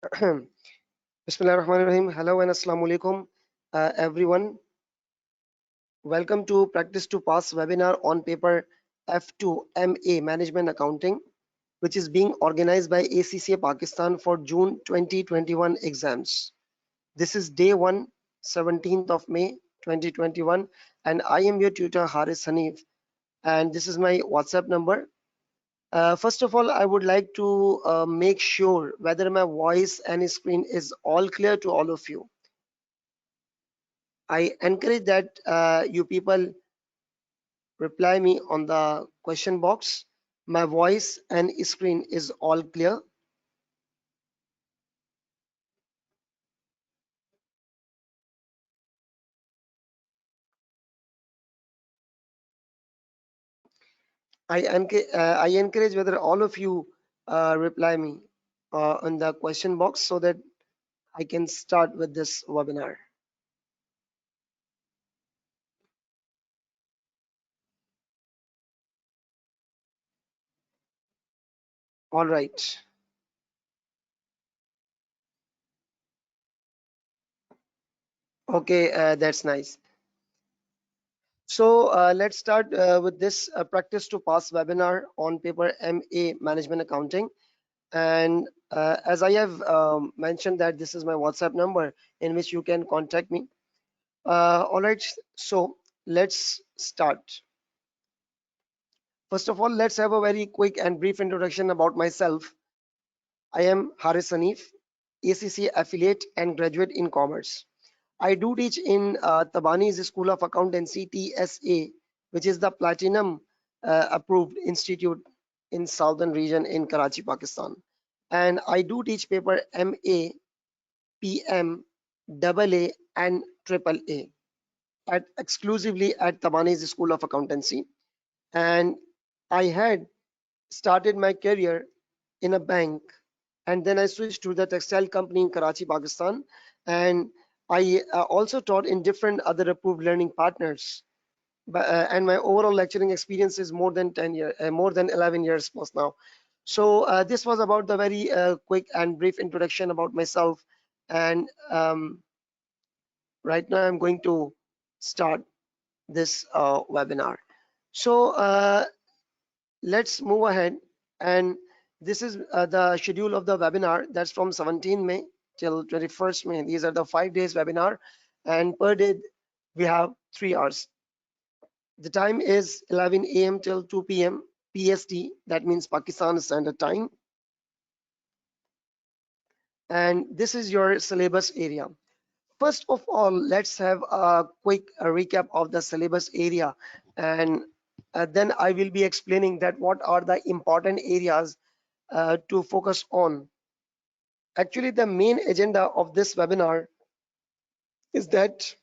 Bismillahirrahmanirrahim. Hello and assalamu alaikum, everyone. Welcome to Practice to Pass webinar on paper F2 MA Management Accounting, which is being organized by ACCA Pakistan for June 2021 exams. This is day 1, 17th of May 2021, and I am your tutor Hanif, and this is my WhatsApp number. First of all, I would like to make sure whether my voice and screen is all clear to all of you. I encourage that you people reply me on the question box. My voice and screen is all clear. I encourage whether all of you reply me on the question box so that I can start with this webinar. All right. Okay, that's nice. So let's start with this practice to pass webinar on paper MA Management Accounting. And as I have mentioned that this is my WhatsApp number in which you can contact me. All right, so let's start. First of all, let's have a very quick and brief introduction about myself. I am Hanif, ACC affiliate and graduate in commerce. I do teach in Tabani's School of Accountancy, TSA, which is the platinum approved institute in southern region in Karachi, Pakistan. And I do teach paper MA, PM, AA, and AAA exclusively at Tabani's School of Accountancy. And I had started my career in a bank, and then I switched to the textile company in Karachi, Pakistan. And I also taught in different other approved learning partners. And my overall lecturing experience is more than 10 years, more than 11 years plus now. So this was about the very quick and brief introduction about myself. And right now I'm going to start this webinar. So let's move ahead. And this is the schedule of the webinar. That's from 17 May till 21st May. These are the 5 days webinar. And per day, we have 3 hours. The time is 11 a.m. till 2 p.m. PST. That means Pakistan Standard Time. And this is your syllabus area. First of all, let's have a quick recap of the syllabus area, and then I will be explaining that what are the important areas to focus on. Actually, the main agenda of this webinar is that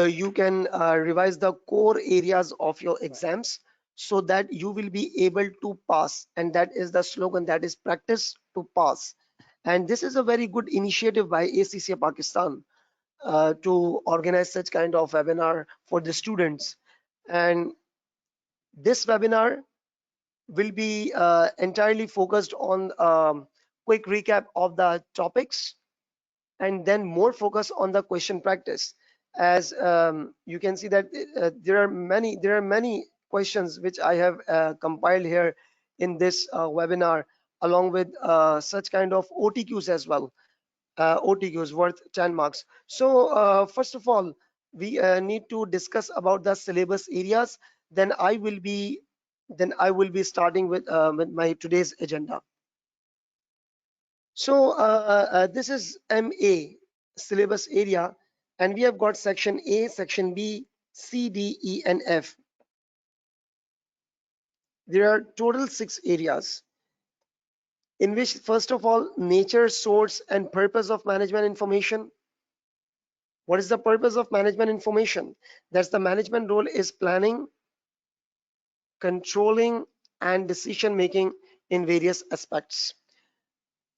you can revise the core areas of your exams so that you will be able to pass, and that is the slogan, that is practice to pass. And this is a very good initiative by ACCA Pakistan to organize such kind of webinar for the students. And this webinar will be entirely focused on quick recap of the topics and then more focus on the question practice. As you can see that there are many questions which I have compiled here in this webinar, along with such kind of OTQs as well. OTQs worth 10 marks. So first of all, we need to discuss about the syllabus areas. Then I will be starting with my today's agenda. So this is MA syllabus area, and we have got section A, section B, C, D, E, and F. There are total 6 areas, in which first of all, nature, source, and purpose of management information. What is the purpose of management information? That's the management role is planning, controlling, and decision making in various aspects.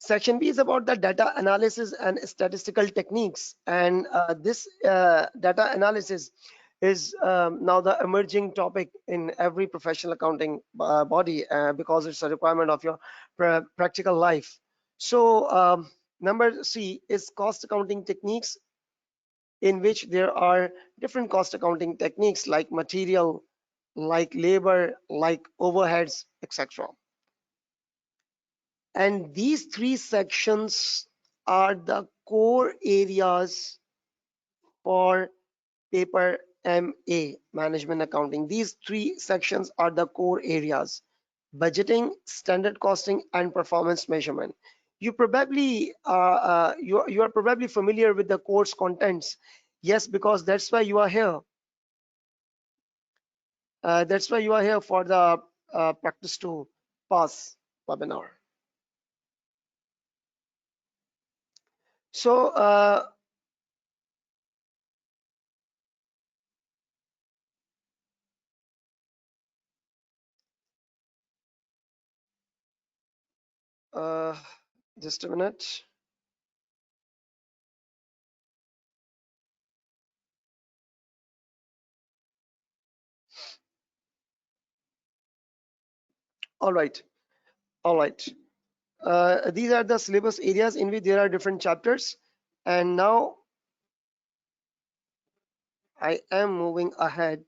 Section B is about the data analysis and statistical techniques, and this data analysis is now the emerging topic in every professional accounting body because it's a requirement of your practical life. So Number C is cost accounting techniques, in which there are different cost accounting techniques like material, like labor, like overheads, etc. And these three sections are the core areas for paper MA, management accounting. These three sections are the core areas: budgeting, standard costing, and performance measurement. You are probably familiar with the course contents. Yes, because that's why you are here. That's why you are here for the practice to pass webinar. So uh, just a minute. All right, all right. These are the syllabus areas in which there are different chapters. And now I am moving ahead.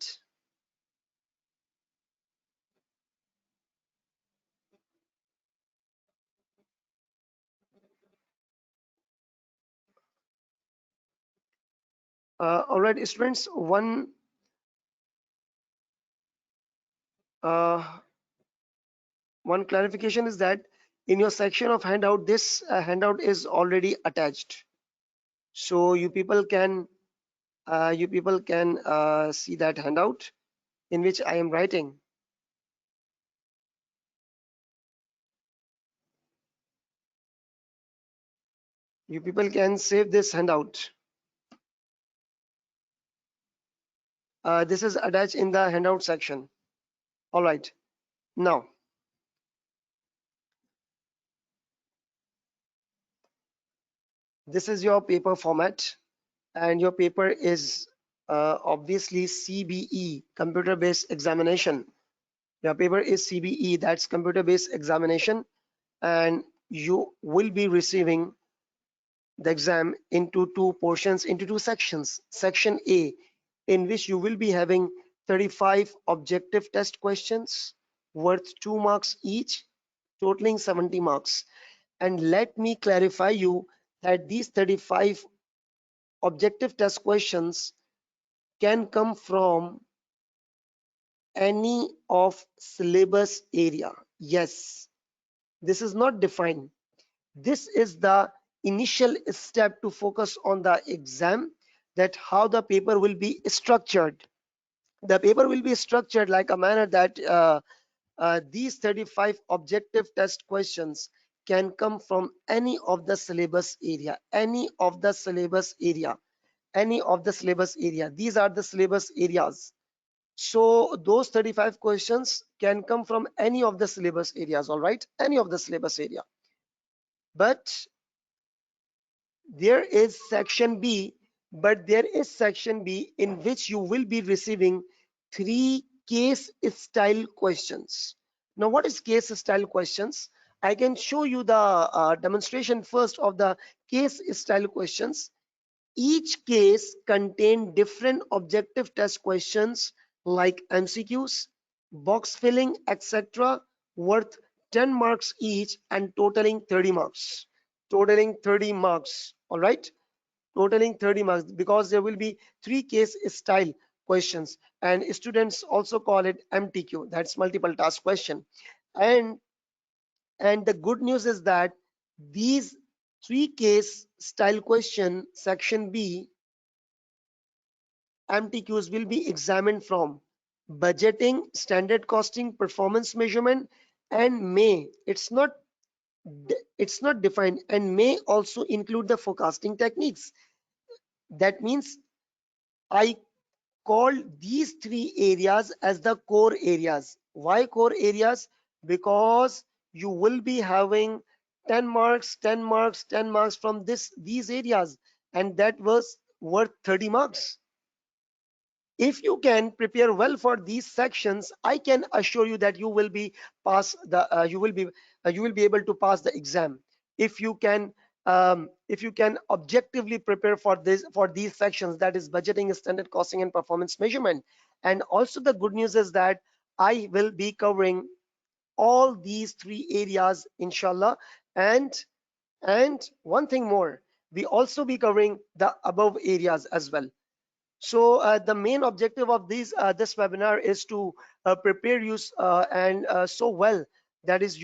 All right, students, uh, one clarification is that in your section of handout, this handout is already attached. So you people can see that handout in which I am writing. You people can save this handout. This is attached in the handout section. All right. Now, this is your paper format, and your paper is obviously CBE, computer-based examination. Your paper is CBE, that's computer-based examination, and you will be receiving the exam into two portions, into two sections. Section A, in which you will be having 35 objective test questions worth 2 marks each, totaling 70 marks. And let me clarify you that these 35 objective test questions can come from any of syllabus area. Yes, this is not defined. This is the initial step to focus on the exam, that how the paper will be structured. The paper will be structured like a manner that these 35 objective test questions can come from any of the syllabus area, any of the syllabus area, any of the syllabus area. These are the syllabus areas. So those 35 questions can come from any of the syllabus areas, all right? Any of the syllabus area. But there is section B, in which you will be receiving 3 case style questions. Now, what is case style questions? I can show you the demonstration first of the case style questions. Each case contains different objective test questions like MCQs, box filling, etc., worth 10 marks each and totaling 30 marks. Totaling 30 marks, all right? Totaling 30 marks, because there will be 3 case style questions, and students also call it MTQ, that's multiple task question. And the good news is that these 3 case style question, section B, MTQs will be examined from budgeting, standard costing, performance measurement, and may, it's not defined, and may also include the forecasting techniques. That means I call these 3 areas as the core areas. Why core areas? Because you will be having 10 marks, 10 marks, 10 marks from these areas, and that was worth 30 marks. If you can prepare well for these sections, I can assure you that you will be you will be able to pass the exam. If you can if you can objectively prepare for these sections, that is budgeting, standard costing, and performance measurement. And also the good news is that I will be covering all these three areas, inshallah. And one thing more, we also be covering the above areas as well. So the main objective of this webinar is to prepare you and so well that is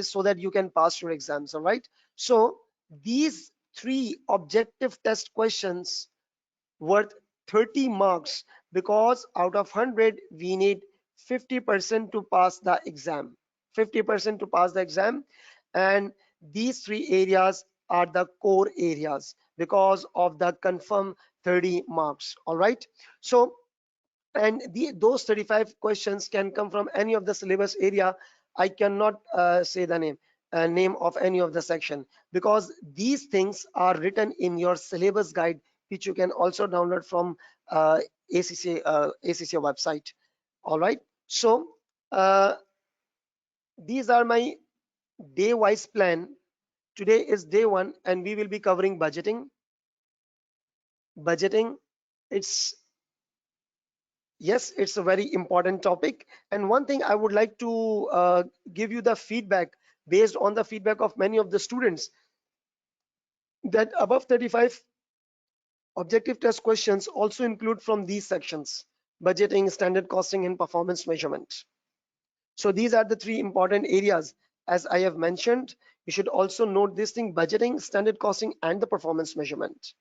so that you can pass your exams. All right. So these three objective test questions worth 30 marks, because out of 100 we need 50% to pass the exam. 50% to pass the exam. And these three areas are the core areas because of the confirm 30 marks. All right. So and those 35 questions can come from any of the syllabus area. I cannot say the name of any of the section, because these things are written in your syllabus guide, which you can also download from ACCA website. All right. So these are my day-wise plan. Today is day one, and we will be covering budgeting. It's Yes, it's a very important topic. And one thing I would like to give you the feedback based on the feedback of many of the students, that above 35 objective test questions also include from these sections: budgeting, standard costing, and performance measurement. So these are the three important areas. As I have mentioned, you should also note this thing: budgeting, standard costing, and the performance measurement.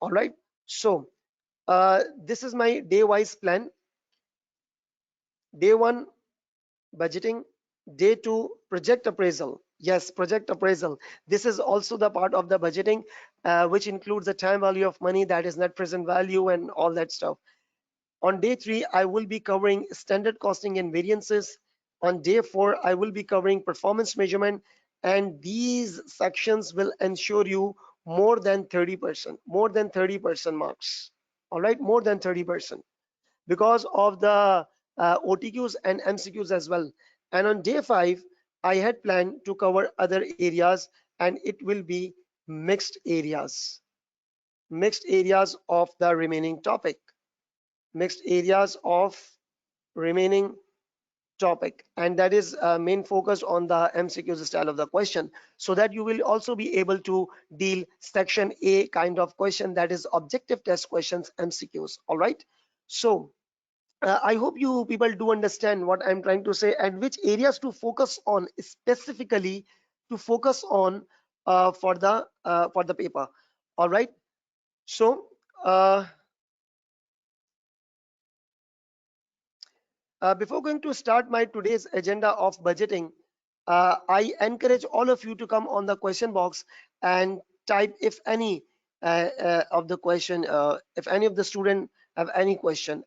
All right. So this is my day-wise plan. Day one, budgeting. Day two, project appraisal. Yes, project appraisal. This is also the part of the budgeting, which includes the time value of money, that is net present value, and all that stuff. On day three, I will be covering standard costing and variances. On day four, I will be covering performance measurement. And these sections will ensure you more than 30%, more than 30% marks. All right, more than 30%, because of the OTQs and MCQs as well. And on day five, I had planned to cover other areas, and it will be mixed areas of the remaining topic, mixed areas of remaining topic. And that is main focus on the MCQs style of the question, so that you will also be able to deal section A kind of question, that is objective test questions, MCQs. All right. So I hope you people do understand what I'm trying to say, and which areas to focus on specifically, to focus on for the paper. All right. So before going to start my today's agenda of budgeting, I encourage all of you to come on the question box and type if any of the question, if any of the student have any question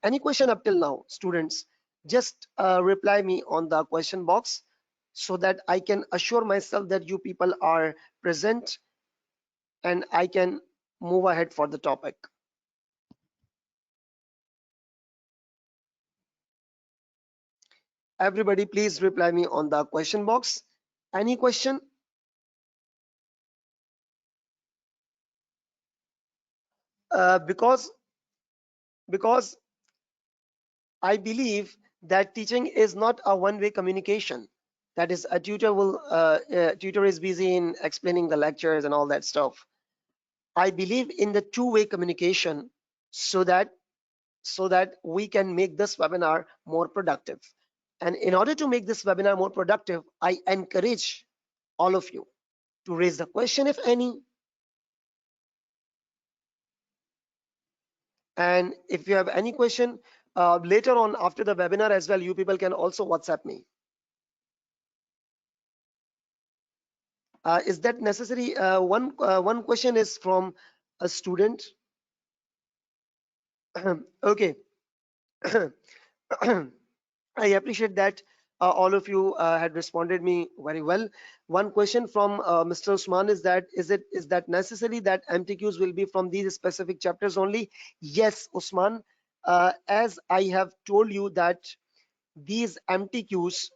up till now, students, just reply me on the question box, so that I can assure myself that you people are present and I can move ahead for the topic. Everybody, please reply me on the question box. Any question? Because I believe that teaching is not a one-way communication. That is, a tutor is busy in explaining the lectures and all that stuff. I believe in the two-way communication, so that we can make this webinar more productive. And in order to make this webinar more productive, I encourage all of you to raise the question if any. And if you have any question later on after the webinar as well, you people can also WhatsApp me. Is that necessary? One question is from a student. Okay. I appreciate that all of you had responded me very well. One question from Mr. Usman is that is that necessary that MTQs will be from these specific chapters only? Yes, Usman. As I have told you that these MTQs,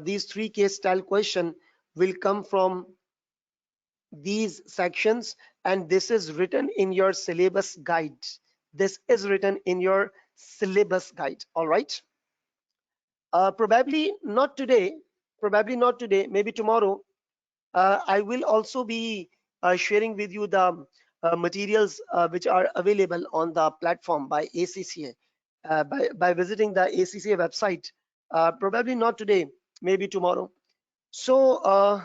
these three case style question will come from these sections, and this is written in your syllabus guide. This is written in your syllabus guide. All right. Probably not today. Probably not today. Maybe tomorrow. I will also be sharing with you the materials which are available on the platform by ACCA by visiting the ACCA website. Probably not today, maybe tomorrow. So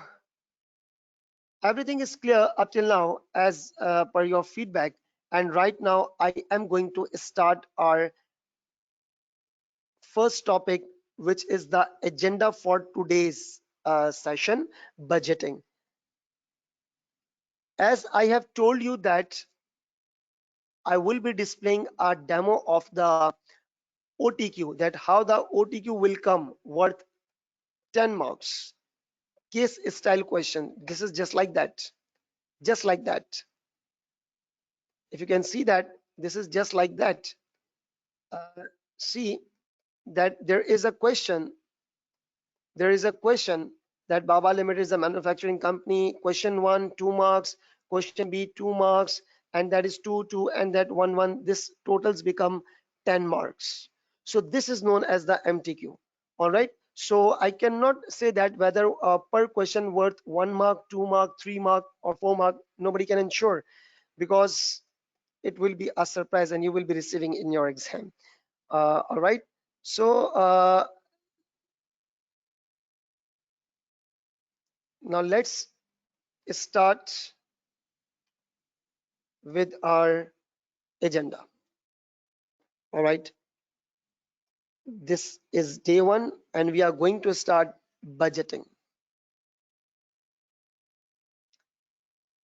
everything is clear up till now as per your feedback. And right now, I am going to start our first topic, which is the agenda for today's session, budgeting. As I have told you that I will be displaying a demo of the OTQ, that how the OTQ will come worth 10 marks. Case style question. This is just like that. Just like that. If you can see that, this is just like that. See that there is a question that Baba Limited is a manufacturing company. Question 1, 2 marks. Question B, 2 marks. And that is 2, 2, and that 1, 1. This totals become 10 marks. So this is known as the MTQ. All right. So I cannot say that whether per question worth 1 mark, 2 mark, 3 mark, or 4 mark. Nobody can ensure, because it will be a surprise and you will be receiving in your exam. All right. So now let's start with our agenda. All right. This is day 1 and we are going to start budgeting.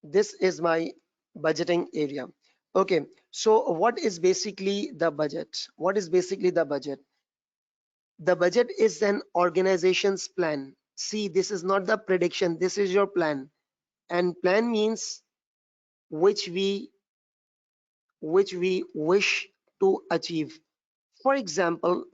This is my budgeting area. Okay. So what is basically the budget? What is basically the budget? The budget is an organization's plan. See, this is not the prediction. This is your plan. And plan means which we wish to achieve. For example,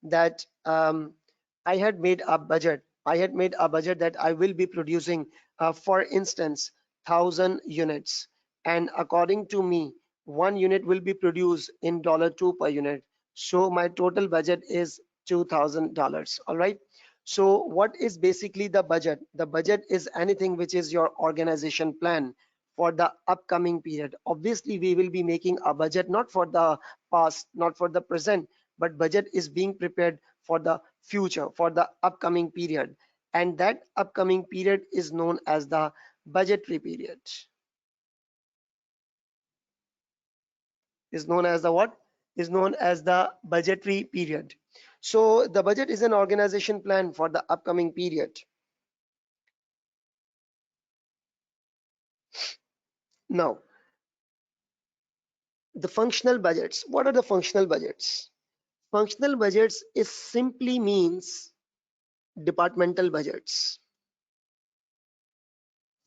that I had made a budget. I had made a budget that I will be producing, for instance, 1,000 units. And according to me, 1 unit will be produced in $2 per unit. So my total budget is $2,000. All right. So what is basically the budget? The budget is anything which is your organization plan for the upcoming period. Obviously, we will be making a budget not for the past, not for the present, but budget is being prepared for the future, for the upcoming period. And that upcoming period is known as the budgetary period. Is known as the what? Is known as the budgetary period. So the budget is an organization plan for the upcoming period. Now, the functional budgets. What are the functional budgets? Functional budgets is simply means departmental budgets.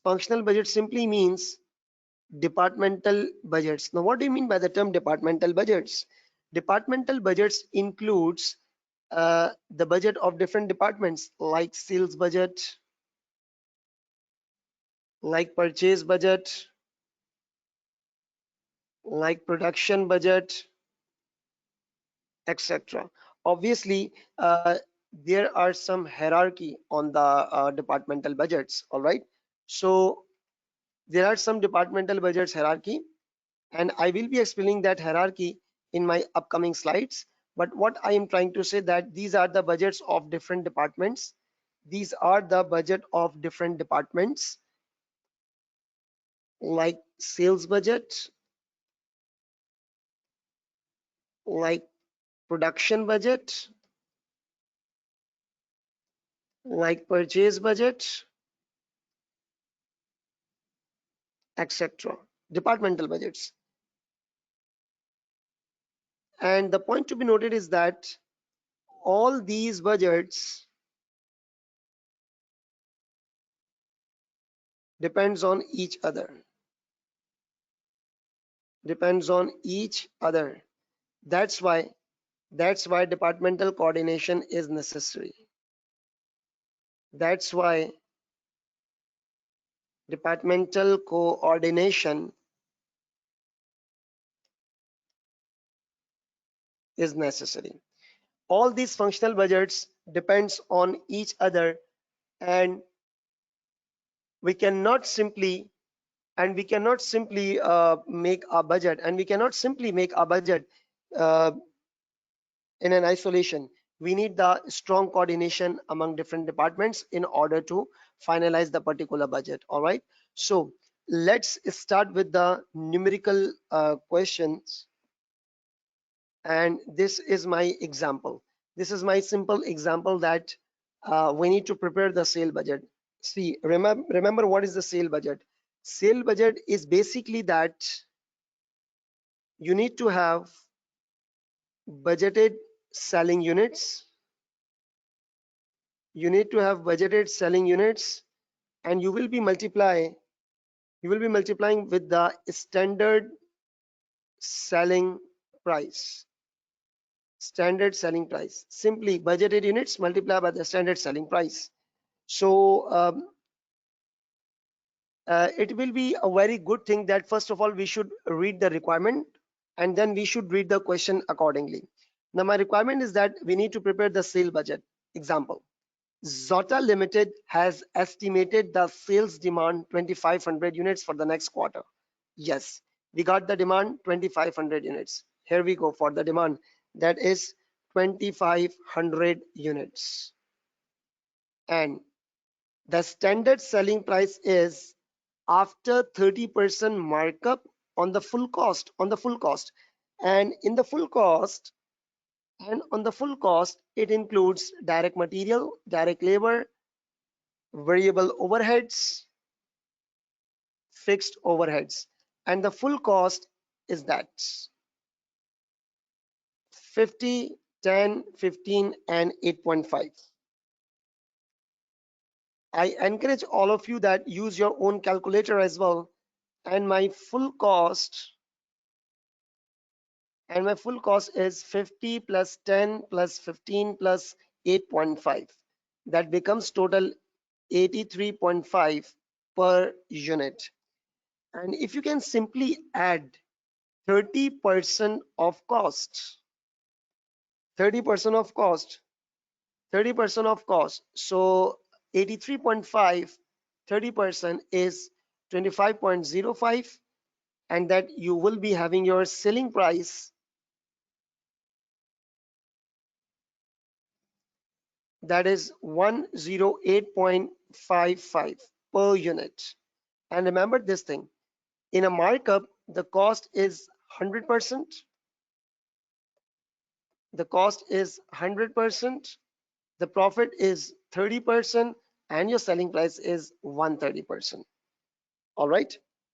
Functional budget simply means departmental budgets. Now, what do you mean by the term departmental budgets? Departmental budgets includes the budget of different departments, like sales budget, like purchase budget, like production budget, etc. Obviously, there are some hierarchy on the departmental budgets. All right. So there are some departmental budgets hierarchy, and I will be explaining that hierarchy in my upcoming slides. But what I am trying to say that these are the budgets of different departments. These are the budget of different departments, like sales budget, like production budget, like purchase budget, etc. Departmental budgets. And the point to be noted is that all these budgets depends on each other. Depends on each other. That's why departmental coordination is necessary. That's why departmental coordination is necessary. All these functional budgets depends on each other, and we cannot simply make a budget, and we cannot simply make a budget uh, in an isolation. We need the strong coordination among different departments in order to finalize the particular budget. All right, so let's start with the numerical questions. And this is my example. This is my simple example that we need to prepare the sale budget. See, remember what is the sale budget? Sale budget is basically that you need to have budgeted selling units. You need to have budgeted selling units, and you will be multiplying with the standard selling price. Standard selling price. Simply budgeted units multiplied by the standard selling price. So it will be a very good thing that first of all we should read the requirement, and then we should read the question accordingly. Now my requirement is that we need to prepare the sale budget. Example, Zota Limited has estimated the sales demand 2500 units for the next quarter. Yes, we got the demand 2500 units. Here we go for the demand, that is 2500 units. And the standard selling price is after 30% markup on the full cost, and in the full cost, and on the full cost it includes direct material, direct labor, variable overheads, fixed overheads, and the full cost is that 50, 10, 15, and 8.5. I encourage all of you that use your own calculator as well. And my full cost is 50 plus 10 plus 15 plus 8.5. That becomes total 83.5 per unit. And if you can simply add 30% of cost, 30% of cost, 30% of cost, so 83.5, 30% is 25.05, and that you will be having your selling price, that is 108.55 per unit. And remember this thing, in a markup the cost is 100%, the cost is 100%, the profit is 30%, and your selling price is 130%. All right,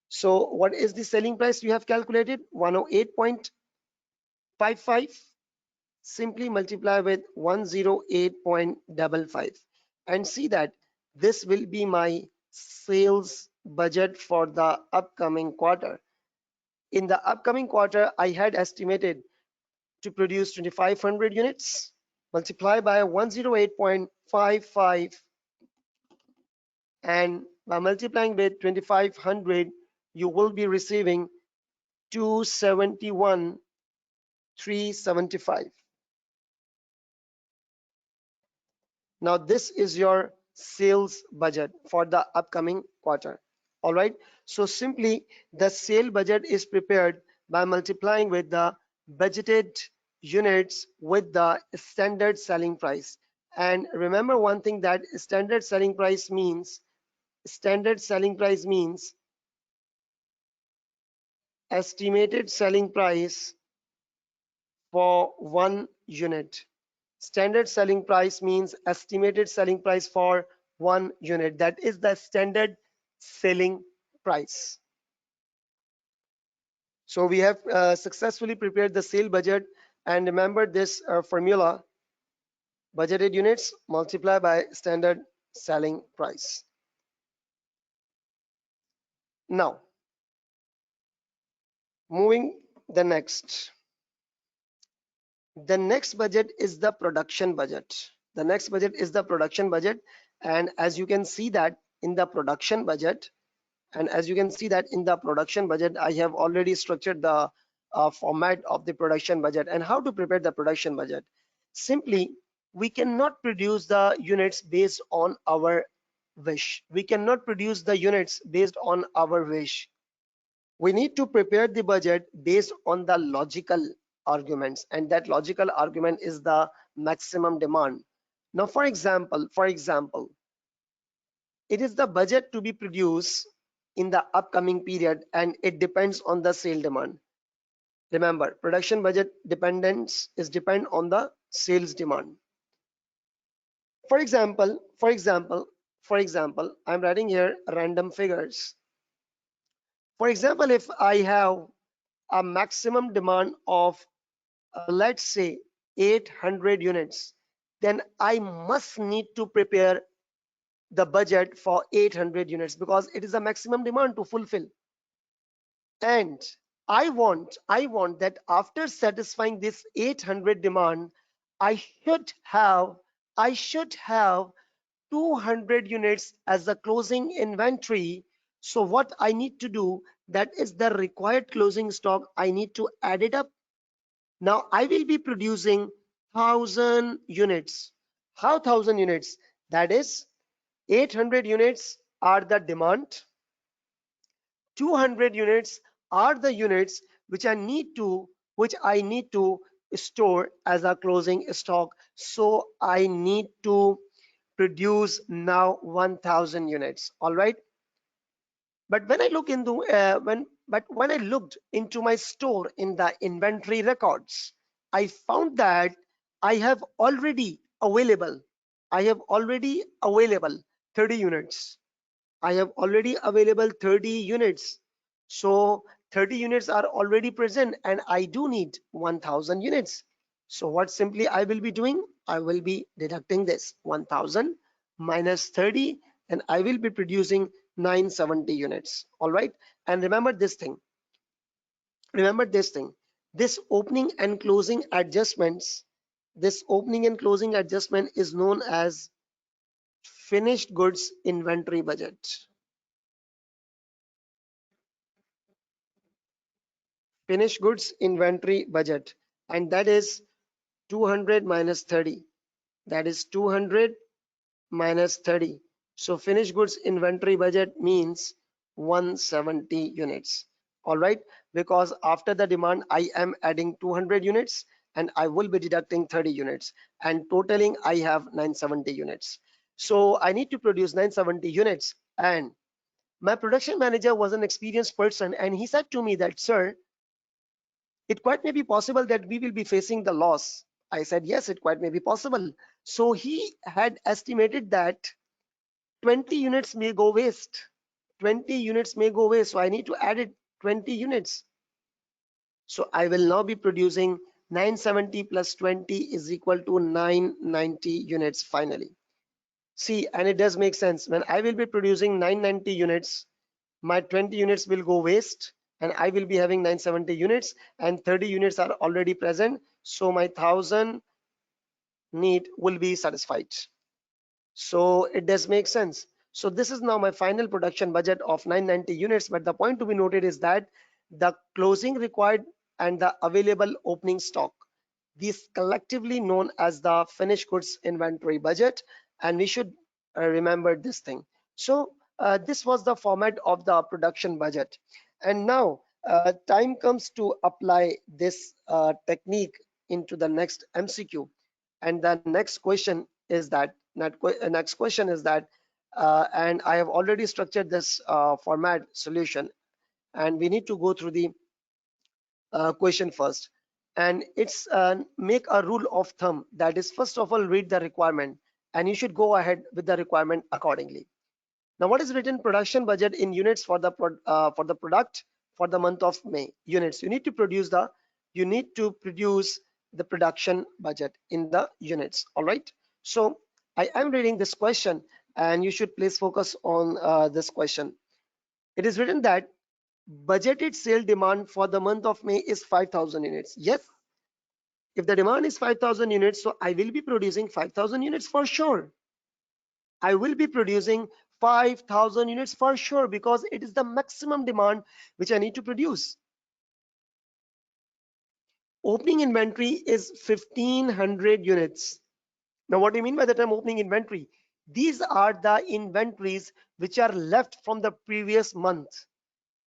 so what is the selling price you have calculated? 108.55. Simply multiply with 108.55 and see that this will be my sales budget for the upcoming quarter. In the upcoming quarter, I had estimated to produce 2500 units. Multiply by 108.55, and by multiplying with 2500 you will be receiving 271,375. Now this is your sales budget for the upcoming quarter. All right, so simply the sale budget is prepared by multiplying with the budgeted units with the standard selling price. And remember one thing, that standard selling price means estimated selling price for one unit. Standard selling price means estimated selling price for one unit. That is the standard selling price. So we have successfully prepared the sale budget, and remember this formula: budgeted units multiplied by standard selling price. Now, moving the next. The next budget is the production budget. The next budget is the production budget, and as you can see that in the production budget, And as you can see that in the production budget, I have already structured the format of the production budget and how to prepare the production budget. Simply, we cannot produce the units based on our wish. We cannot produce the units based on our wish. We need to prepare the budget based on the logical arguments, and that logical argument is the maximum demand. Now, for example, it is the budget to be produced in the upcoming period and it depends on the sale demand. Remember, production budget dependence is depend on the sales demand. For example, I'm writing here random figures. For example, if I have a maximum demand of let's say 800 units, then I must need to prepare the budget for 800 units because it is a maximum demand to fulfill. And I want that after satisfying this 800 demand, I should have 200 units as the closing inventory. So what I need to do, that is the required closing stock, I need to add it up. Now I will be producing 1000 units. How 1000 units? That is 800 units are the demand, 200 units are the units which I need to store as a closing stock. So I need to produce now 1000 units. All right. But when I looked into my store in the inventory records, I found that I have already available I have already available 30 units. I have already available 30 units. So 30 units are already present and I do need 1000 units. So what simply I will be doing? I will be deducting this 1000 minus 30 and I will be producing 970 units. All right. And remember this thing, this opening and closing adjustments, this opening and closing adjustment is known as finished goods inventory budget. Finished goods inventory budget, and that is 200 minus 30. That is 200 minus 30. So finished goods inventory budget means 170 units. All right, because after the demand I am adding 200 units and I will be deducting 30 units and totaling I have 970 units. So I need to produce 970 units, and my production manager was an experienced person and he said to me that, sir, it quite may be possible that we will be facing the loss. I said, yes, it quite may be possible. So he had estimated that 20 units may go waste. 20 units may go waste. So I need to add it 20 units. So I will now be producing 970 plus 20 is equal to 990 units finally. See, and it does make sense. When I will be producing 990 units, my 20 units will go waste and I will be having 970 units and 30 units are already present. So my 1000 need will be satisfied. So it does make sense. So this is now my final production budget of 990 units. But the point to be noted is that the closing required and the available opening stock, these collectively known as the finished goods inventory budget, and we should remember this thing. So this was the format of the production budget, and now time comes to apply this technique into the next MCQ. And the next question is that and I have already structured this format solution, and we need to go through the question first. And it's make a rule of thumb, that is, first of all, read the requirement and you should go ahead with the requirement accordingly. Now, what is written production budget in units for the product for the month of May? Units. You need to produce the production budget in the units. All right. So I am reading this question, and you should please focus on this question. It is written that budgeted sale demand for the month of May is 5000 units. Yes, if the demand is 5000 units, so I will be producing 5000 units for sure. I will be producing 5,000 units for sure, because it is the maximum demand which I need to produce. Opening inventory is 1,500 units. Now, what do you mean by the term opening inventory? These are the inventories which are left from the previous month,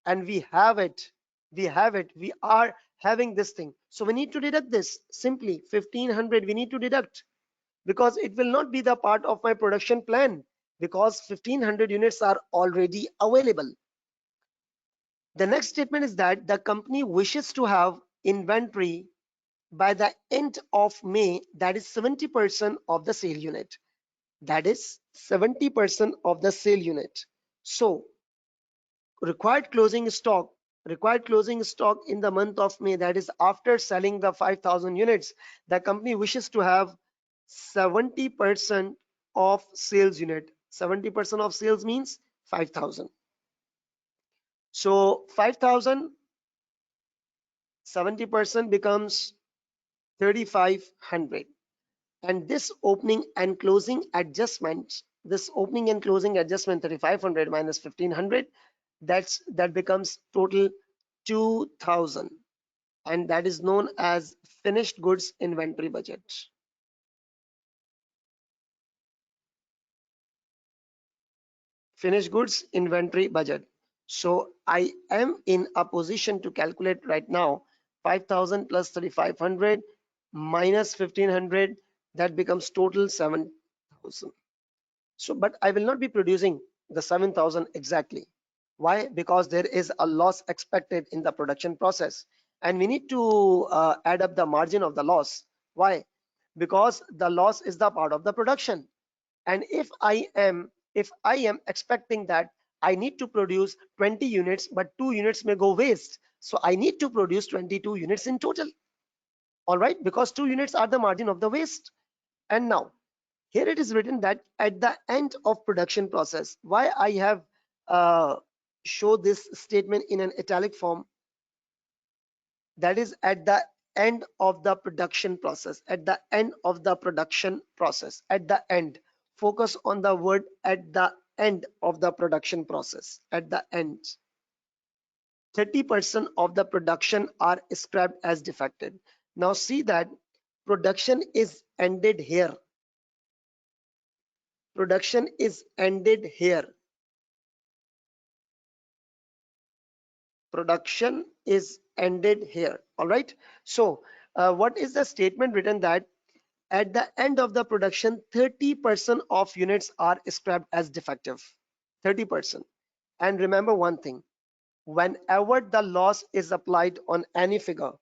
and we have it. We are having this thing. So we need to deduct this. Simply 1,500 we need to deduct, because it will not be the part of my production plan, because 1,500 units are already available. The next statement is that the company wishes to have inventory by the end of May, that is 70% of the sale unit. That is 70% of the sale unit. So required closing stock in the month of May, that is after selling the 5,000 units, the company wishes to have 70% of sales unit. 70% of sales means 5,000. So 5,000, 70% becomes 3,500. And this opening and closing adjustment, 3,500 minus 1,500, that becomes total 2,000, and that is known as finished goods inventory budget. Finished goods inventory budget. So I am in a position to calculate right now 5,000 plus 3,500 minus 1,500, that becomes total 7,000. So, but I will not be producing the 7,000 exactly. Why? Because there is a loss expected in the production process, and we need to add up the margin of the loss. Why? Because the loss is the part of the production, and if I am expecting that I need to produce 20 units, but 2 units may go waste, so I need to produce 22 units in total. All right, because 2 units are the margin of the waste. And now here it is written that at the end of production process. Why I have showed this statement in an italic form? That is at the end of the production process. At the end of the production process. At the end. Focus on the word at the end of the production process. At the end. 30% of the production are scrapped as defective. Now see that production is ended here. Production is ended here. Production is ended here. All right. So what is the statement written? That at the end of the production, 30% of units are scrapped as defective. 30%. And remember one thing, whenever the loss is applied on any figure,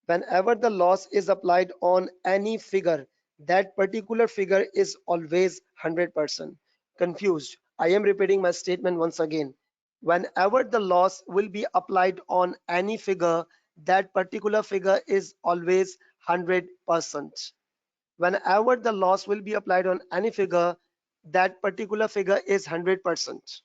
that particular figure is always 100%. Confused? I am repeating my statement once again. Whenever the loss will be applied on any figure, that particular figure is always 100%. Whenever the loss will be applied on any figure, that particular figure is 100%.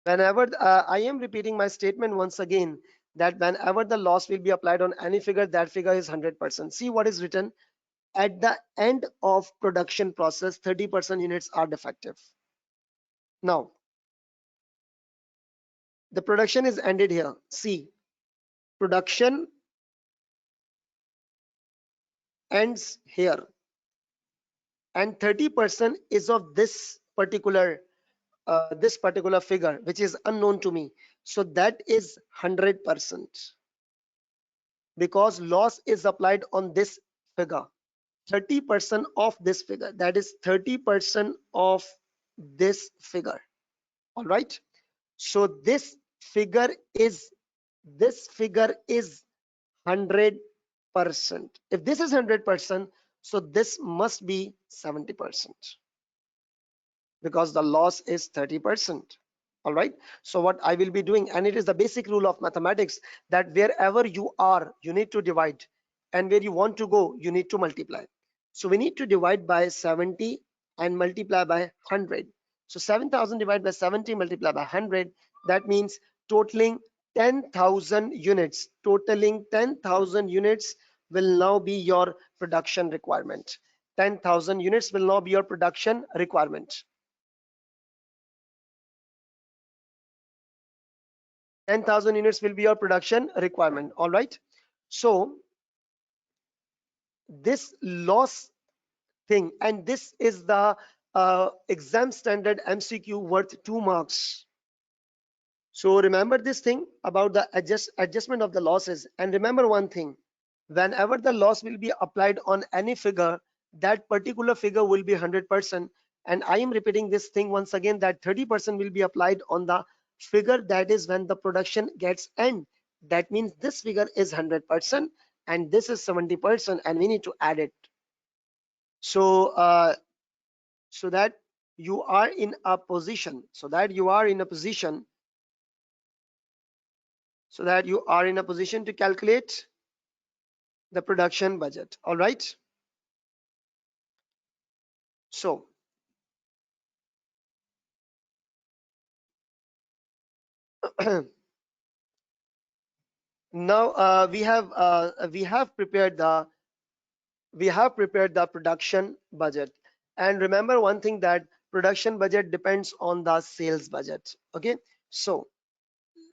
Whenever I am repeating my statement once again, that whenever the loss will be applied on any figure, that figure is 100%. See what is written: at the end of production process, 30% units are defective. Now the production is ended here. See, production ends here, and 30% is of this particular figure, which is unknown to me. So that is 100%, because loss is applied on this figure. 30% of this figure, that is 30% of this figure. All right. So this figure is 100%. If this is 100%, so this must be 70%, because the loss is 30%. All right. So what I will be doing, and it is the basic rule of mathematics, that wherever you are, you need to divide, and where you want to go, you need to multiply. So we need to divide by 70 and multiply by 100. So 7,000 divided by 70 multiplied by 100, that means totaling 10,000 units. Totaling 10,000 units will now be your production requirement. 10,000 units will now be your production requirement. 10,000 units will be your production requirement. All right. So this loss thing, and this is the exam standard MCQ worth 2 marks. So remember this thing about the adjustment of the losses, and remember one thing: whenever the loss will be applied on any figure, that particular figure will be 100%. And I am repeating this thing once again, that 30% will be applied on the figure that is when the production gets end. That means this figure is 100% and this is 70%, and we need to add it. So so that you are in a position, to calculate the production budget. All right. So now we have prepared the production budget. And remember one thing, that production budget depends on the sales budget. Okay. So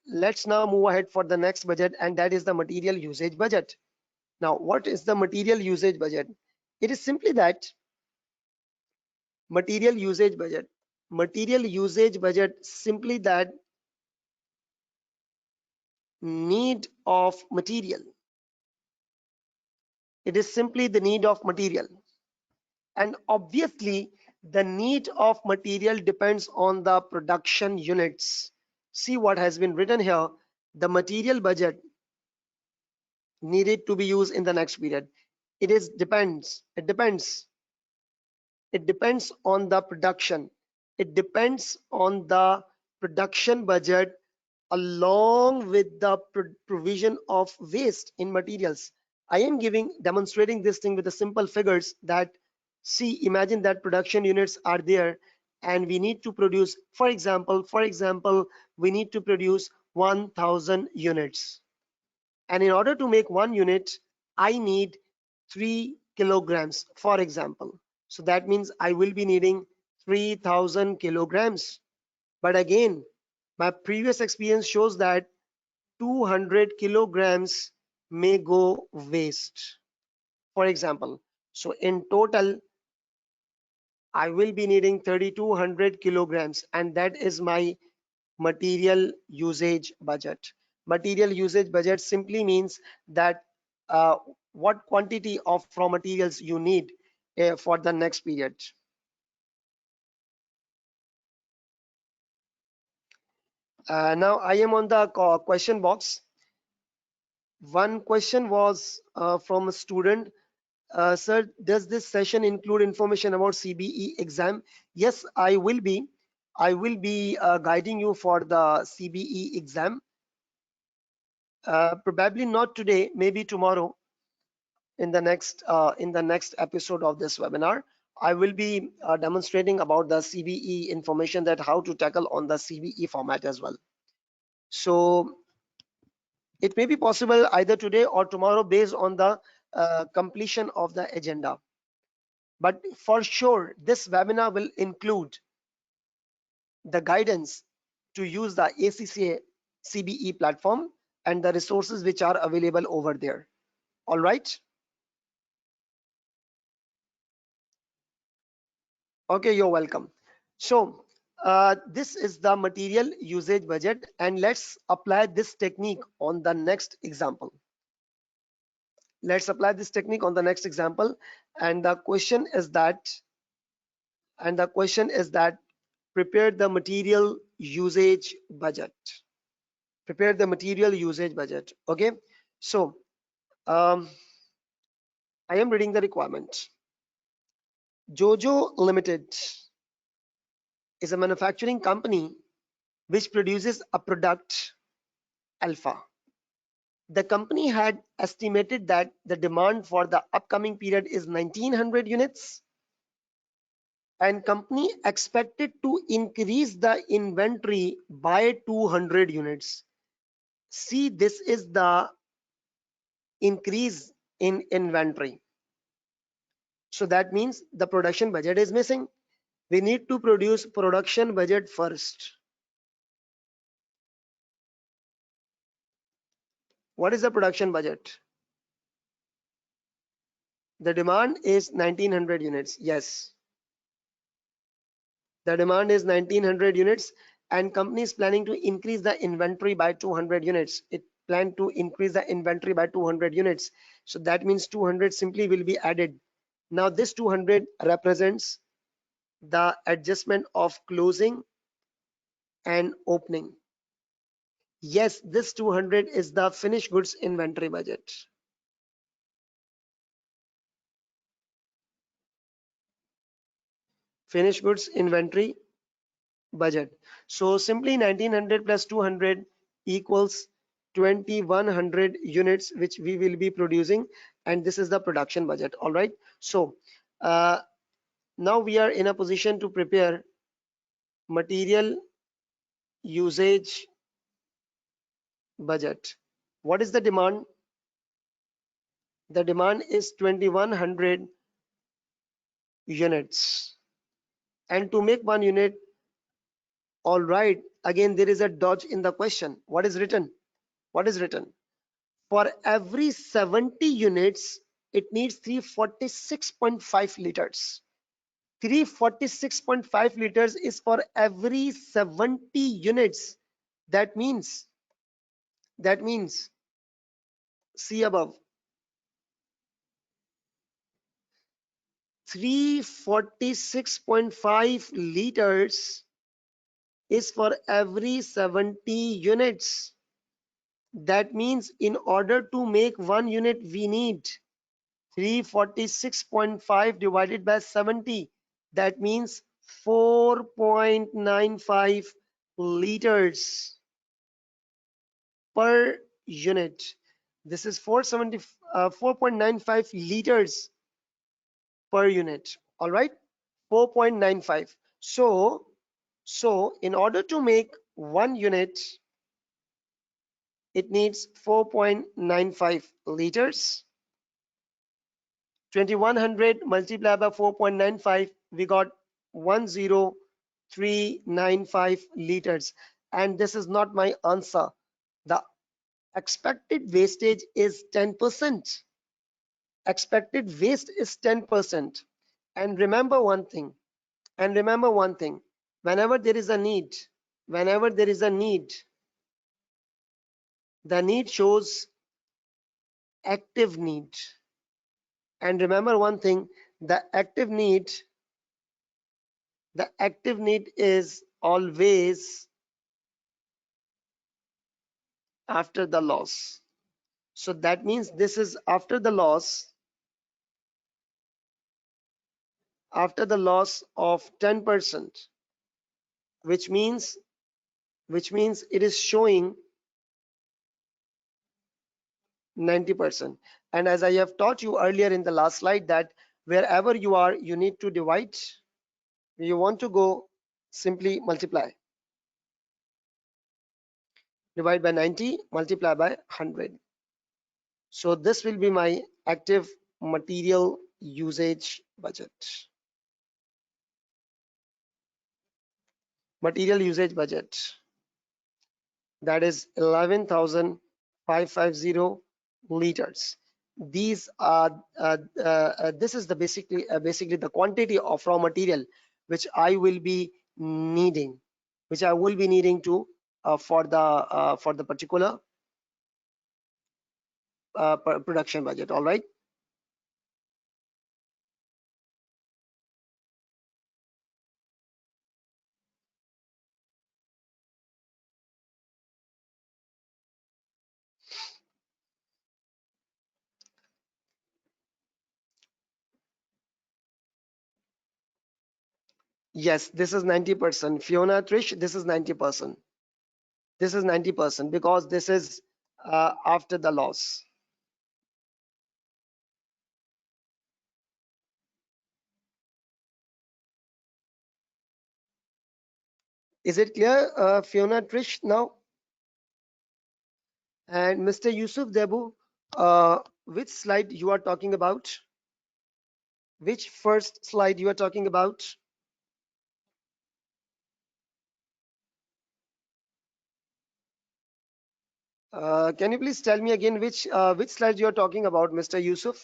let's now move ahead for the next budget, and that is the material usage budget. Now, what is the material usage budget? It is simply that material usage budget simply that need of material. It is simply the need of material. And obviously, the need of material depends on the production units. See what has been written here. The material budget needed to be used in the next period. It depends. It depends on the production. It depends on the production budget along with the provision of waste in materials. I am demonstrating this thing with the simple figures, that see, imagine that production units are there and we need to produce, for example, we need to produce 1,000 units. And in order to make 1 unit, I need 3 kilograms, for example. So that means I will be needing 3,000 kilograms. But again, my previous experience shows that 200 kilograms may go waste, for example. So in total, I will be needing 3,200 kilograms, and that is my material usage budget. Material usage budget simply means that uh, what quantity of raw materials you need for the next period. Now I am on the question box. One question was from a student. Sir, does this session include information about CBE exam? Yes, I will be. Guiding you for the CBE exam. Probably not today, maybe tomorrow. In the next episode of this webinar, I will be demonstrating about the CBE information, that how to tackle on the CBE format as well. So it may be possible either today or tomorrow based on the completion of the agenda. But for sure, this webinar will include the guidance to use the ACCA CBE platform and the resources which are available over there. All right. Okay, you're welcome. So this is the material usage budget, and let's apply this technique on the next example. Let's apply this technique on the next example. And the question is that, prepare the material usage budget. Prepare the material usage budget. Okay. So I am reading the requirement. Jojo Limited is a manufacturing company which produces a product, Alpha. The company had estimated that the demand for the upcoming period is 1,900 units, and company expected to increase the inventory by 200 units. See, this is the increase in inventory. So that means the production budget is missing. We need to produce production budget first. What is the production budget? The demand is 1900 units. Yes, the demand is 1900 units and company is planning to increase the inventory by 200 units. It planned to increase the inventory by 200 units. So that means 200 simply will be added. Now this 200 represents the adjustment of closing and opening. Yes, this 200 is the finished goods inventory budget. Finished goods inventory budget. So simply 1900 plus 200 equals 2100 units which we will be producing, and this is the production budget. All right. So now we are in a position to prepare material usage budget. What is the demand? The demand is 2100 units, and to make one unit, all right, again there is a dodge in the question. What is written? What is written? For every 70 units, it needs 346.5 liters. 346.5 liters is for every 70 units. That means, see above, 346.5 liters is for every 70 units. That means in order to make one unit, we need 346.5 divided by 70. That means 4.95 liters per unit. This is 4.95 liters per unit. All right, 4.95. So in order to make one unit, it needs 4.95 liters. 2100 multiplied by 4.95, we got 10395 liters. And this is not my answer. The expected wastage is 10%. Expected waste is 10%. And remember one thing. Whenever there is a need, the need shows active need. And remember one thing, the active need is always after the loss. So that means this is after the loss of 10%, which means it is showing 90%. And as I have taught you earlier in the last slide, that wherever you are, you need to divide. You want to go, simply multiply. Divide by 90, multiply by 100. So this will be my active material usage budget. Material usage budget, that is 11,550 liters. These are this is the basically the quantity of raw material which I will be needing, to for the particular production budget. All right. Yes, this is 90%. Fiona, Trish, this is 90%. This is 90% because this is after the loss. Is it clear, Fiona, Trish, now? And Mr. Yusuf Debu, which slide you are talking about? Which first slide you are talking about? Can you please tell me again which slide you are talking about, Mr. Yusuf?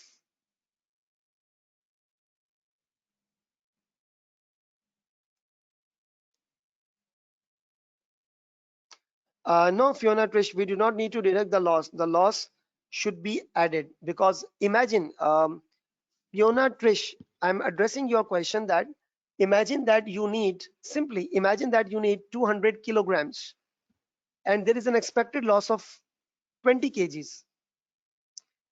No, Fiona, Trish, we do not need to deduct the loss. The loss should be added because imagine, Fiona, Trish, I'm addressing your question that imagine that you need, simply imagine that you need 200 kilograms and there is an expected loss of 20 kgs.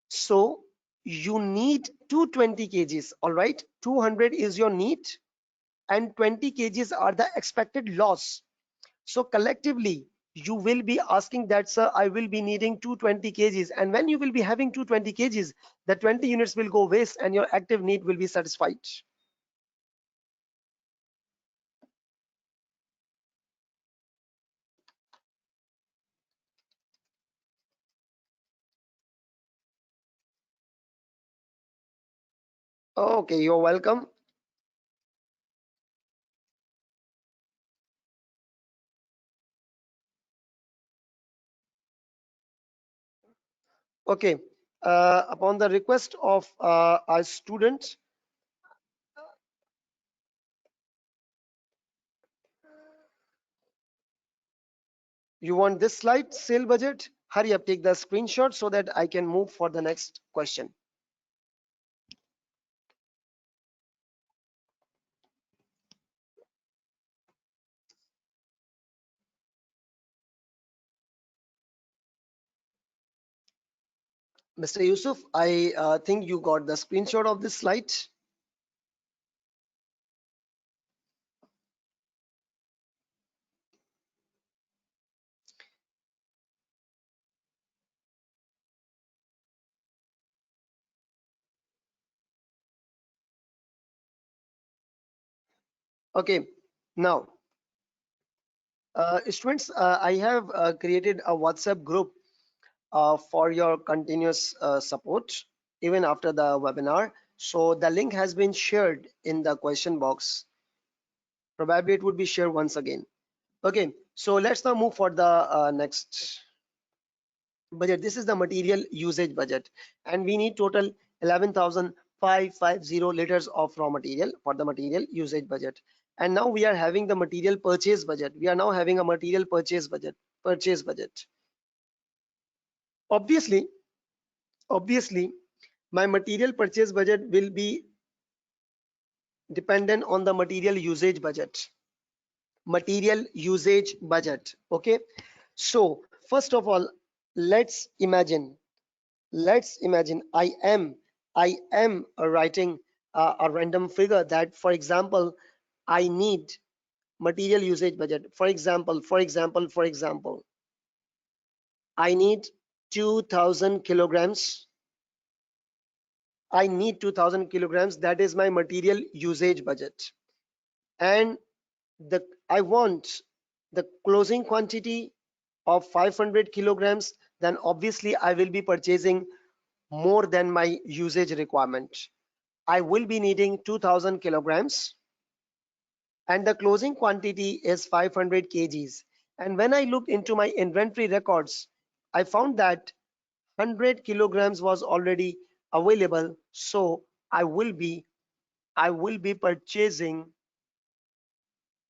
So you need 220 kgs, all right? 200 is your need and 20 kgs are the expected loss. So collectively, you will be asking that, sir, I will be needing 220 kgs. And when you will be having 220 kgs, the 20 units will go waste and your active need will be satisfied. Okay, you're welcome. Okay, upon the request of our student, you want this slide, sale budget? Hurry up, take the screenshot so that I can move for the next question. Mr. Yusuf, I think you got the screenshot of this slide. Okay, now, students, I have created a WhatsApp group for your continuous support even after the webinar. So the link has been shared in the question box. Probably it would be shared once again. Okay, so let's now move for the next budget. This is the material usage budget, and we need total 11,550 liters of raw material for the material usage budget. And now we are having the material purchase budget. We are now having a material purchase budget. Purchase budget. Obviously, obviously, my material purchase budget will be dependent on the material usage budget. Material usage budget. Okay. So first of all, let's imagine I am writing a random figure that, for example, I need material usage budget. For example, I need 2000 kilograms. I need 2000 kilograms. That is my material usage budget. And I want the closing quantity of 500 kilograms, then obviously I will be purchasing more than my usage requirement. I will be needing 2000 kilograms and the closing quantity is 500 kgs. And when I looked into my inventory records, I found that 100 kilograms was already available. So I will be purchasing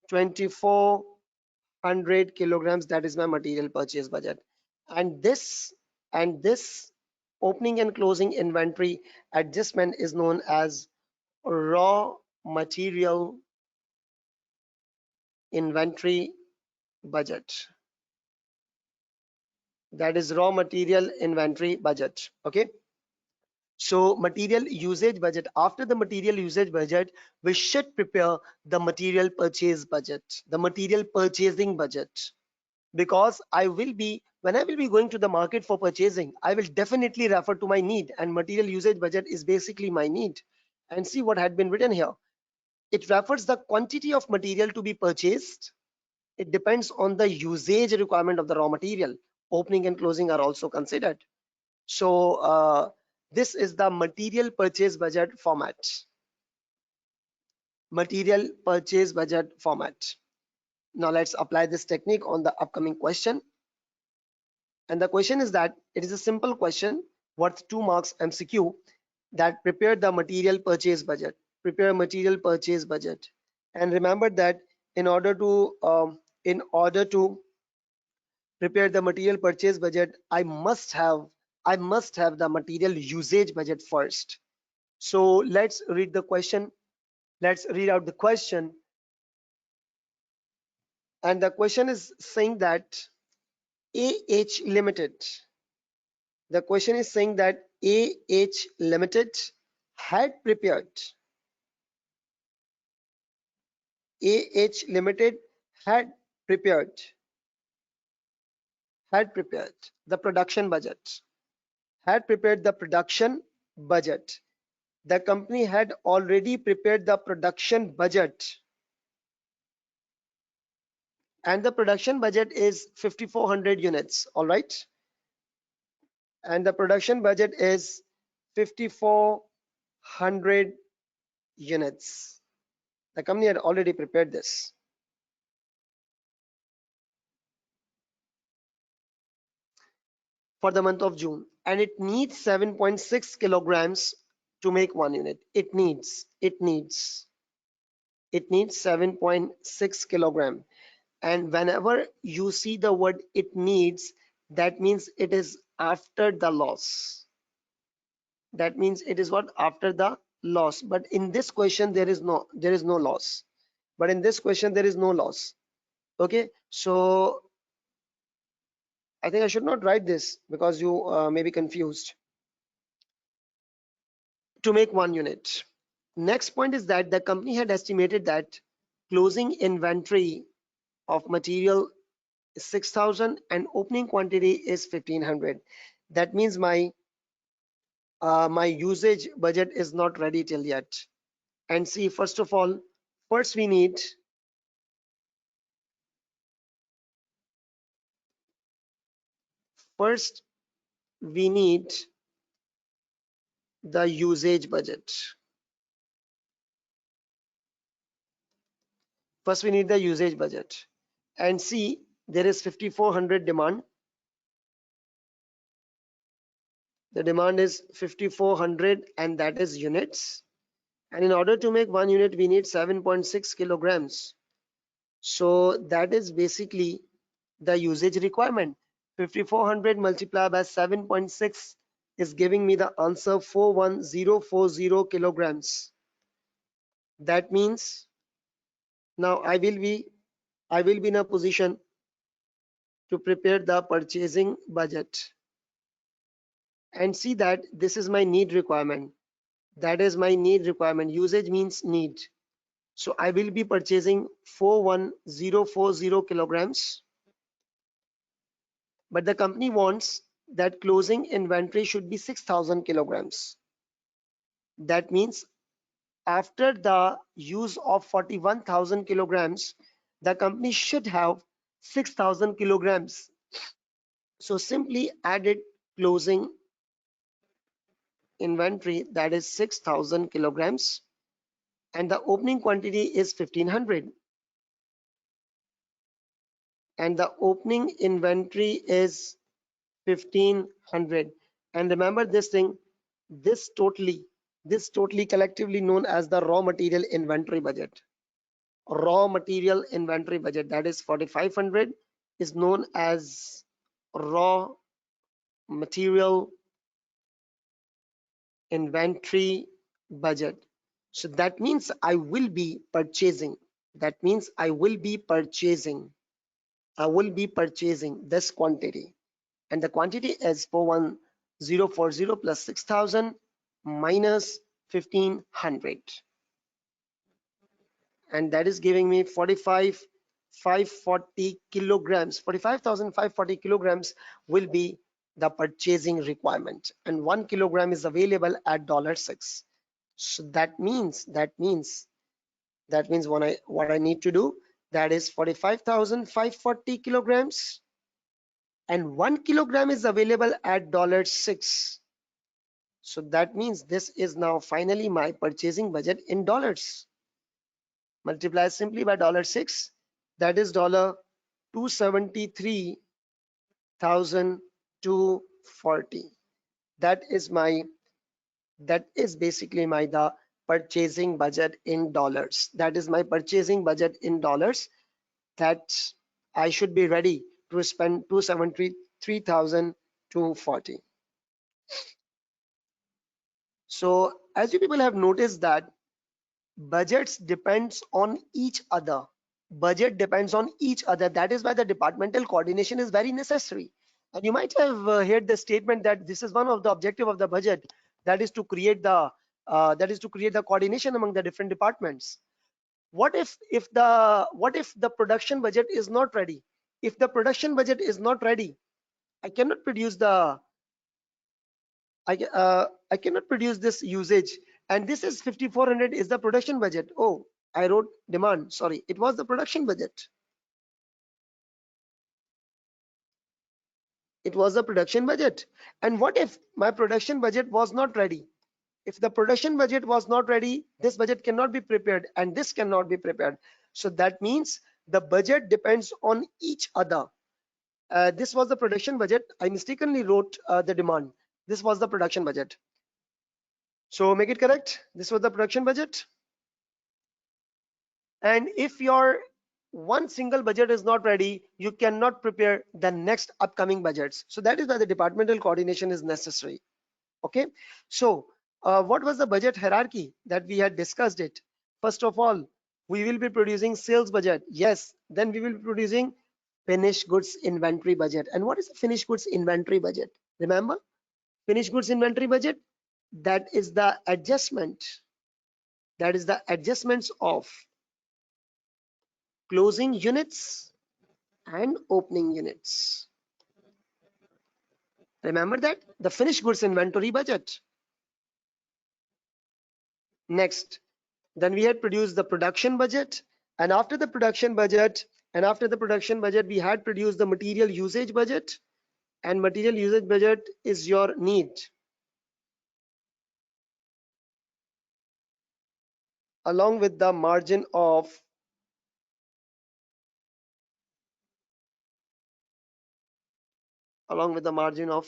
2400 kilograms. That is my material purchase budget. And this opening and closing inventory adjustment is known as raw material inventory budget. That is raw material inventory budget. Okay. So material usage budget. After the material usage budget, we should prepare the material purchase budget, the material purchasing budget. Because when I will be going to the market for purchasing, I will definitely refer to my need, and material usage budget is basically my need. And see what had been written here. It refers the quantity of material to be purchased It depends on the usage requirement of the raw material. Opening and closing are also considered. So this is the material purchase budget format. Material purchase budget format. Now let's apply this technique on the upcoming question. And the question is that it is a simple question worth 2 marks MCQ, that prepare the material purchase budget. Prepare material purchase budget. And remember that in order to prepare the material purchase budget, I must have the material usage budget first. So let's read the question. Let's read out the question. And the question is saying that AH Limited. The question is saying that AH Limited had prepared. AH Limited had prepared the production budget. Had prepared the production budget. The company had already prepared the production budget. And the production budget is 5,400 units. All right. And the production budget is 5,400 units. The company had already prepared this. For the month of June, and it needs 7.6 kilograms to make 1 unit. It needs 7.6 kilogram. And whenever you see the word it needs, that means it is after the loss. That means it is what? After the loss. But in this question there is no loss. But in this question there is no loss. Okay, so I think I should not write this because you may be confused. To make 1 unit. Next point is that the company had estimated that closing inventory of material is 6,000 and opening quantity is 1,500. That means my usage budget is not ready till yet. And see, first of all, first we need the usage budget. First we need the usage budget. And see, there is 5,400 demand. The demand is 5,400 and that is units. And in order to make 1 unit, we need 7.6 kilograms. So that is basically the usage requirement. 5,400 multiplied by 7.6 is giving me the answer 41040 kilograms. That means now I will be in a position to prepare the purchasing budget. And see that this is my need requirement. That is my need requirement. Usage means need. So I will be purchasing 41040 kilograms. But the company wants that closing inventory should be 6,000 kilograms. That means after the use of 41,000 kilograms, the company should have 6,000 kilograms. So simply added closing inventory, that is 6,000 kilograms, and the opening quantity is 1,500. And the opening inventory is 1,500. And remember this thing, this totally collectively known as the raw material inventory budget. Raw material inventory budget, that is 4,500, is known as raw material inventory budget. So that means I will be purchasing. I will be purchasing this quantity. And the quantity is 41040 plus 6,000 minus 1,500. And that is giving me 45,540 kilograms. 45,540 kilograms will be the purchasing requirement, and 1 kilogram is available at $6. So that means what I need to do, that is 45,540 kilograms, and 1 kilogram is available at $6. So that means this is now finally my purchasing budget in dollars. Multiply simply by $6, that is $273,240. That is basically my the purchasing budget in dollars. That is my purchasing budget in dollars, that I should be ready to spend 273,240. So as you people have noticed that budgets depends on each other. Budget depends on each other. That is why the departmental coordination is very necessary. And you might have heard the statement that this is one of the objective of the budget, that is to create the coordination among the different departments. What if the production budget is not ready? If the production budget is not ready, I cannot produce the I cannot produce this usage. And this is 5400 is the production budget. Oh, I wrote demand. Sorry, it was the production budget. It was the production budget. And what if my production budget was not ready? If the production budget was not ready, this budget cannot be prepared and this cannot be prepared. So that means the budget depends on each other. This was the production budget. I mistakenly wrote the demand. This was the production budget. So make it correct. This was the production budget. And if your one single budget is not ready, you cannot prepare the next upcoming budgets. So that is why the departmental coordination is necessary. Okay. So what was the budget hierarchy that we had discussed it? First of all, we will be producing sales budget. Yes. Then we will be producing finished goods inventory budget. And what is the finished goods inventory budget? Remember, finished goods inventory budget, that is the adjustment. That is the adjustments of closing units and opening units. Remember that, the finished goods inventory budget. Next, then we had produced the production budget, and after the production budget we had produced the material usage budget, and material usage budget is your need. Along with the margin of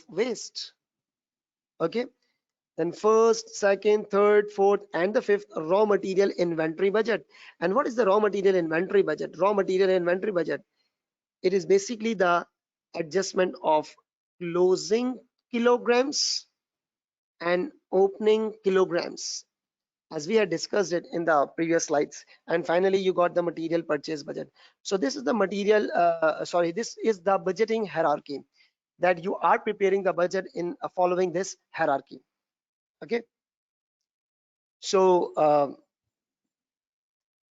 waste. Okay. Then first, second, third, fourth, and the fifth, raw material inventory budget. And what is the raw material inventory budget? Raw material inventory budget, it is basically the adjustment of closing kilograms and opening kilograms, as we had discussed it in the previous slides. And finally, you got the material purchase budget. So this is the this is the budgeting hierarchy, that you are preparing the budget in following this hierarchy. Okay. So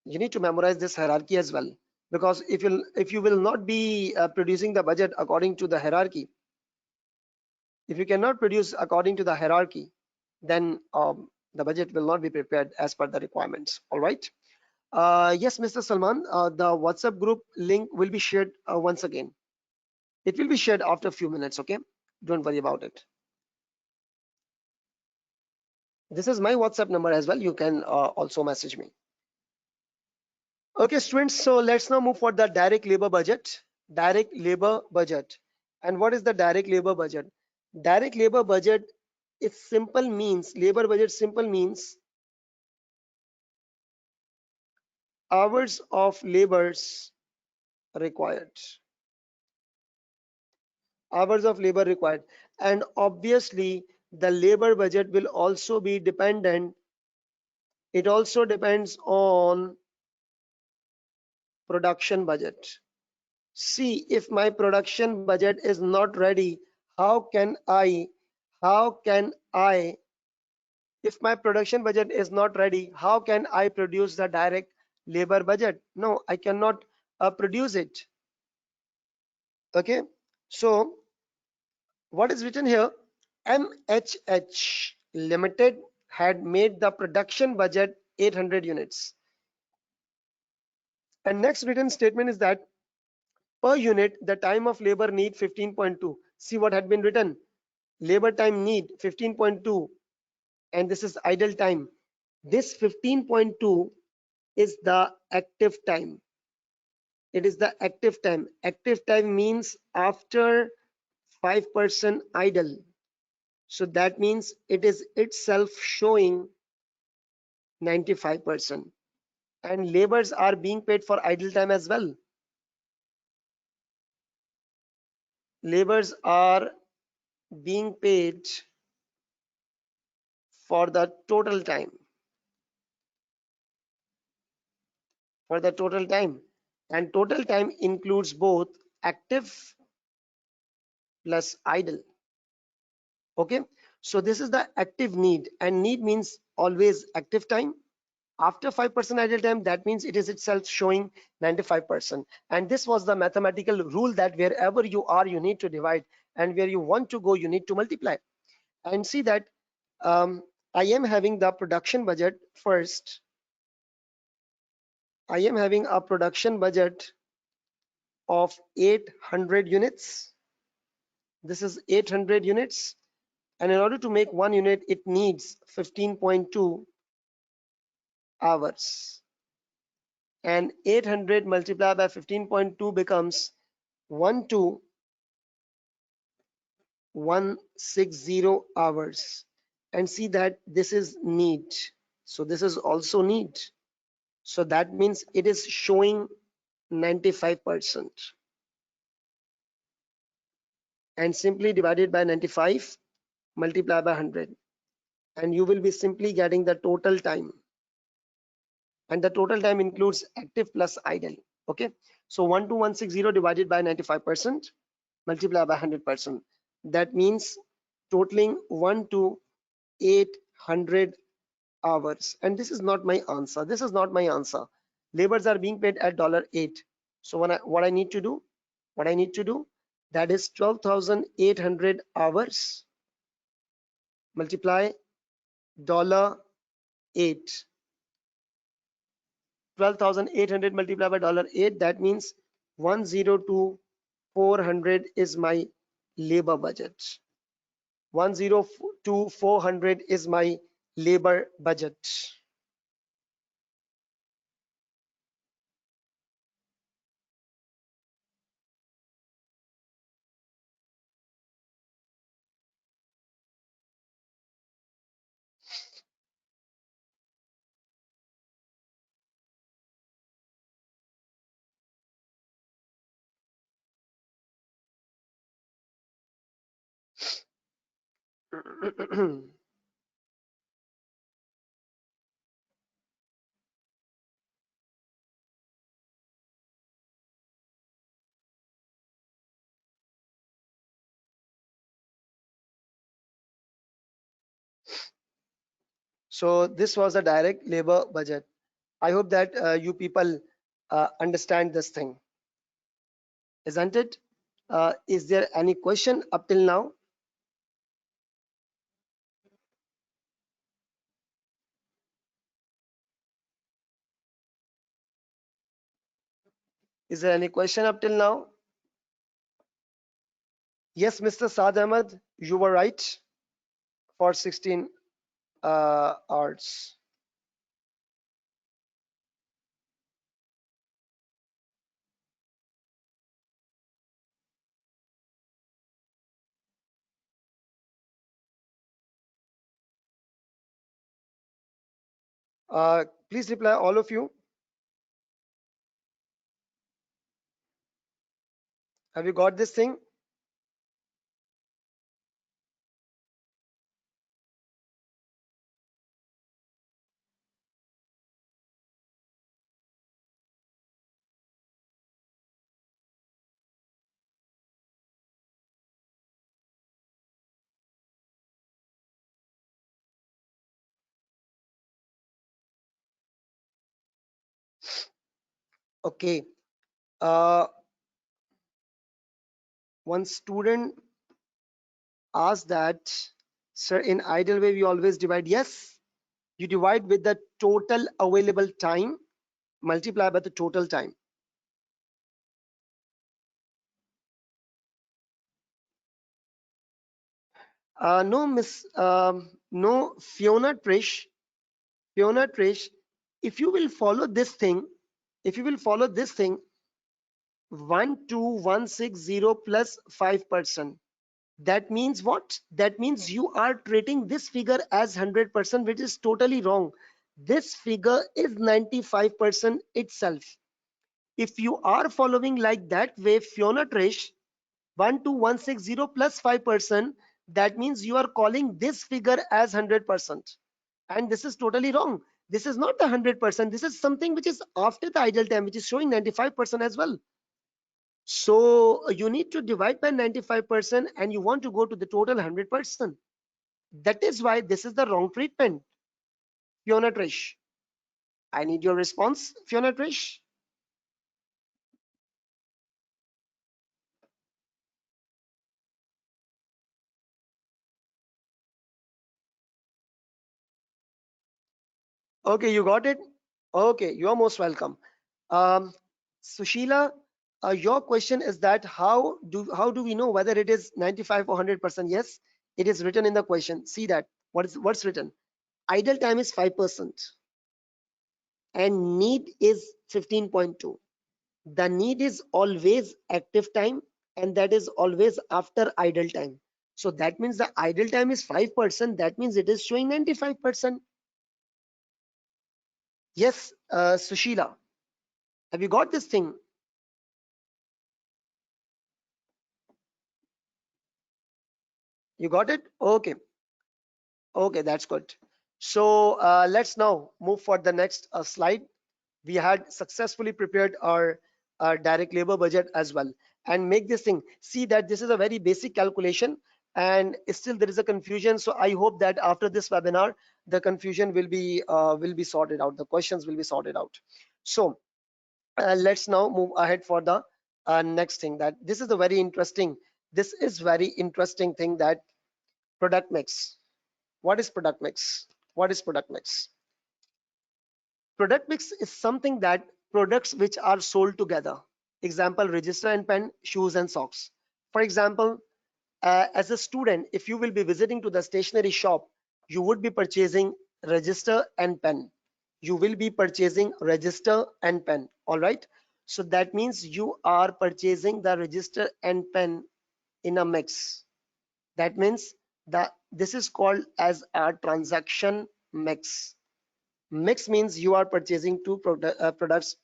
you need to memorize this hierarchy as well, because if you will not be producing the budget according to the hierarchy, if you cannot produce according to the hierarchy, then the budget will not be prepared as per the requirements. All right. Yes, Mr. Salman, the WhatsApp group link will be shared once again. It will be shared after a few minutes. Okay, don't worry about it. This is my WhatsApp number as well. You can also message me. Okay, students, so let's now move for the direct labor budget. Direct labor budget. And what is the direct labor budget? Direct labor budget, it simple means, labor budget simple means hours of labors required. Hours of labor required. And obviously, the labor budget will also be dependent. It also depends on production budget. See, if my production budget is not ready, how can I, if my production budget is not ready, how can I produce the direct labor budget? No, I cannot produce it. Okay, so what is written here? MHH Limited had made the production budget 800 units. And next written statement is that per unit, the time of labor need 15.2. See what had been written. Labor time need 15.2, and this is idle time. This 15.2 is the active time. It is the active time. Active time means after 5% idle. So that means it is itself showing 95%. And laborers are being paid for idle time as well. Laborers are being paid for the total time. For the total time. And total time includes both active plus idle. Okay. So this is the active need, and need means always active time. After 5% idle time, that means it is itself showing 95%. And this was the mathematical rule that wherever you are, you need to divide, and where you want to go, you need to multiply. And see that I am having the production budget first. I am having a production budget of 800 units. This is 800 units. And in order to make 1 unit, it needs 15.2 hours. And 800 multiplied by 15.2 becomes 12,160 hours. And see that this is need. So this is also need. So that means it is showing 95%. And simply divided by 95, multiply by 100. And you will be simply getting the total time. And the total time includes active plus idle. Okay. So 12,160 divided by 95%, multiply by 100%. That means totaling 1 to 800 hours. And this is not my answer. This is not my answer. Laborers are being paid at $8. So what I need to do, that is 12,800 hours multiply $8. 12,800 multiplied by $8. That means 102,400 is my labor budget. 102,400 is my labor budget. So this was a direct labor budget. I hope that you people understand this thing, isn't it? Is there any question up till now? Is there any question up till now? Yes, Mr. Saad Ahmed, you were right for 16 hours. Please reply, all of you. Have you got this thing? Okay. One student asked that, sir, in ideal way, we always divide. Yes, you divide with the total available time. multiply by the total time. No, Miss, no, Fiona Trish, if you will follow this thing, if you will follow this thing, 12160 plus 5%. That means what? That means you are treating this figure as 100%, which is totally wrong. This figure is 95% itself. If you are following like that way, Fiona Trish, 12160 plus 5%, that means you are calling this figure as 100%. And this is totally wrong. This is not the 100%. This is something which is after the idle time, which is showing 95% as well. So you need to divide by 95% and you want to go to the total 100%. That is why this is the wrong treatment. Fiona Trish, I need your response, Fiona Trish. Okay, you got it. Okay, you are most welcome. Sushila, your question is that how do we know whether it is 95 or 100%? Yes, it is written in the question. See that what's written. Idle time is 5% and need is 15.2. The need is always active time and that is always after idle time. So that means the idle time is 5%. That means it is showing 95%. Yes, Sushila, have you got this thing? You got it? Okay. Okay, that's good. So let's now move for the next slide. We had successfully prepared our direct labor budget as well, and make this thing. See that this is a very basic calculation, and still there is a confusion. So I hope that after this webinar, the confusion will be sorted out. The questions will be sorted out. So let's now move ahead for the next thing. That this is a very interesting. This is very interesting thing, that product mix. What is product mix? What is product mix? Product mix is something that products which are sold together. Example, register and pen, shoes and socks. For example, as a student, if you will be visiting to the stationery shop, you would be purchasing register and pen. You will be purchasing register and pen. All right. So that means you are purchasing the register and pen in a mix. That means this is called as a transaction mix. Mix means you are purchasing two products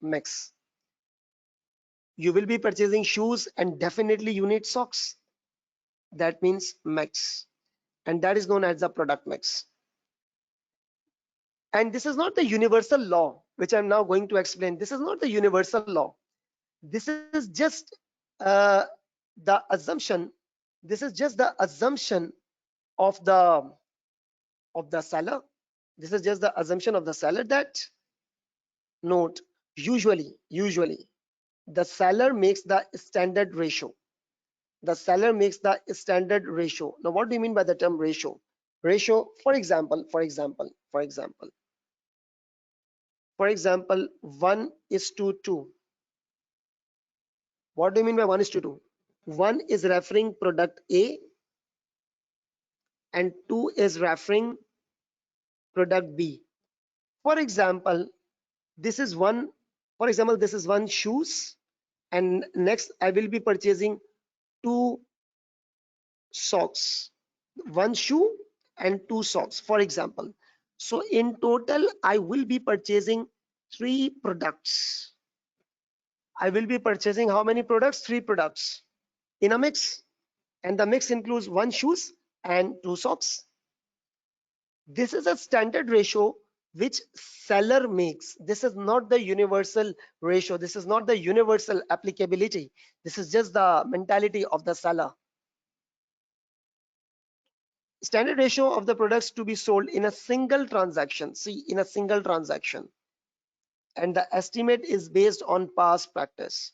mix. You will be purchasing shoes and definitely you need socks. That means mix. And that is known as the product mix. And this is not the universal law, which I'm now going to explain. This is not the universal law. This is just the assumption. This is just the assumption of the seller. This is just the assumption of the seller that note usually the seller makes the standard ratio. The seller makes the standard ratio. Now, what do you mean by the term ratio? Ratio, for example, 1:2. What do you mean by 1:2? 1 is referring product A and 2 is referring product B. For example, this is one. For example, this is one shoes, and next I will be purchasing two socks, one shoe and two socks, for example. So in total, I will be purchasing three products. I will be purchasing how many products? Three products in a mix, and the mix includes one shoes and two socks. This is a standard ratio which seller makes. This is not the universal ratio. This is not the universal applicability. This is just the mentality of the seller. Standard ratio of the products to be sold in a single transaction. See, in a single transaction. And the estimate is based on past practice.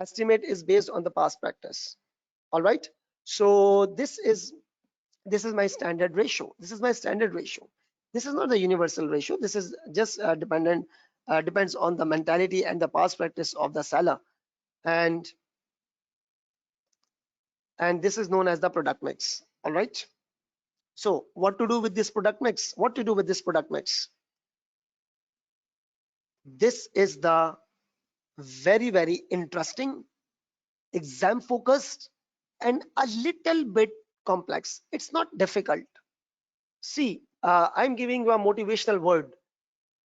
Estimate is based on the past practice. All right. So this is my standard ratio. This is my standard ratio. This is not the universal ratio. This is just dependent depends on the mentality and the past practice of the seller, and this is known as the product mix. All right. So what to do with this product mix? What to do with this product mix? This is the very interesting, exam focused, and a little bit complex. It's not difficult. See, I'm giving you a motivational word.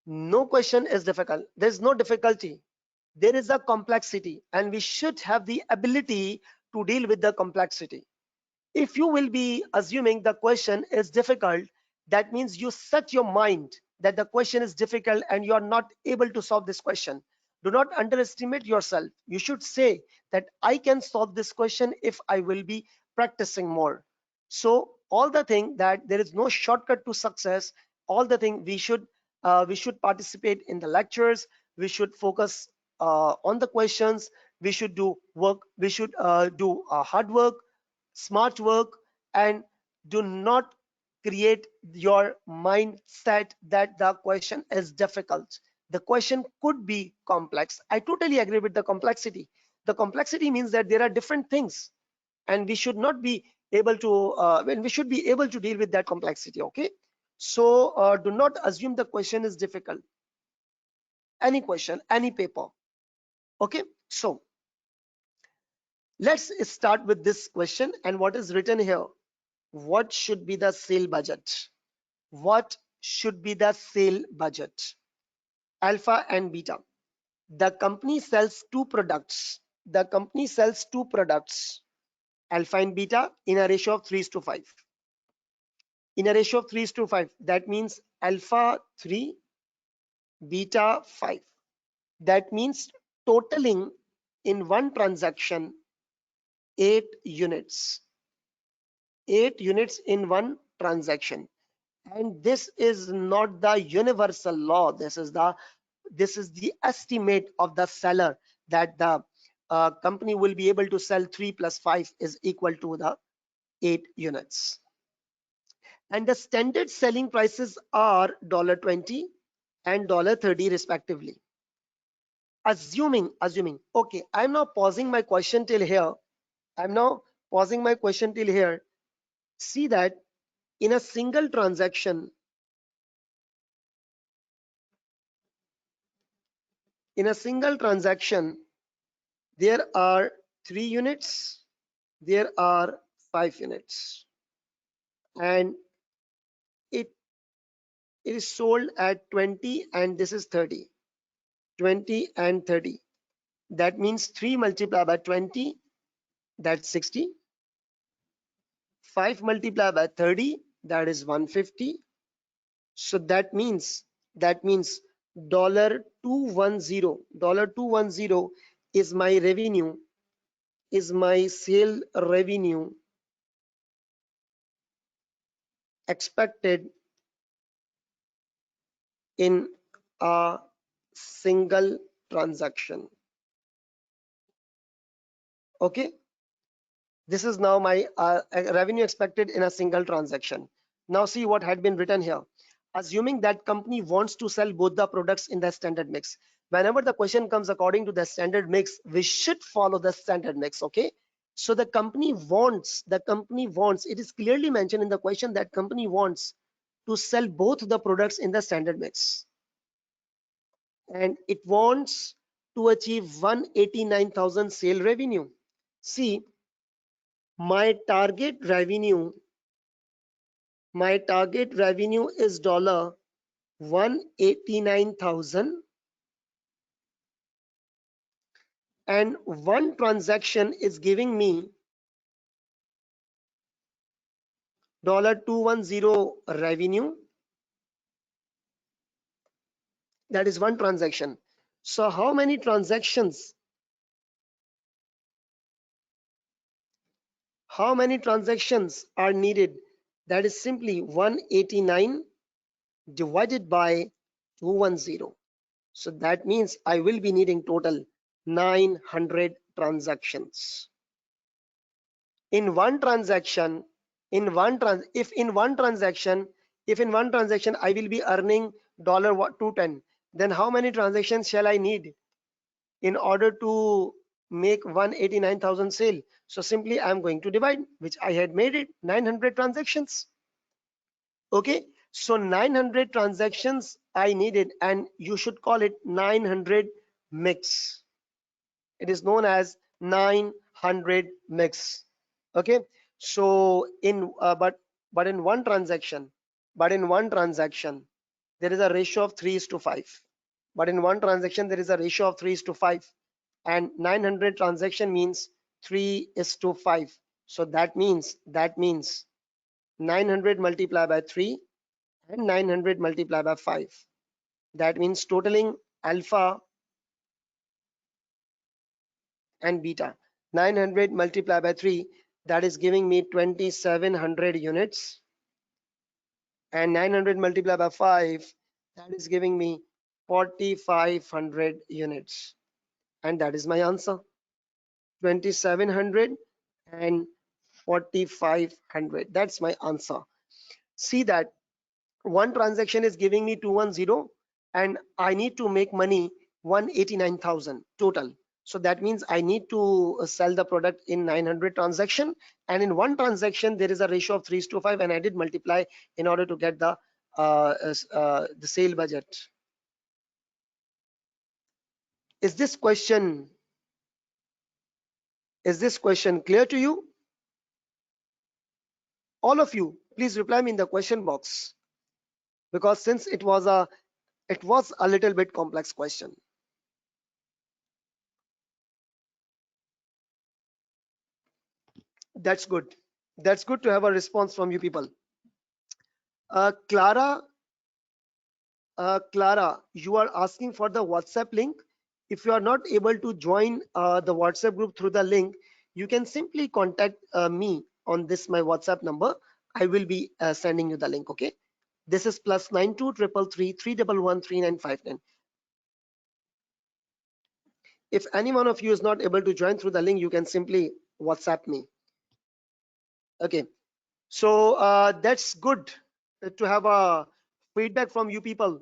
No question is difficult. There's no difficulty. There is a complexity, and we should have the ability to deal with the complexity. If you will be assuming the question is difficult, that means you set your mind that the question is difficult and you are not able to solve this question. Do not underestimate yourself. You should say that I can solve this question if I will be practicing more. So all the thing that there is no shortcut to success, all the thing we should participate in the lectures, we should focus on the questions, we should do work, we should do hard work, smart work, and do not create your mindset that the question is difficult. The question could be complex. I totally agree with the complexity. The complexity means that there are different things, and we should not be able to when we should be able to deal with that complexity. Okay, so do not assume the question is difficult. Any question, any paper. Okay, so let's start with this question. And what is written here? What should be the sale budget? What should be the sale budget? Alpha and beta. The company sells two products. The company sells two products, alpha and beta, in a ratio of 3:5. In a ratio of 3:5. That means alpha 3, beta 5. That means totaling in one transaction 8 units. 8 units in one transaction. And this is not the universal law. This is the estimate of the seller that the company will be able to sell 3 plus 5 is equal to the 8 units. And the standard selling prices are $20 and $30 respectively. Assuming, okay, I'm now pausing my question till here. See that in a single transaction, there are 3 units, there are 5 units, and it is sold at 20 and this is 30. 20 and 30. That means 3 multiplied by 20, that's 60. 5 multiplied by 30, that is 150. So that means $210 is my revenue, is my sale revenue expected in a single transaction. Okay, this is now my revenue expected in a single transaction. Now see what had been written here. Assuming that company wants to sell both the products in the standard mix. Whenever the question comes according to the standard mix, we should follow the standard mix. Okay, so the company wants, it is clearly mentioned in the question that company wants to sell both the products in the standard mix, and it wants to achieve 189,000 sale revenue. See, my target revenue is $189,000, and one transaction is giving me $210 revenue. That is one transaction. So how many transactions are needed? That is simply 189 divided by 210. So that means I will be needing total 900 transactions. In one transaction, if in one transaction I will be earning $210, then how many transactions shall I need in order to make 189,000 sale? So simply I'm going to divide, which I had made it 900 transactions. Okay, so 900 transactions I needed, and you should call it 900 mix. It is known as 900 mix. Okay, so in but in one transaction, there is a ratio of 3 is to 5. But in one transaction there is a ratio of 3 is to 5, and 900 transaction means 3 is to 5. So that means 900 multiplied by 3 and 900 multiplied by 5. That means totaling alpha and beta. 900 multiplied by 3, that is giving me 2700 units, and 900 multiplied by 5, that is giving me 4500 units. And that is my answer, 2700 and 4500. That's my answer. See that one transaction is giving me 210, and I need to make money 189,000 total. So that means I need to sell the product in 900 transaction, and in one transaction there is a ratio of 3 to 5, and I did multiply in order to get the sale budget. Is this question clear to you? All of you, please reply me in the question box, because since it was a little bit complex question. That's good. That's good to have a response from you people. Clara, you are asking for the WhatsApp link. If you are not able to join the WhatsApp group through the link, you can simply contact me on this my WhatsApp number. I will be sending you the link. Okay. This is +92 333 311 3959. If any one of you is not able to join through the link, you can simply WhatsApp me. Okay. So that's good to have a feedback from you people.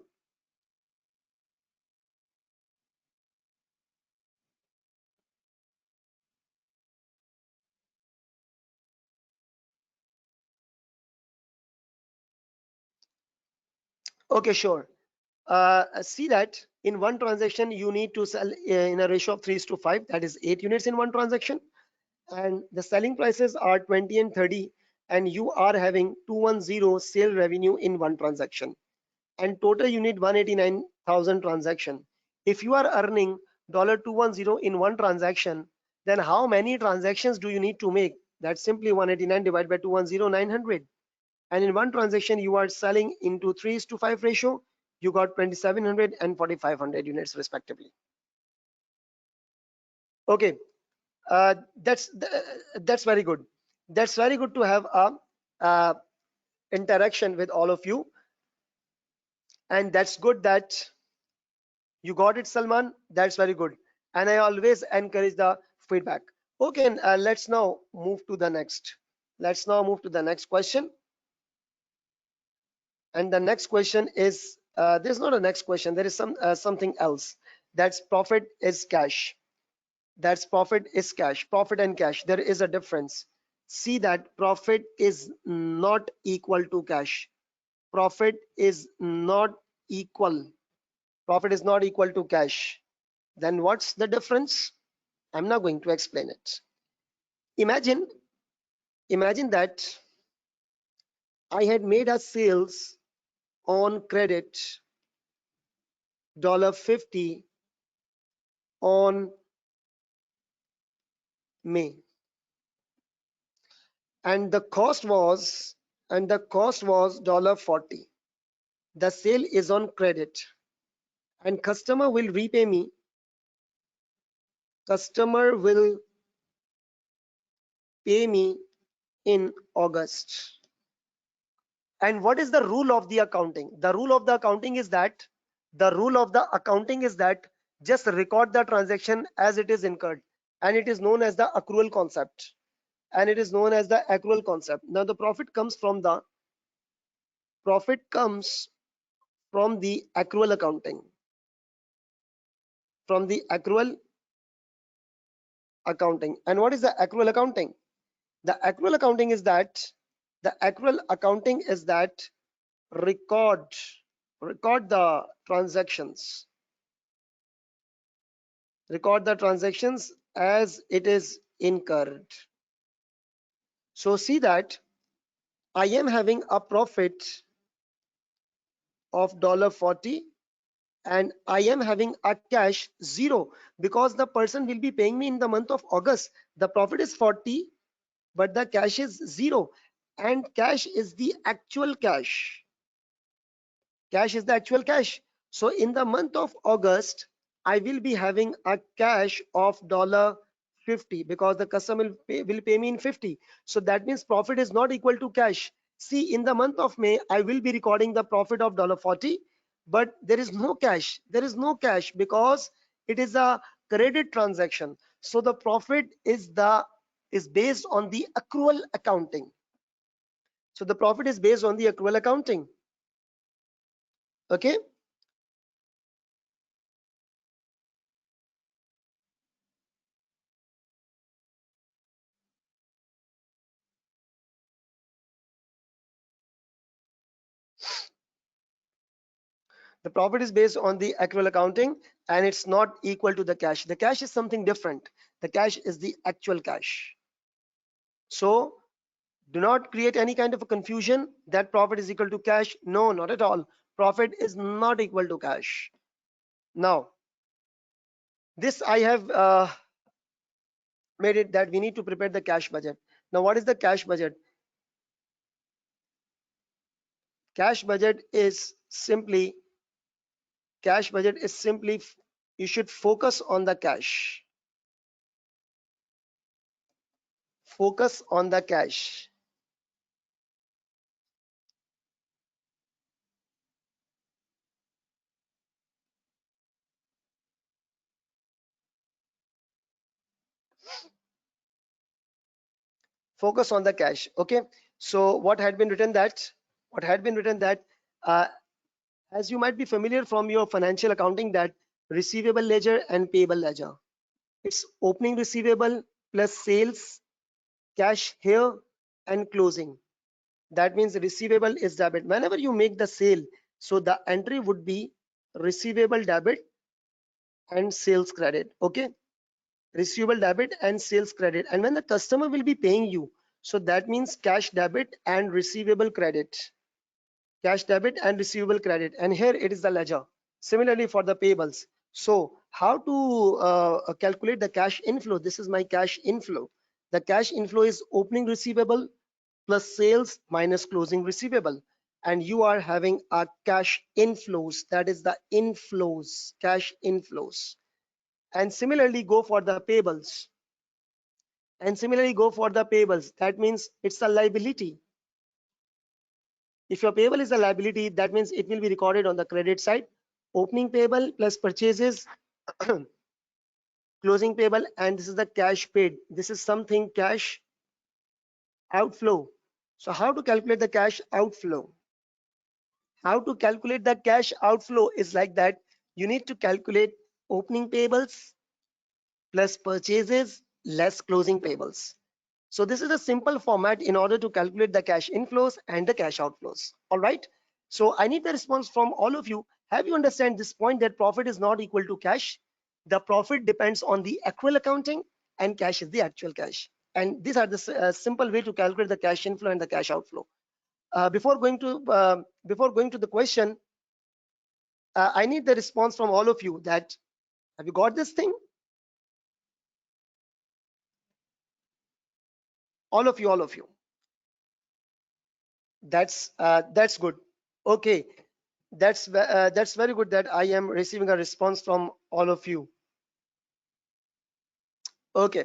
Okay, sure. See that in one transaction you need to sell in a ratio of 3 to 5, that is 8 units in one transaction, and the selling prices are 20 and 30, and you are having 210 sale revenue in one transaction, and total you need 189,000 transaction. If you are earning $210 in one transaction, then how many transactions do you need to make? That's simply 189 divided by 210, 900. And in one transaction you are selling into 3 to 5 ratio, you got 2700 and 4500 units respectively. Okay, uh, that's that's very good. That's very good to have a interaction with all of you, and that's good that you got it, Salman. That's very good, and I always encourage the feedback. Okay, and, let's now move to the next. Let's now move to the next question. And the next question is, there's not a next question, there is something else. That's profit is cash. That's profit is cash. Profit and cash, there is a difference. See that profit is not equal to cash. Profit is not equal. Profit is not equal to cash. Then what's the difference? I'm not going to explain it. Imagine that I had made a sales on credit $50 on May, and the cost was $40. The sale is on credit, and customer will repay me. Customer will pay me in August. And what is the rule of the accounting? The rule of the accounting is that just record the transaction as it is incurred, and it is known as the accrual concept. Now the profit comes from the accrual accounting. from the accrual accounting. And what is the accrual accounting? The accrual accounting is that record the transactions, as it is incurred. So see that I am having a profit of $40 and I am having a cash 0 because the person will be paying me in the month of August. The profit is 40 but the cash is 0, and cash is the actual cash. Cash is the actual cash. So in the month of August, I will be having a cash of $50 because the customer will pay me in 50. So that means profit is not equal to cash. See, in the month of May, I will be recording the profit of $40, but there is no cash. There is no cash because it is a credit transaction. So the profit is based on the accrual accounting. So the profit is based on the accrual accounting. Okay. The profit is based on the accrual accounting and it's not equal to the cash. The cash is something different. The cash is the actual cash. So do not create any kind of a confusion that profit is equal to cash. No, not at all. Profit is not equal to cash. Now, this I have made it that we need to prepare the cash budget. Now, what is the cash budget? Cash budget is simply you should focus on the cash. Focus on the cash. Focus on the cash. Okay. So what had been written that uh, as you might be familiar from your financial accounting, that receivable ledger and payable ledger, it's opening receivable plus sales, cash here, and closing. That means receivable is debit. Whenever you make the sale, so the entry would be receivable debit and sales credit. Okay. Receivable debit and sales credit. And when the customer will be paying you, so that means cash debit and receivable credit. Cash debit and receivable credit. And here it is the ledger. Similarly for the payables. So how to calculate the cash inflow? This is my cash inflow. The cash inflow is opening receivable plus sales minus closing receivable. And you are having a cash inflows. That is the inflows, cash inflows. And similarly go for the payables. That means it's a liability. If your payable is a liability, that means it will be recorded on the credit side. Opening payable plus purchases, closing payable, and this is the cash paid. This is something cash outflow. So how to calculate the cash outflow? How to calculate the cash outflow is like that. You need to calculate opening payables plus purchases less closing payables. So this is a simple format in order to calculate the cash inflows and the cash outflows. All right. So I need the response from all of you. Have you understand this point that profit is not equal to cash? The profit depends on the accrual accounting and cash is the actual cash. And these are the simple way to calculate the cash inflow and the cash outflow. Before going to the question, I need the response from all of you that have you got this thing? All of you. That's good. Okay, that's very good that I am receiving a response from all of you. Okay,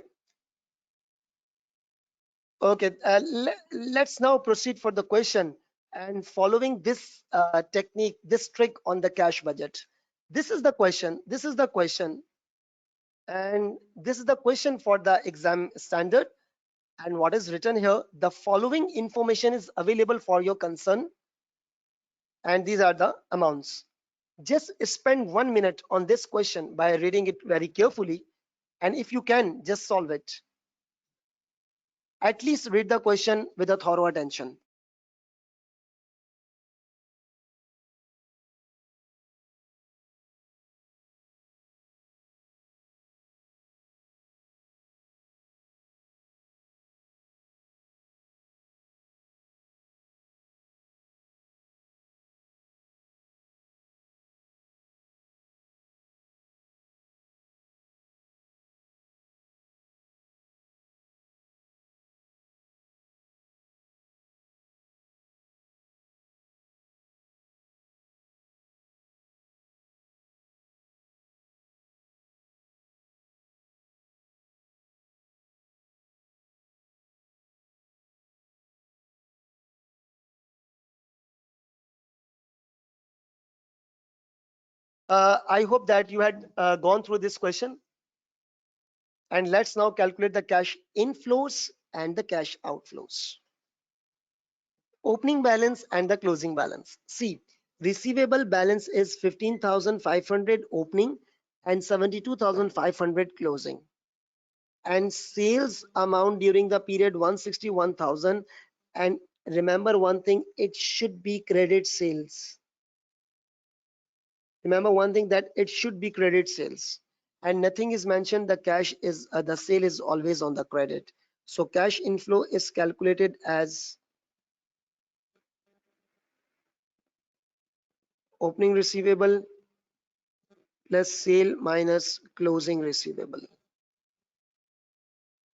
let's now proceed for the question. And following this technique, this trick on the cash budget, this is the question. And this is the question for the exam standard. And what is written here? The following information is available for your concern, and these are the amounts. Just spend 1 minute on this question by reading it very carefully, and if you can, just solve it. At least read the question with a thorough attention. I hope that you had gone through this question. And let's now calculate the cash inflows and the cash outflows. Opening balance and the closing balance. See, receivable balance is 15,500 opening and 72,500 closing. And sales amount during the period 161,000. And remember one thing, it should be credit sales. Remember one thing, that it should be credit sales. And nothing is mentioned, the cash is the sale is always on the credit. So cash inflow is calculated as opening receivable plus sale minus closing receivable.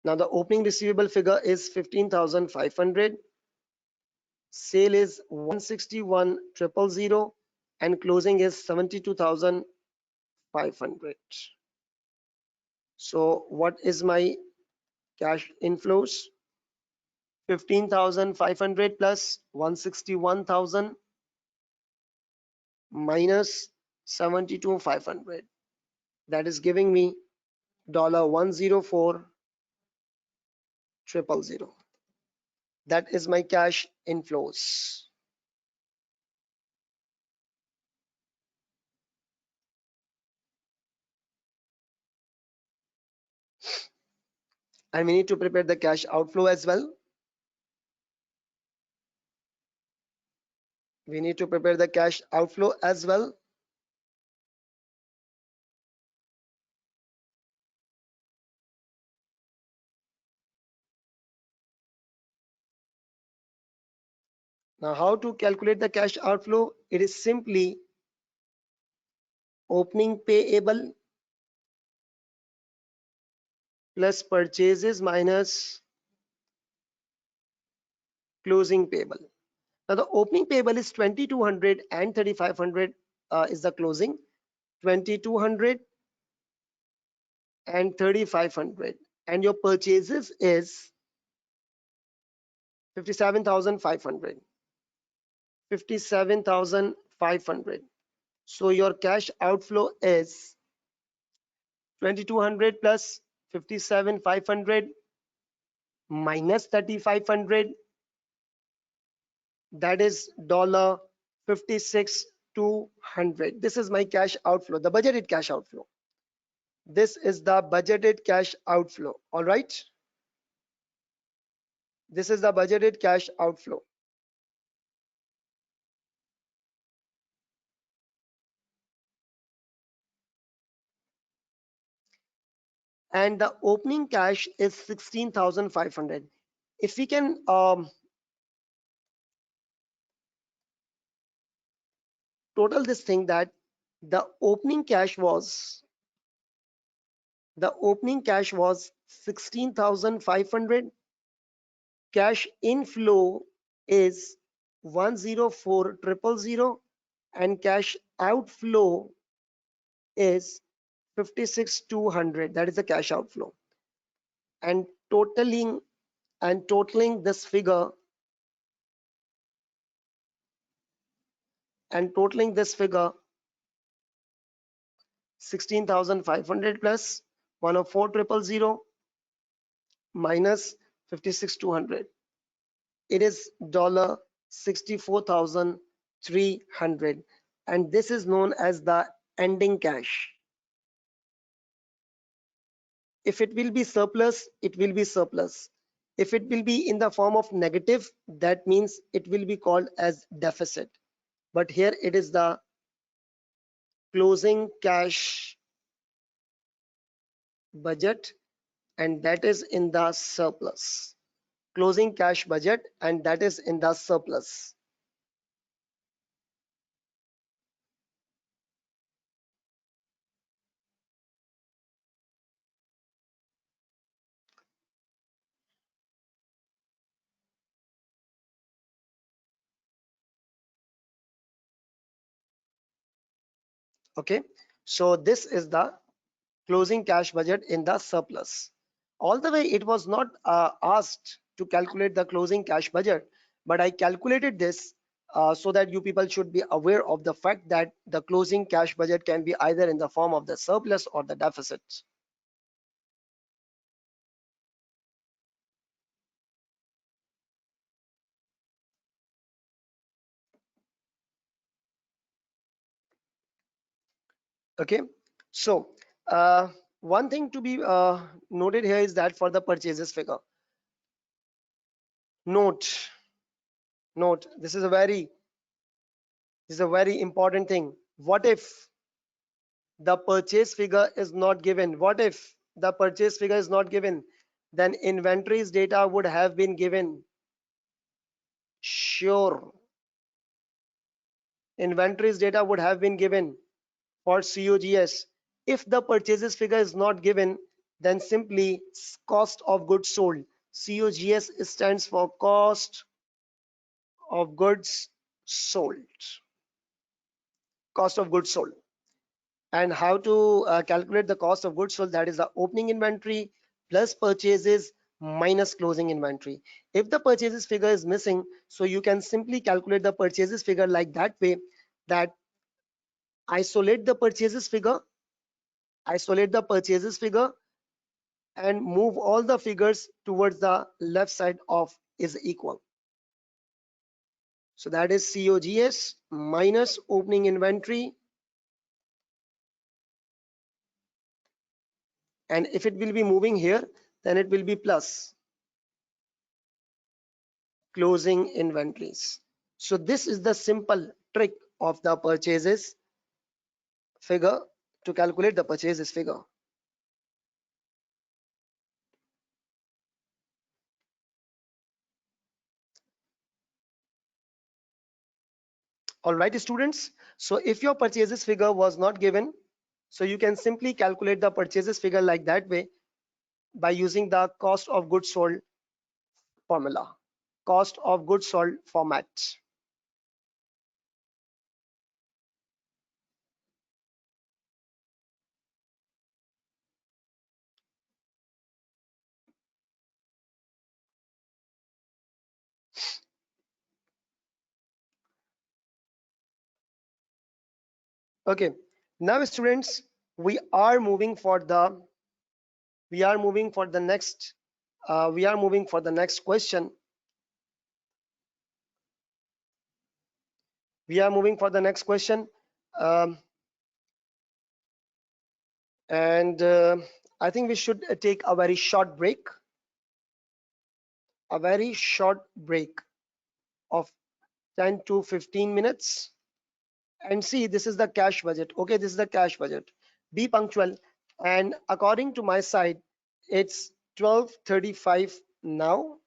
Now the opening receivable figure is 15,500, sale is 161,000, and closing is 72,500. So what is my cash inflows? 15,500 plus 161,000 minus 72,500. That is giving me $104,000. That is my cash inflows. And we need to prepare the cash outflow as well. We need to prepare the cash outflow as well. Now, how to calculate the cash outflow? It is simply opening payable plus purchases minus closing payable. Now, the opening payable is 2,200 and 3,500 is the closing. 2,200 and 3,500. And your purchases is 57,500. 57,500. So your cash outflow is 2,200 plus 57,500 minus 3,500. That is $56,200. This is my cash outflow, the budgeted cash outflow. This is the budgeted cash outflow. All right. This is the budgeted cash outflow. And the opening cash is 16,500. If we can total this thing, that the opening cash was 16,500. Cash inflow is 104,000, and cash outflow is 56,200. That is the cash outflow. And totaling this figure, 16,500 plus 104,000 minus 56,200. It is $64,300. and this is known as the ending cash. If it will be surplus, it will be surplus. If it will be in the form of negative, that means it will be called as deficit. But here it is the closing cash budget, and that is in the surplus. Closing cash budget, and that is in the surplus. Okay, so this is the closing cash budget in the surplus. All the way it was not asked to calculate the closing cash budget, but I calculated this so that you people should be aware of the fact that the closing cash budget can be either in the form of the surplus or the deficit. Okay, so one thing to be noted here is that for the purchases figure, note note this is a very important thing. What if the purchase figure is not given? What if the purchase figure is not given? Then inventories data would have been given. Sure, inventories data would have been given for COGS. If the purchases figure is not given, then simply cost of goods sold. COGS stands for cost of goods sold. Cost of goods sold. And how to calculate the cost of goods sold? That is the opening inventory plus purchases minus closing inventory. If the purchases figure is missing, so you can simply calculate the purchases figure like that way, that isolate the purchases figure, isolate the purchases figure, and move all the figures towards the left side of is equal. So that is COGS minus opening inventory, and if it will be moving here, then it will be plus closing inventories. So this is the simple trick of the purchases figure to calculate the purchases figure. All right, students. So if your purchases figure was not given, so you can simply calculate the purchases figure like that way by using the cost of goods sold formula, cost of goods sold format. Okay, now students, we are moving for the next question. We are moving for the next question, um, and I think we should take a very short break, of 10 to 15 minutes. And see, this is the cash budget. Okay, this is the cash budget. Be punctual. And according to my side, it's 12:35 now,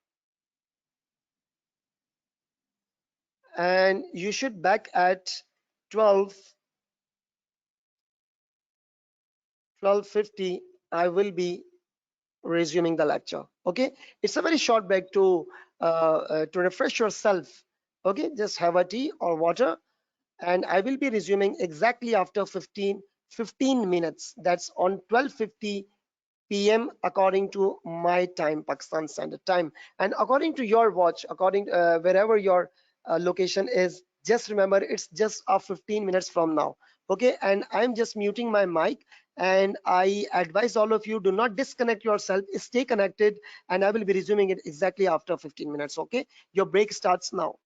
and you should back at 12:50. I will be resuming the lecture. Okay, it's a very short break to refresh yourself. Okay, just have a tea or water, and I will be resuming exactly after 15 minutes. That's on 12:50 p.m. according to my time, Pakistan Standard Time, and according to your watch, according wherever your location is. Just remember, it's just 15 minutes from now. Okay, and I'm just muting my mic, and I advise all of you, do not disconnect yourself. Stay connected, and I will be resuming it exactly after 15 minutes. Okay, your break starts now.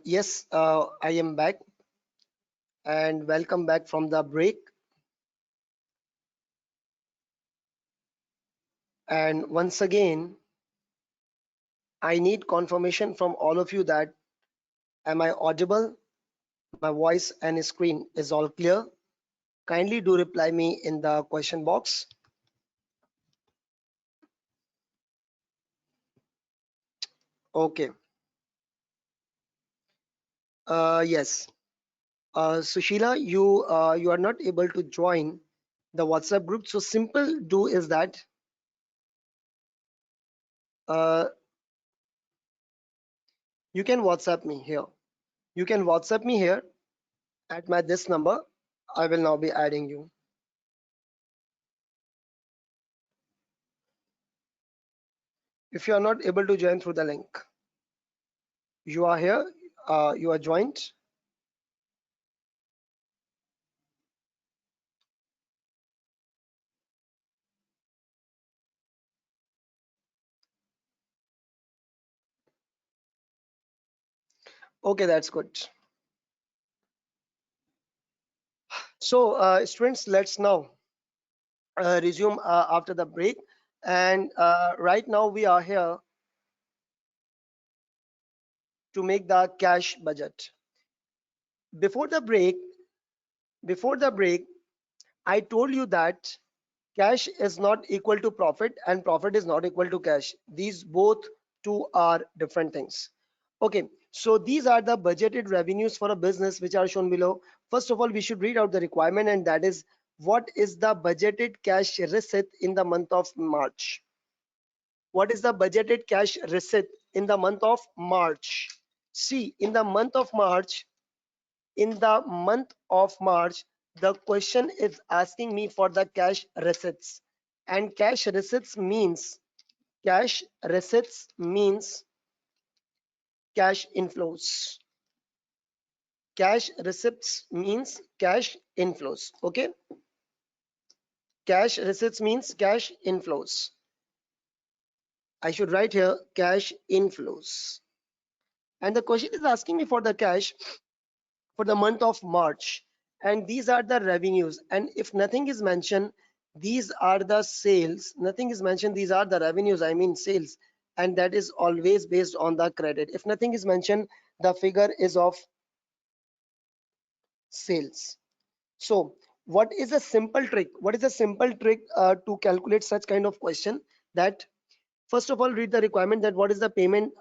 Yes, I am back and welcome back from the break. And once again, I need confirmation from all of you that am I audible? My voice and screen is all clear. Kindly do reply me in the question box. Okay. Yes. Sushila, you are not able to join the WhatsApp group. So simple do is that uh, you can WhatsApp me here. You can WhatsApp me here at my this number. I will now be adding you. If you are not able to join through the link, you are here. You are joined. Okay, that's good. So, students, let's now resume after the break. And right now we are here to make the cash budget. Before the break, before the break, I told you that cash is not equal to profit and profit is not equal to cash. These both two are different things. Okay, so these are the budgeted revenues for a business which are shown below. First of all, we should read out the requirement, and that is what is the budgeted cash receipt in the month of March? What is the budgeted cash receipt in the month of March? See, in the month of March, the question is asking me for the cash receipts. And cash receipts means cash inflows. Cash receipts means cash inflows. Okay. Cash receipts means cash inflows. I should write here cash inflows. And the question is asking me for the cash for the month of March. And these are the revenues. And if nothing is mentioned, these are the sales. Nothing is mentioned, these are the revenues, I mean sales. And that is always based on the credit. If nothing is mentioned, the figure is of sales. So what is a simple trick? What is a simple trick to calculate such kind of question? That first of all, read the requirement that what is the payment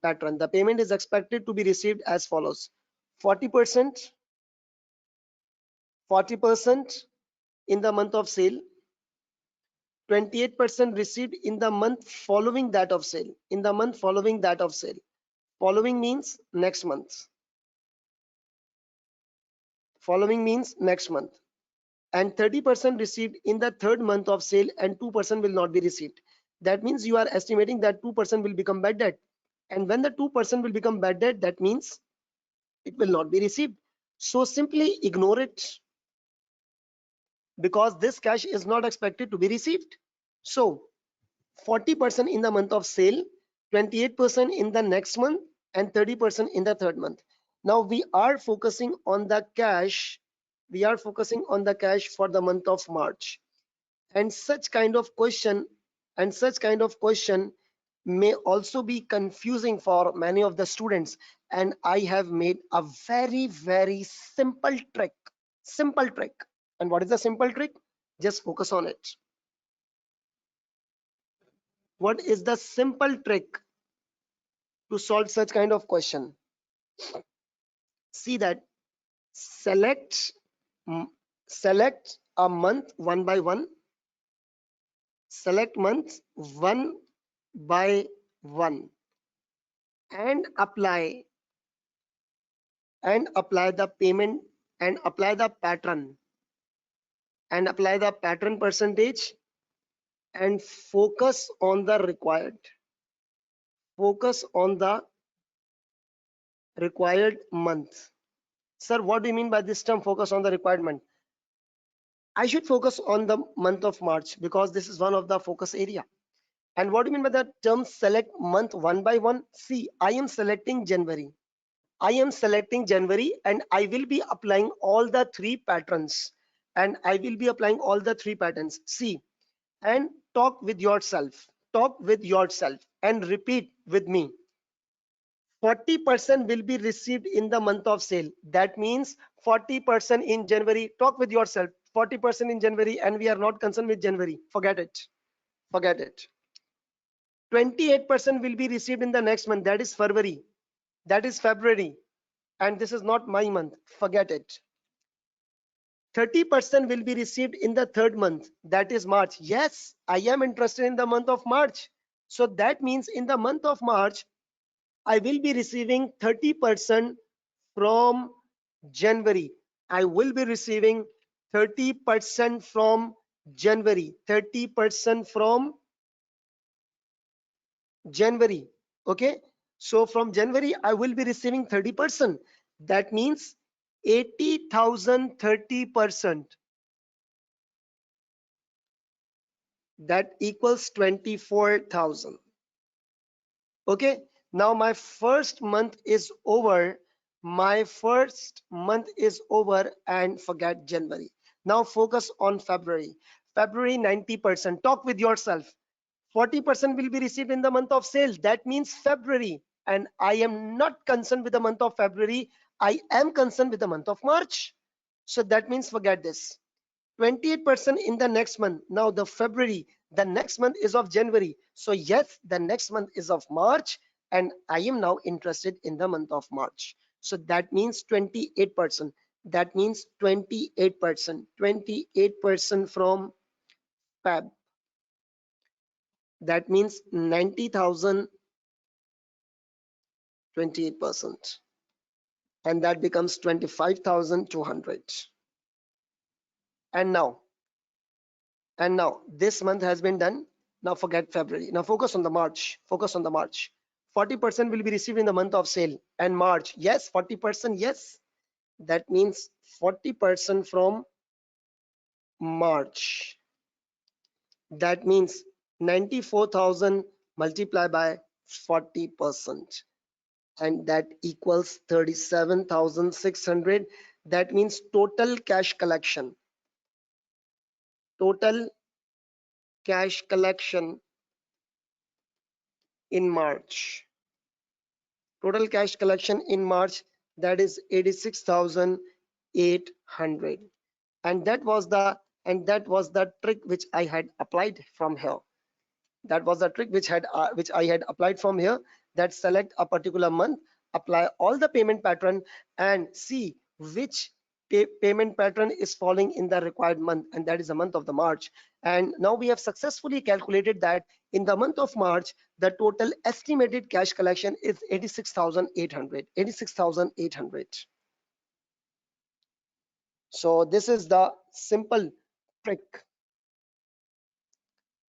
pattern. The payment is expected to be received as follows: 40%, 40% in the month of sale, 28% received in the month following that of sale. In the month following that of sale. Following means next month. Following means next month. And 30% received in the third month of sale, and 2% will not be received. That means you are estimating that 2% will become bad debt. And when the 2% will become bad debt, that means it will not be received. So simply ignore it, because this cash is not expected to be received. So 40% in the month of sale, 28% in the next month, and 30% in the third month. Now we are focusing on the cash. We are focusing on the cash for the month of March. And such kind of question may also be confusing for many of the students. And I have made a very simple trick. Simple trick. And what is the simple trick? Just focus on it. What is the simple trick to solve such kind of question? See that select select a month one by one. Select months one by one and apply the payment and apply the pattern percentage, and focus on the required month. Sir, what do you mean by this term, focus on the required month? I should focus on the month of March because this is one of the focus area. And what do you mean by the term select month one by one? See, I am selecting January. I am selecting January and I will be applying all the three patterns. And I will be applying all the three patterns. See, and talk with yourself. Talk with yourself and repeat with me. 40% will be received in the month of sale. That means 40% in January. Talk with yourself. 40% in January, and we are not concerned with January. Forget it. Forget it. 28% will be received in the next month. That is February. That is February. And this is not my month. Forget it. 30% will be received in the third month. That is March. Yes, I am interested in the month of March. So that means in the month of March, I will be receiving 30% from January. I will be receiving 30% from January. 30% from January. Okay. So from January, I will be receiving 30%. That means 80,000 30%. That equals 24,000. Okay. Now my first month is over. My first month is over and forget January. Now focus on February. February 90%. Talk with yourself. 40% will be received in the month of sale. That means February. And I am not concerned with the month of February. I am concerned with the month of March. So that means forget this. 28% in the next month. Now the February, the next month is of January. So yes, the next month is of March. And I am now interested in the month of March. So that means 28%. That means 28%. 28% from Feb. That means 90,000, 28%. And that becomes 25,200. And now this month has been done. Now forget February. Now focus on the March. Focus on the March. 40% will be received in the month of sale. And March, yes, 40%, yes. That means 40% from March. That means 94,000 multiplied by 40%. And that equals 37,600. That means total cash collection. Total cash collection in March. Total cash collection in March, that is 86,800. And that was the trick which I had applied from here. That was the trick which I had applied from here. That select a particular month, apply all the payment pattern, and see which payment pattern is falling in the required month, and that is the month of the March. And now we have successfully calculated that in the month of March, the total estimated cash collection is 86,800. 86,800. So this is the simple trick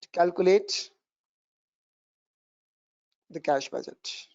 to calculate the cash budget.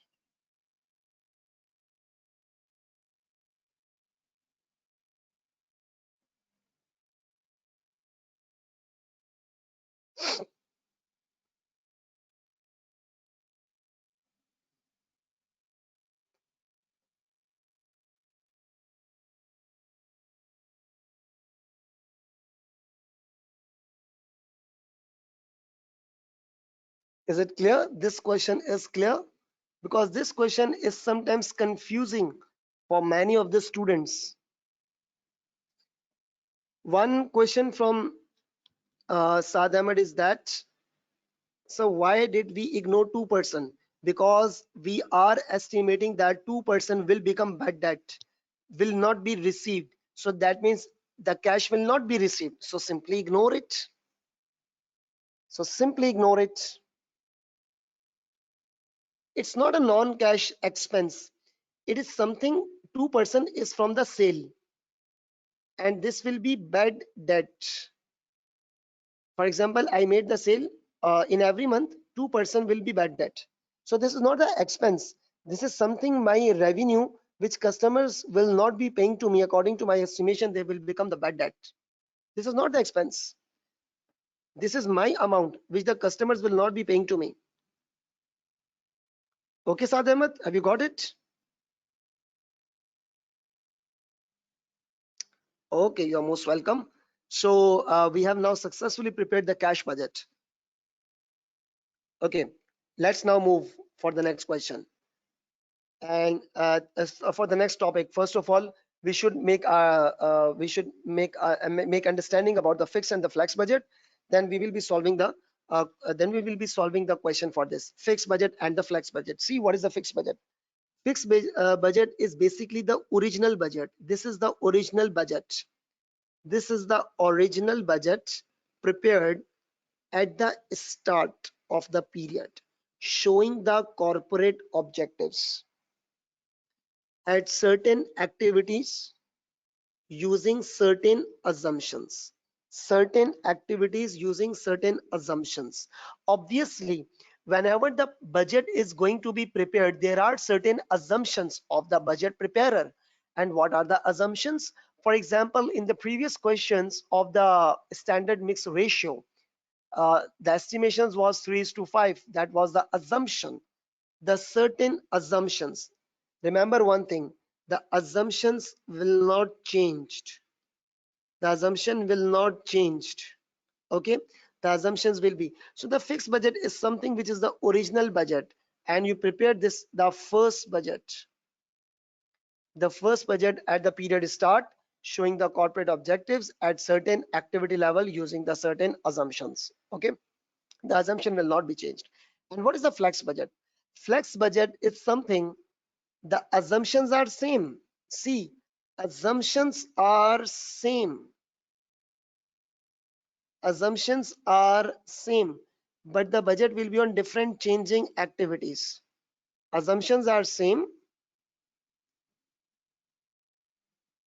Is it clear? This question is clear because this question is sometimes confusing for many of the students. One question from Saad Ahmed is that, so why did we ignore 2%? Because we are estimating that 2% will become bad debt, will not be received. So that means the cash will not be received. So simply ignore it. So simply ignore it. It's not a non-cash expense. It is something 2% is from the sale. And this will be bad debt. For example, I made the sale in every month, 2% will be bad debt. So this is not the expense. This is something my revenue, which customers will not be paying to me according to my estimation, they will become the bad debt. This is not the expense. This is my amount which the customers will not be paying to me. Okay, Saad Ahmed, have you got it? Okay, you're most welcome. So we have now successfully prepared the cash budget. Okay, let's now move for the next question. And for the next topic, first of all, we should make understanding about the fixed and the flex budget. Then we will be solving the question for this fixed budget and the flex budget. See, what is the fixed budget? Budget is basically the original budget. This is the original budget. This is the original budget prepared at the start of the period, showing the corporate objectives at certain activities using certain assumptions. Certain activities using certain assumptions. Obviously, whenever the budget is going to be prepared, there are certain assumptions of the budget preparer. And what are the assumptions? For example, in the previous questions of the standard mix ratio, the estimations was 3:5. That was the assumption. The certain assumptions. Remember one thing, the assumptions will not change. The assumption will not change. Okay, the assumptions will be. So the fixed budget is something which is the original budget, and you prepare this the first budget. The first budget at the period start, showing the corporate objectives at certain activity level using the certain assumptions. Okay, the assumption will not be changed. And what is the flex budget? Flex budget is something the assumptions are same. See, assumptions are same. Assumptions are same, but the budget will be on different changing activities. Assumptions are same,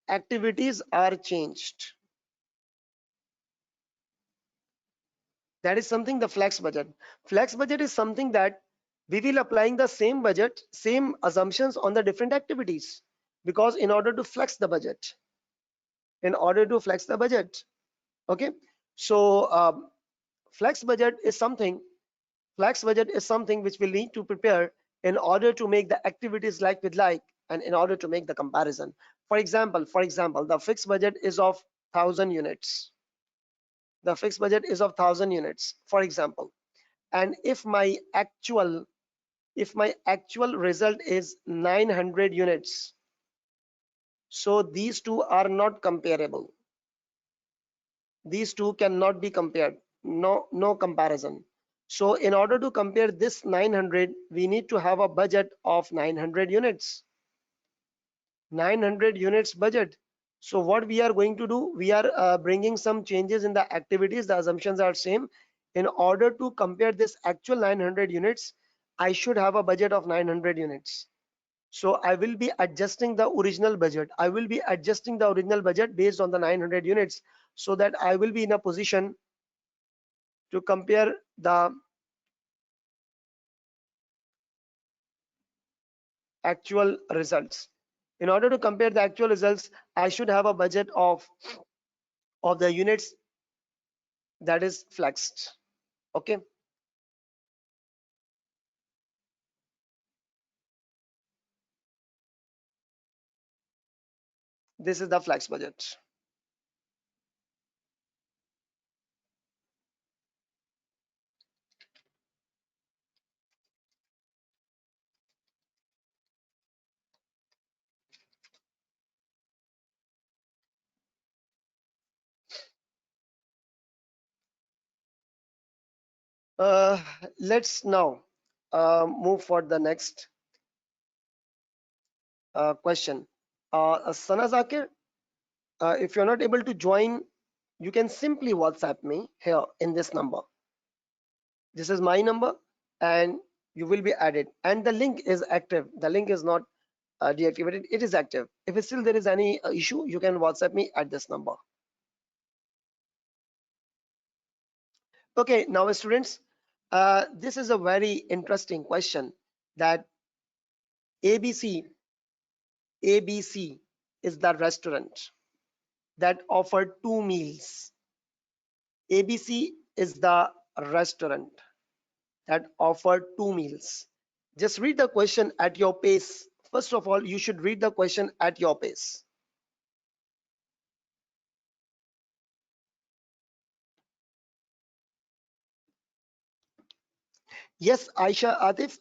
activities are changed. That is something the flex budget. Flex budget is something that we will applying the same budget, same assumptions on the different activities, because in order to flex the budget, okay. So flex budget is something which we need to prepare in order to make the activities like with like, and in order to make the comparison. For example, the fixed budget is of 1,000 units. The fixed budget is of 1,000 units, for example. And if my actual result is 900 units, so these two are not comparable. These two cannot be compared. No comparison. So in order to compare this 900, we need to have a budget of 900 units. 900 units budget. So what we are going to do, we are bringing some changes in the activities. The assumptions are same. In order to compare this actual 900 units, I should have a budget of 900 units. So I will be adjusting the original budget. I will be adjusting the original budget based on the 900 units, so that I will be in a position to compare the actual results. In order to compare the actual results, I should have a budget of the units that is flexed. Okay, this is the flex budget. Uh, let's now move for the next question. Sana Zakir, if you're not able to join, you can simply WhatsApp me here in this number. This is my number, and you will be added. And the link is active. The link is not deactivated. It is active. If still there is any issue, you can WhatsApp me at this number. Okay, now students, this is a very interesting question, that ABC ABC is the restaurant that offered two meals. ABC is the restaurant that offer two meals? Just read the question at your pace. First of all, you should read the question at your pace. Yes, Aisha, Atif,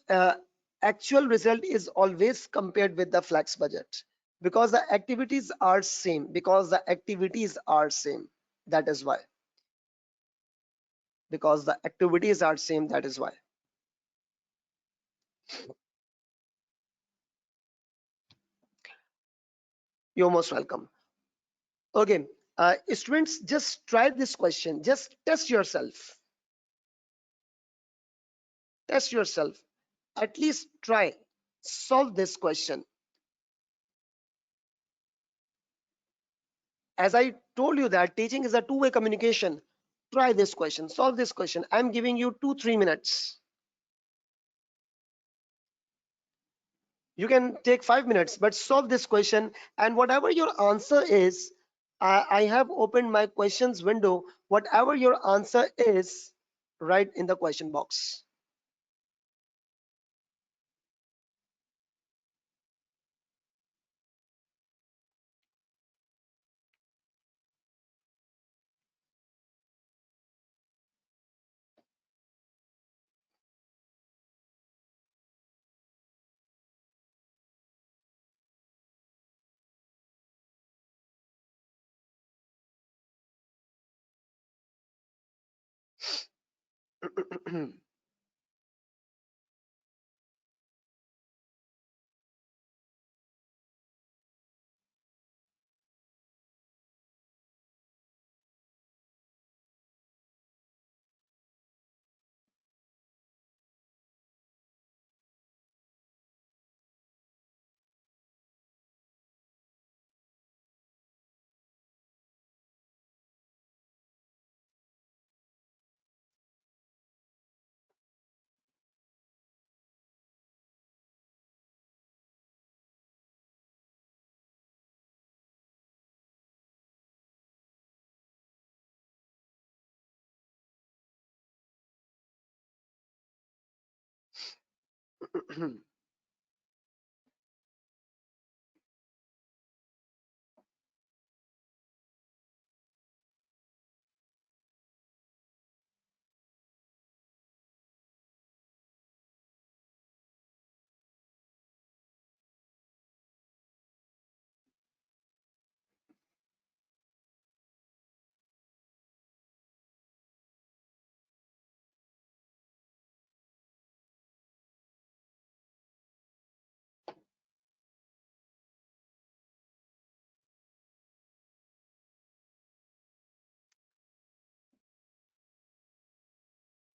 actual result is always compared with the flex budget because the activities are same. Because the activities are same. That is why. Because the activities are same. That is why. You're most welcome. Okay, students, just try this question. Just test yourself. Test yourself. At least try. Solve this question. As I told you that teaching is a two-way communication. Try this question. Solve this question. I'm giving you 2-3 minutes. You can take 5 minutes, but solve this question. And whatever your answer is, I have opened my questions window. Whatever your answer is, write in the question box.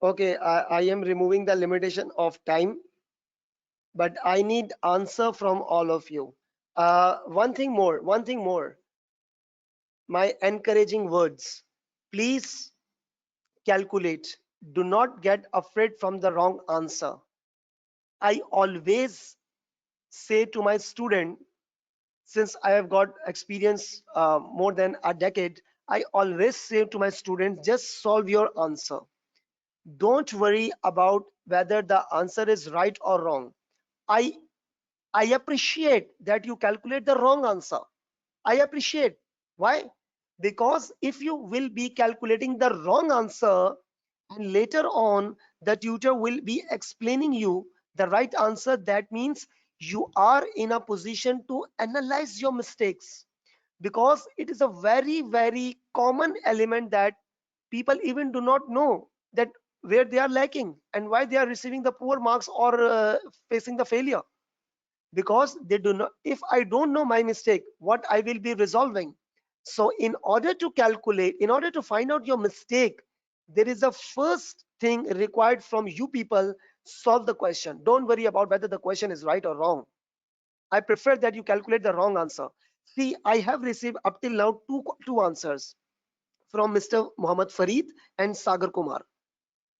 Okay, I am removing the limitation of time, but I need answer from all of you. One thing more, my encouraging words. Please calculate. Do not get afraid from the wrong answer. I always say to my student, since I have got experience more than a decade, I always say to my students, just solve your answer. Don't worry about whether the answer is right or wrong. I I appreciate that you calculate the wrong answer. I appreciate. Why? Because if you will be calculating the wrong answer and later on the tutor will be explaining you the right answer, that means you are in a position to analyze your mistakes, because it is a very common element that people even do not know that where they are lacking and why they are receiving the poor marks or facing the failure, because they do not. If I don't know my mistake, what I will be resolving. So in order to calculate, in order to find out your mistake, there is a first thing required from you people: solve the question. Don't worry about whether the question is right or wrong. I prefer that you calculate the wrong answer. See, I have received up till now two answers from Mr. Muhammad Farid and Sagar Kumar,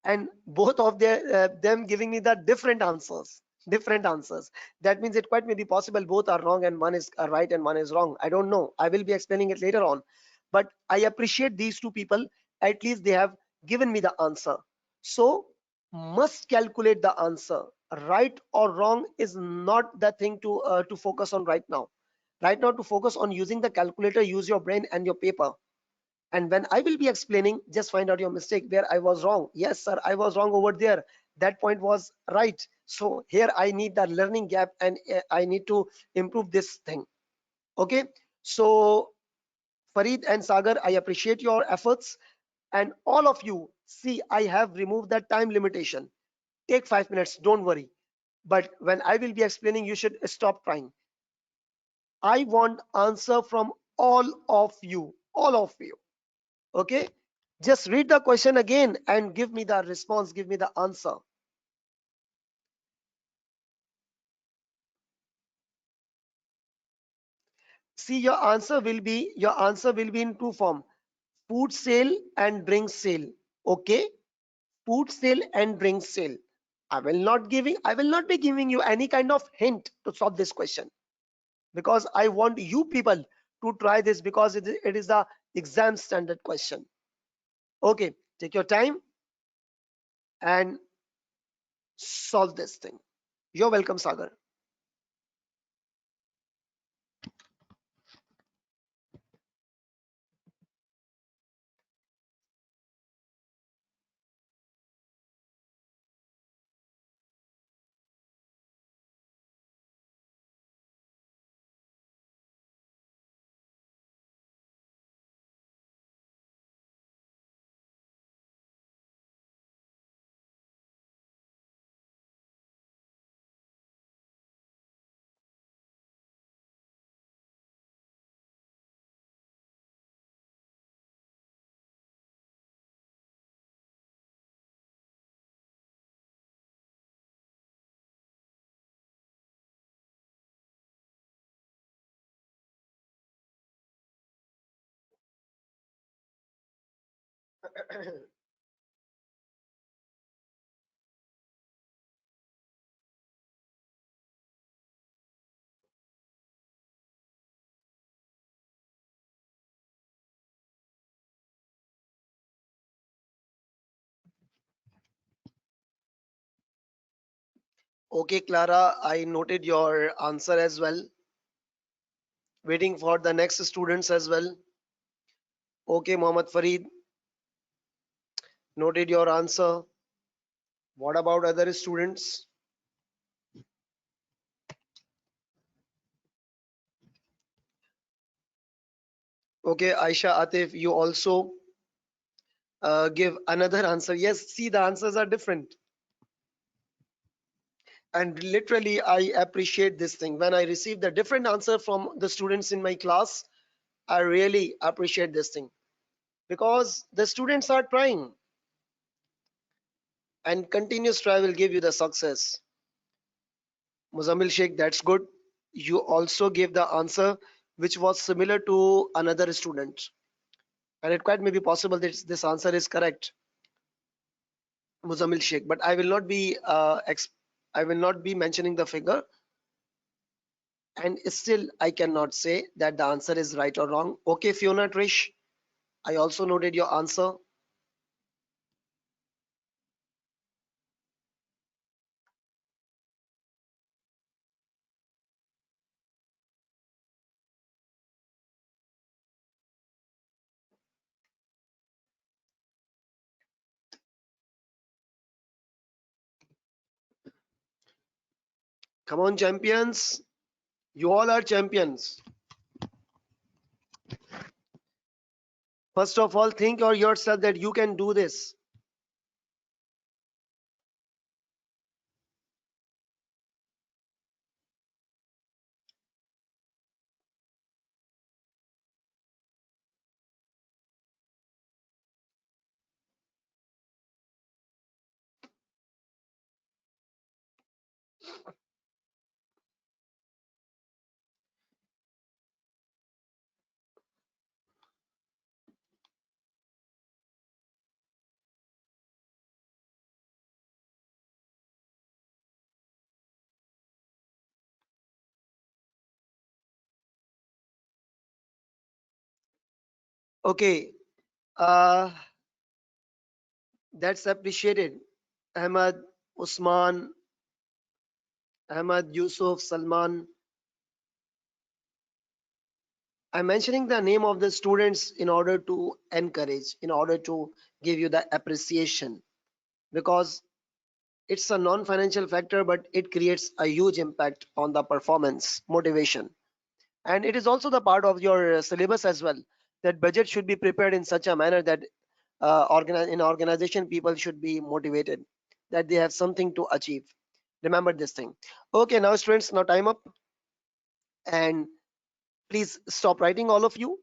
and both of them giving me the different answers. That means it quite may be possible both are wrong and one is right and one is wrong. I don't know, I will be explaining it later on, but I appreciate these two people. At least they have given me the answer. So must calculate the answer. Right or wrong is not the thing to focus on right now. Right now, to focus on using the calculator, use your brain and your paper. And when I will be explaining, just find out your mistake where I was wrong. Yes, sir, I was wrong over there. That point was right. So here I need the learning gap, and I need to improve this thing. Okay. So Farid and Sagar, I appreciate your efforts. And all of you, see, I have removed that time limitation. Take 5 minutes, don't worry. But when I will be explaining, you should stop trying. I want answer from all of you. All of you. Okay, just read the question again and give me the response, give me the answer. See, your answer will be in two form: food sale and drink sale. Okay, food sale and drink sale. I will not be giving you any kind of hint to solve this question, because I want you people to try this, because it is the exam standard question. Okay, take your time and solve this thing. You're welcome, Sagar. Okay, Clara, I noted your answer as well. Waiting for the next students as well. Okay, Mohammad Farid, noted your answer. What about other students? Okay, Aisha, Atif, you also give another answer. Yes, see, the answers are different. And literally, I appreciate this thing. When I receive the different answer from the students in my class, I really appreciate this thing, because the students are trying, and continuous try will give you the success. Muzammil Sheikh, that's good. You also gave the answer which was similar to another student. And it quite may be possible that this answer is correct, Muzammil Sheikh. But I will not be mentioning the figure. And still, I cannot say that the answer is right or wrong. Okay, Fiona Trish, I also noted your answer. Come on, champions. You all are champions. First of all, think of yourself that you can do this. Okay. Uh, That's appreciated. Ahmad, Usman, Ahmad, Yusuf, Salman. I'm mentioning the name of the students in order to encourage, in order to give you the appreciation, because it's a non-financial factor, but it creates a huge impact on the performance, motivation. And it is also the part of your syllabus as well, that budget should be prepared in such a manner that in organization people should be motivated, that they have something to achieve. Remember this thing. Okay, now students, now time up, and please stop writing, all of you,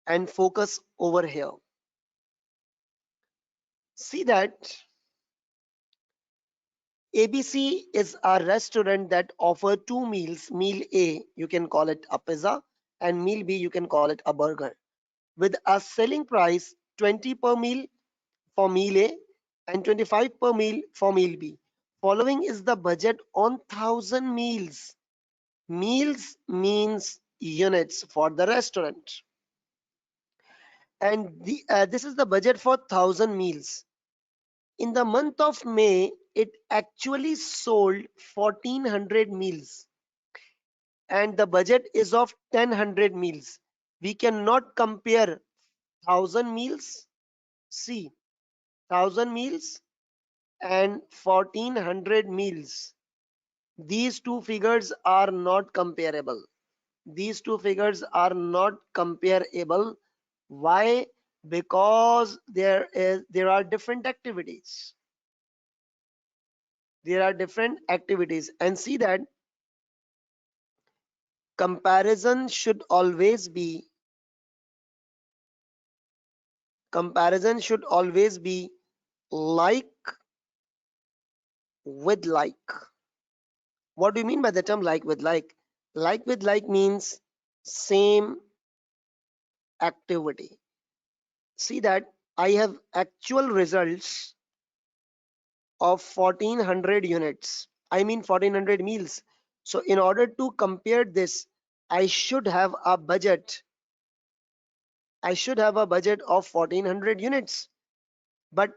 and focus over here. See that ABC is a restaurant that offer two meals. Meal A, you can call it a pizza, and meal B, you can call it a burger, with a selling price 20 per meal for meal A and 25 per meal for meal B. Following is the budget on 1,000 meals. Meals means units for the restaurant. And this is the budget for 1,000 meals. In the month of May, it actually sold 1,400 meals, and the budget is of 1,000 meals. We cannot compare 1,000 meals. See, 1,000 meals and 1,400 meals. These two figures are not comparable. These two figures are not comparable. Why? Because there are different activities. There are different activities, and see that comparison should always be comparison should always be like with like. What do you mean by the term like with like? Like with like means same activity. See that I have actual results of 1,400 units. I mean 1,400 meals. So in order to compare this, I should have a budget. I should have a budget of 1,400 units. But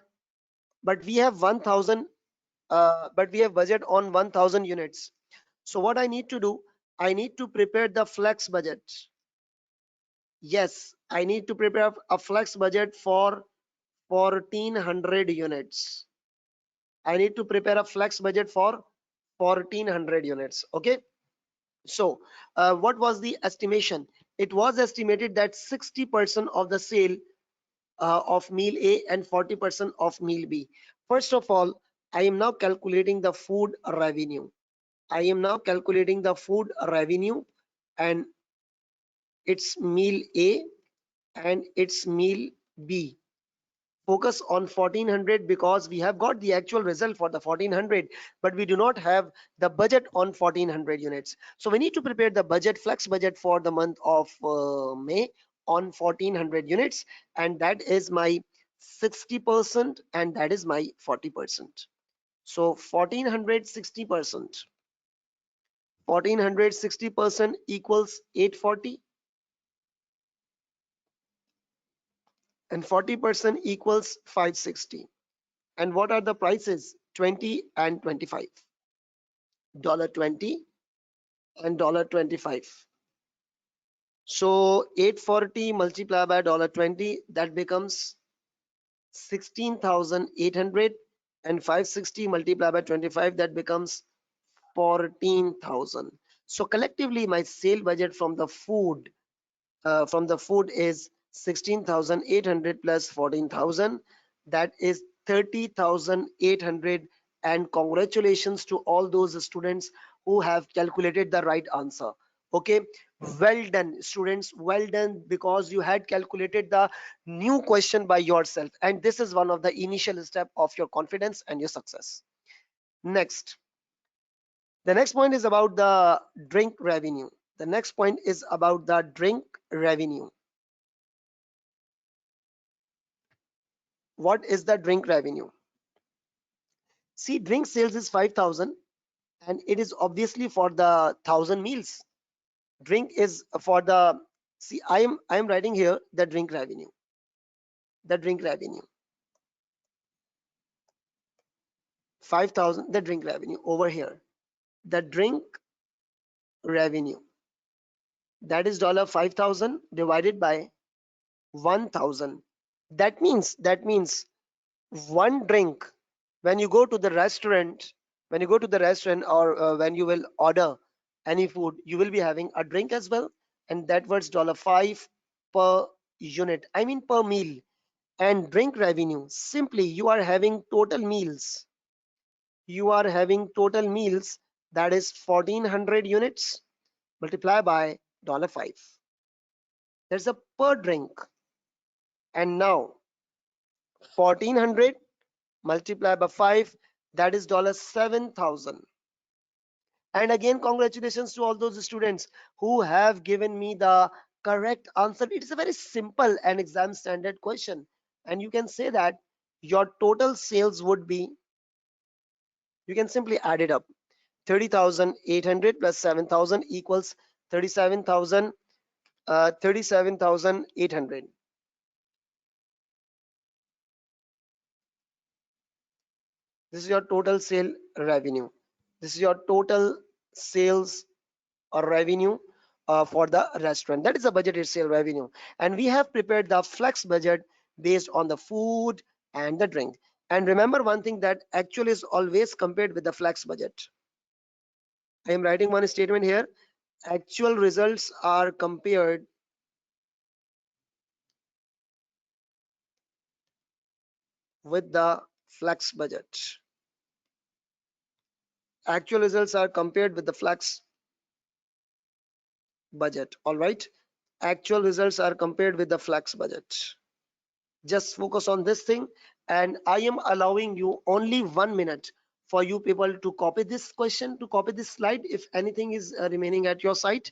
we have 1,000. But we have budget on 1,000 units. So what I need to do, I need to prepare the flex budget. Yes, I need to prepare a flex budget for 1,400 units. I need to prepare a flex budget for 1,400 units. Okay. So what was the estimation? It was estimated that 60% of the sale of meal A and 40% of meal B. First of all, I am now calculating the food revenue. I am now calculating the food revenue, and it's meal A and it's meal B. Focus on 1,400 because we have got the actual result for the 1,400, but we do not have the budget on 1,400 units. So we need to prepare the budget, flex budget for the month of May on 1,400 units, and that is my 60% and that is my 40%. So 1,400 60%. 1,400 60% equals 840, and 40% equals 560. And what are the prices? 20 and 25. $20 and $25. So 840 multiplied by $20, that becomes 16,800, and 560 multiplied by 25, that becomes 14,000. So collectively my sale budget from the food is 16,800 plus 14,000, that is 30,800. And congratulations to all those students who have calculated the right answer. Okay, well done students, well done, because you had calculated the new question by yourself, and this is one of the initial step of your confidence and your success. Next, the next point is about the drink revenue. The next point is about the drink revenue. What is the drink revenue? See, drink sales is 5,000, and it is obviously for the 1,000 meals. Drink is for the, see, I am writing here the drink revenue. The drink revenue. 5,000, the drink revenue over here. The drink revenue, that is $5,000 divided by 1,000. That means one drink, when you go to the restaurant, or when you will order any food, you will be having a drink as well, and that was $5 per unit, I mean per meal. And drink revenue, simply you are having total meals, that is 1,400 units multiply by $5. That's a per drink. And now 1,400 multiplied by 5, that is $7,000. And again, congratulations to all those students who have given me the correct answer. It is a very simple and exam standard question, and you can say that your total sales would be, you can simply add it up, 30,800 plus 7,000 equals 37,800. This is your total sale revenue. This is your total sales or revenue for the restaurant. That is the budgeted sale revenue. And we have prepared the flex budget based on the food and the drink. And remember one thing, that actual is always compared with the flex budget. I am writing one statement here. Actual results are compared with the flex budget. Actual results are compared with the flex budget. All right. Actual results are compared with the flex budget. Just focus on this thing, and I am allowing you only 1 minute for you people to copy this question, to copy this slide, if anything is remaining at your site.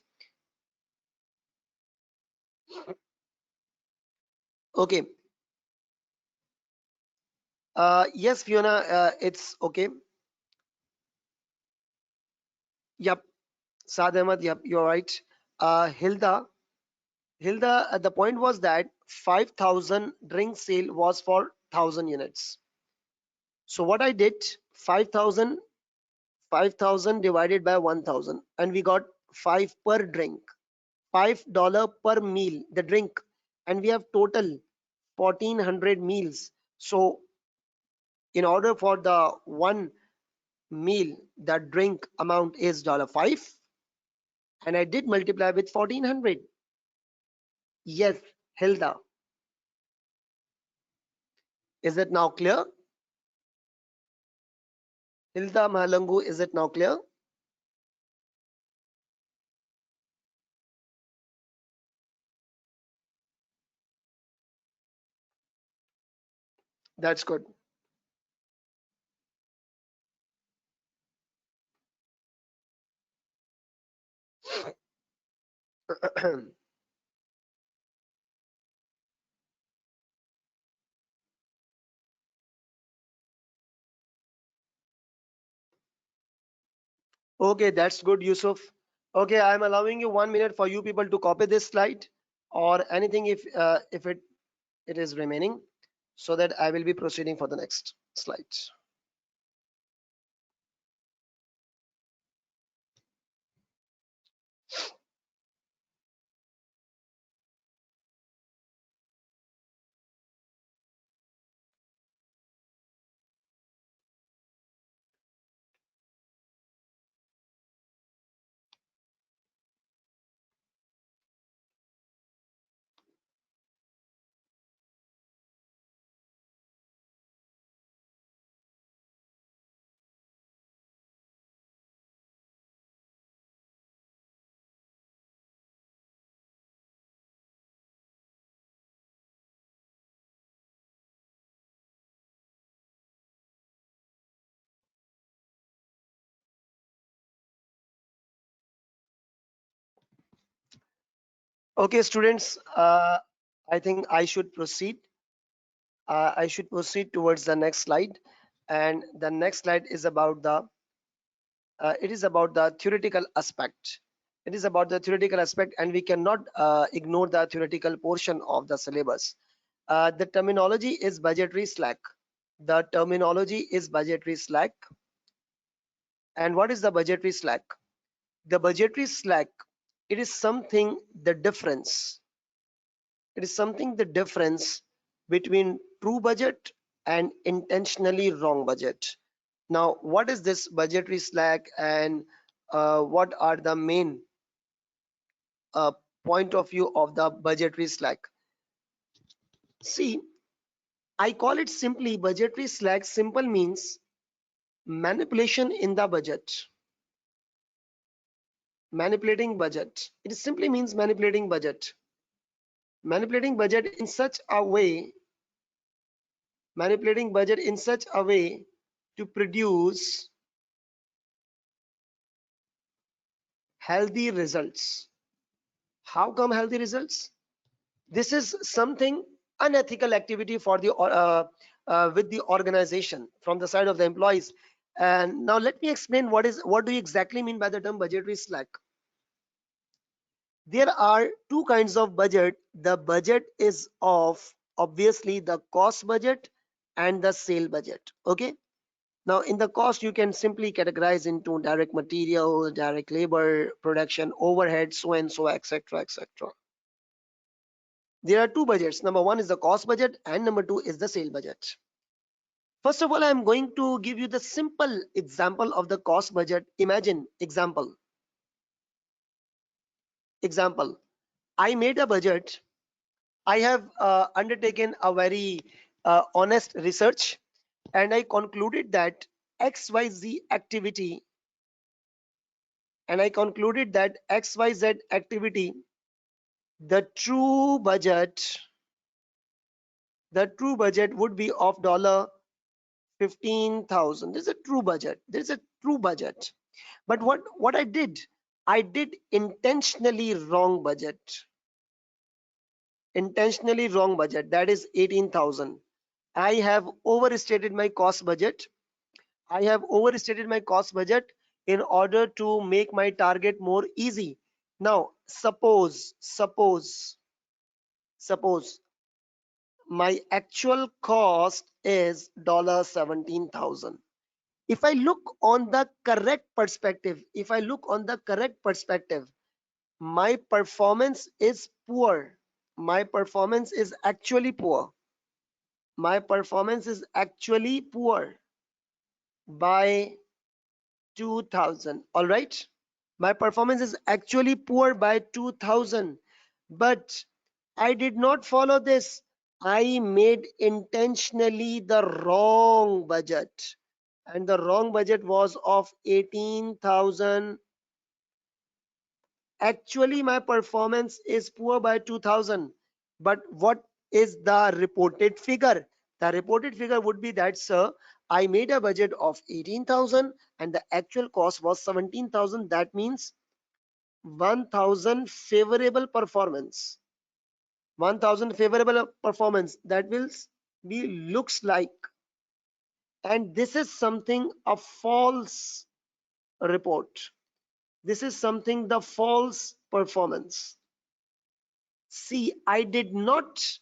Okay. Yes, Fiona, it's okay. Yep. Saad Ahmad, yep, you're right. Hilda, the point was that 5,000 drink sale was for 1,000 units. So what I did, 5,000 divided by 1,000, and we got 5 per drink, $5 per meal, the drink, and we have total 1,400 meals. So in order for the one meal, the drink amount is $5, and I did multiply with 1,400. Yes, Hilda, is it now clear? Hilda Mahalangu, is it now clear? That's good. Okay, that's good, Yusuf. Okay, I'm allowing you 1 minute for you people to copy this slide or anything if it is remaining, so that I will be proceeding for the next slide. Okay, students, I think I should proceed towards the next slide, and the next slide is about the it is about the theoretical aspect. It is about the theoretical aspect, and we cannot ignore the theoretical portion of the syllabus. The terminology is budgetary slack. The terminology is budgetary slack. And what is the budgetary slack? The budgetary slack, it is something the difference. It is something the difference between true budget and intentionally wrong budget. Now, what is this budgetary slack, and what are the main uh, point of view of the budgetary slack? See, I call it simply budgetary slack. Simple means manipulation in the budget. Manipulating budget. It simply means manipulating budget. Manipulating budget in such a way, manipulating budget in such a way to produce healthy results. How come healthy results? This is something unethical activity for the with the organization from the side of the employees. And now let me explain what do you exactly mean by the term budgetary slack. There are two kinds of budget. The budget is of obviously the cost budget and the sale budget. Okay. Now in the cost you can simply categorize into direct material, direct labor, production overhead, so and so, etc., etc. There are two budgets. Number one is the cost budget and number two is the sale budget. First of all, I am going to give you the simple example of the cost budget. Imagine example. I made a budget. I have undertaken a very honest research, and I concluded that XYZ activity, and I concluded that XYZ activity, the true budget, would be of $15,000. There's a true budget. There's a true budget. But what I did intentionally wrong budget. Intentionally wrong budget. That is 18,000. I have overstated my cost budget. I have overstated my cost budget in order to make my target more easy. Now, suppose my actual cost is $17,000. If I look on the correct perspective, my performance is poor. My performance is actually poor. My performance is actually poor by 2,000. All right. My performance is actually poor by 2,000. But I did not follow this. I made intentionally the wrong budget. And the wrong budget was of 18,000. Actually, my performance is poor by 2,000. But what is the reported figure? The reported figure would be that, sir, I made a budget of 18,000 and the actual cost was 17,000. That means 1,000 favorable performance. 1,000 favorable performance. That will be looks like. And this is something a false report. This is something the false performance. See, I did not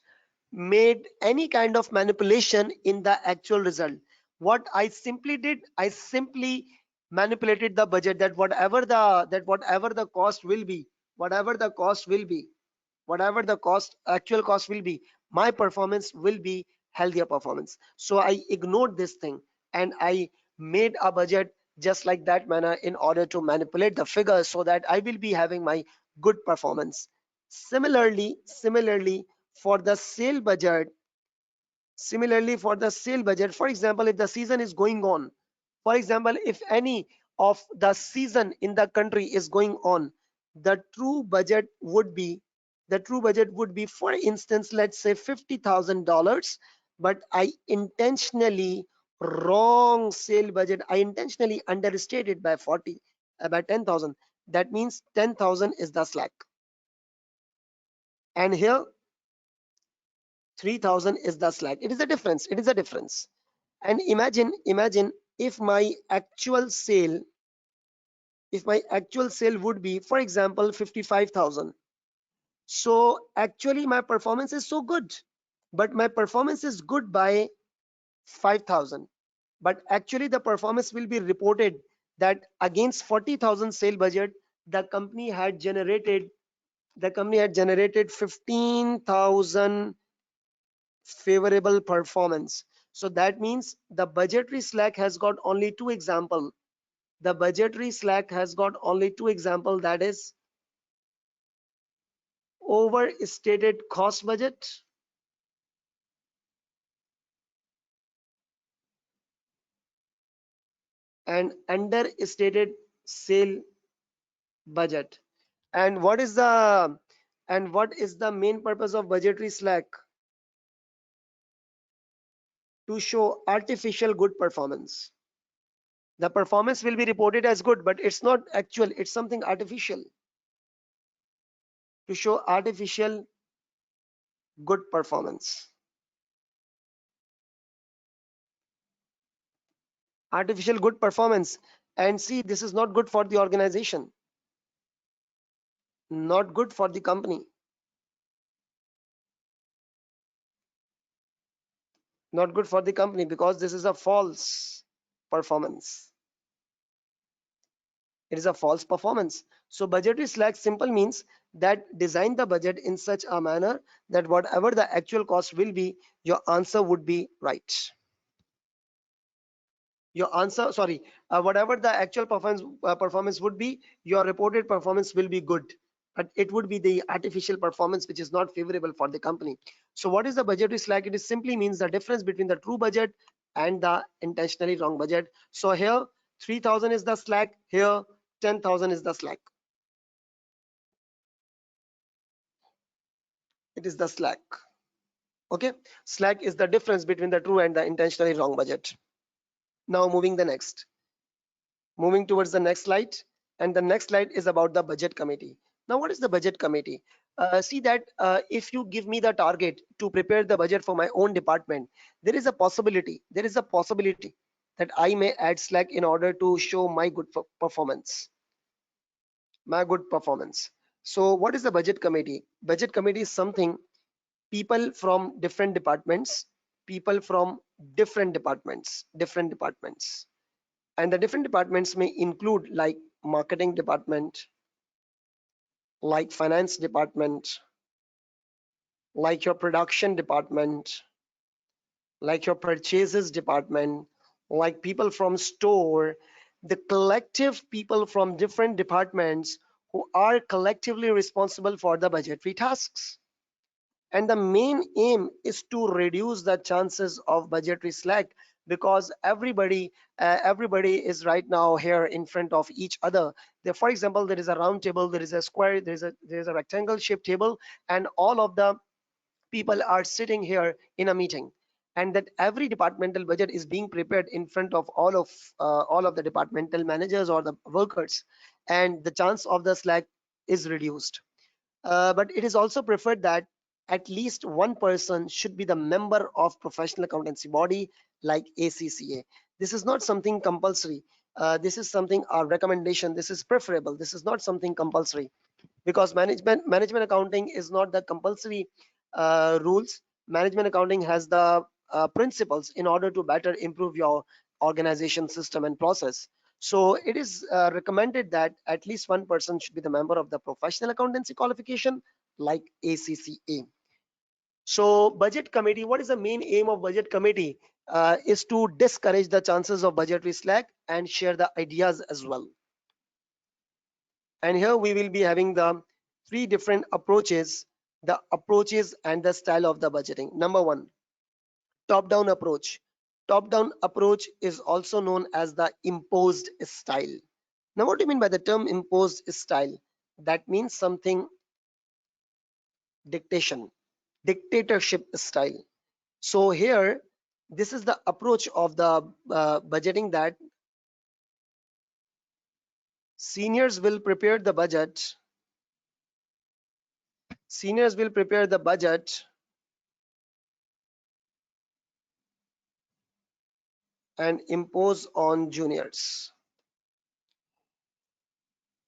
made any kind of manipulation in the actual result. What I simply did, I simply manipulated the budget, that whatever the cost will be, whatever the cost will be, whatever the actual cost will be, my performance will be healthier performance. So I ignored this thing and I made a budget just like that manner in order to manipulate the figures so that I will be having my good performance. Similarly for the sale budget, for example, if the season is going on, for example, if any of the season in the country is going on, the true budget would be, for instance, let's say $50,000. But I intentionally wrong sale budget. I intentionally understated by 10,000. That means 10,000 is the slack, and here 3,000 is the slack. It is a difference. And imagine if my actual sale, would be, for example, 55,000. So actually my performance is so good, but my performance is good by 5,000, but actually the performance will be reported that against 40,000 sale budget, the company had generated 15,000 favorable performance. So that means the budgetary slack has got only two example. The budgetary slack has got only two example, that is overstated cost budget and understated sale budget. And what is the main purpose of budgetary slack? To show artificial good performance. The performance will be reported as good, but it's not actual, it's something artificial, to show artificial good performance. Artificial good performance. And see, this is not good for the organization, not good for the company, not good for the company, because this is a false performance. It is a false performance. So budgetary slack simple means that design the budget in such a manner that whatever the actual cost will be, your answer would be right. Your answer, sorry, whatever the actual performance would be, your reported performance will be good, but it would be the artificial performance which is not favorable for the company. So what is the budgetary slack? It is simply means the difference between the true budget and the intentionally wrong budget. So here 3,000 is the slack, here 10,000 is the slack. It is the slack. Okay, slack is the difference between the true and the intentionally wrong budget. Now moving towards the next slide, and the next slide is about the budget committee. Now what is the budget committee? See that if you give me the target to prepare the budget for my own department, there is a possibility that I may add slack in order to show my good performance, So what is the budget committee? Budget committee is something people from different departments, different departments, and the different departments may include like marketing department, like finance department, like your production department, like your purchases department, like people from store, the collective people from different departments who are collectively responsible for the budgetary tasks. And the main aim is to reduce the chances of budgetary slack, because everybody is right now here in front of each other. There, for example, there is a round table, there is a square, there is a rectangle shaped table, and all of the people are sitting here in a meeting, and that every departmental budget is being prepared in front of all of the departmental managers or the workers, and the chance of the slack is reduced. But it is also preferred that at least one person should be the member of professional accountancy body like ACCA. This is not something compulsory. This is something a recommendation. This is preferable. This is not something compulsory, because management accounting is not the compulsory rules. Management accounting has the principles in order to better improve your organization system and process. So it is recommended that at least one person should be the member of the professional accountancy qualification like ACCA. So budget committee, what is the main aim of budget committee? Is to discourage the chances of budgetary slack and share the ideas as well. And here we will be having the three different approaches, the approaches and the style of the budgeting. Number one, top-down approach. Top-down approach is also known as the imposed style. Now, what do you mean by the term imposed style? That means something dictatorship style. So here, this is the approach of the budgeting, that seniors will prepare the budget. Seniors will prepare the budget and impose on juniors.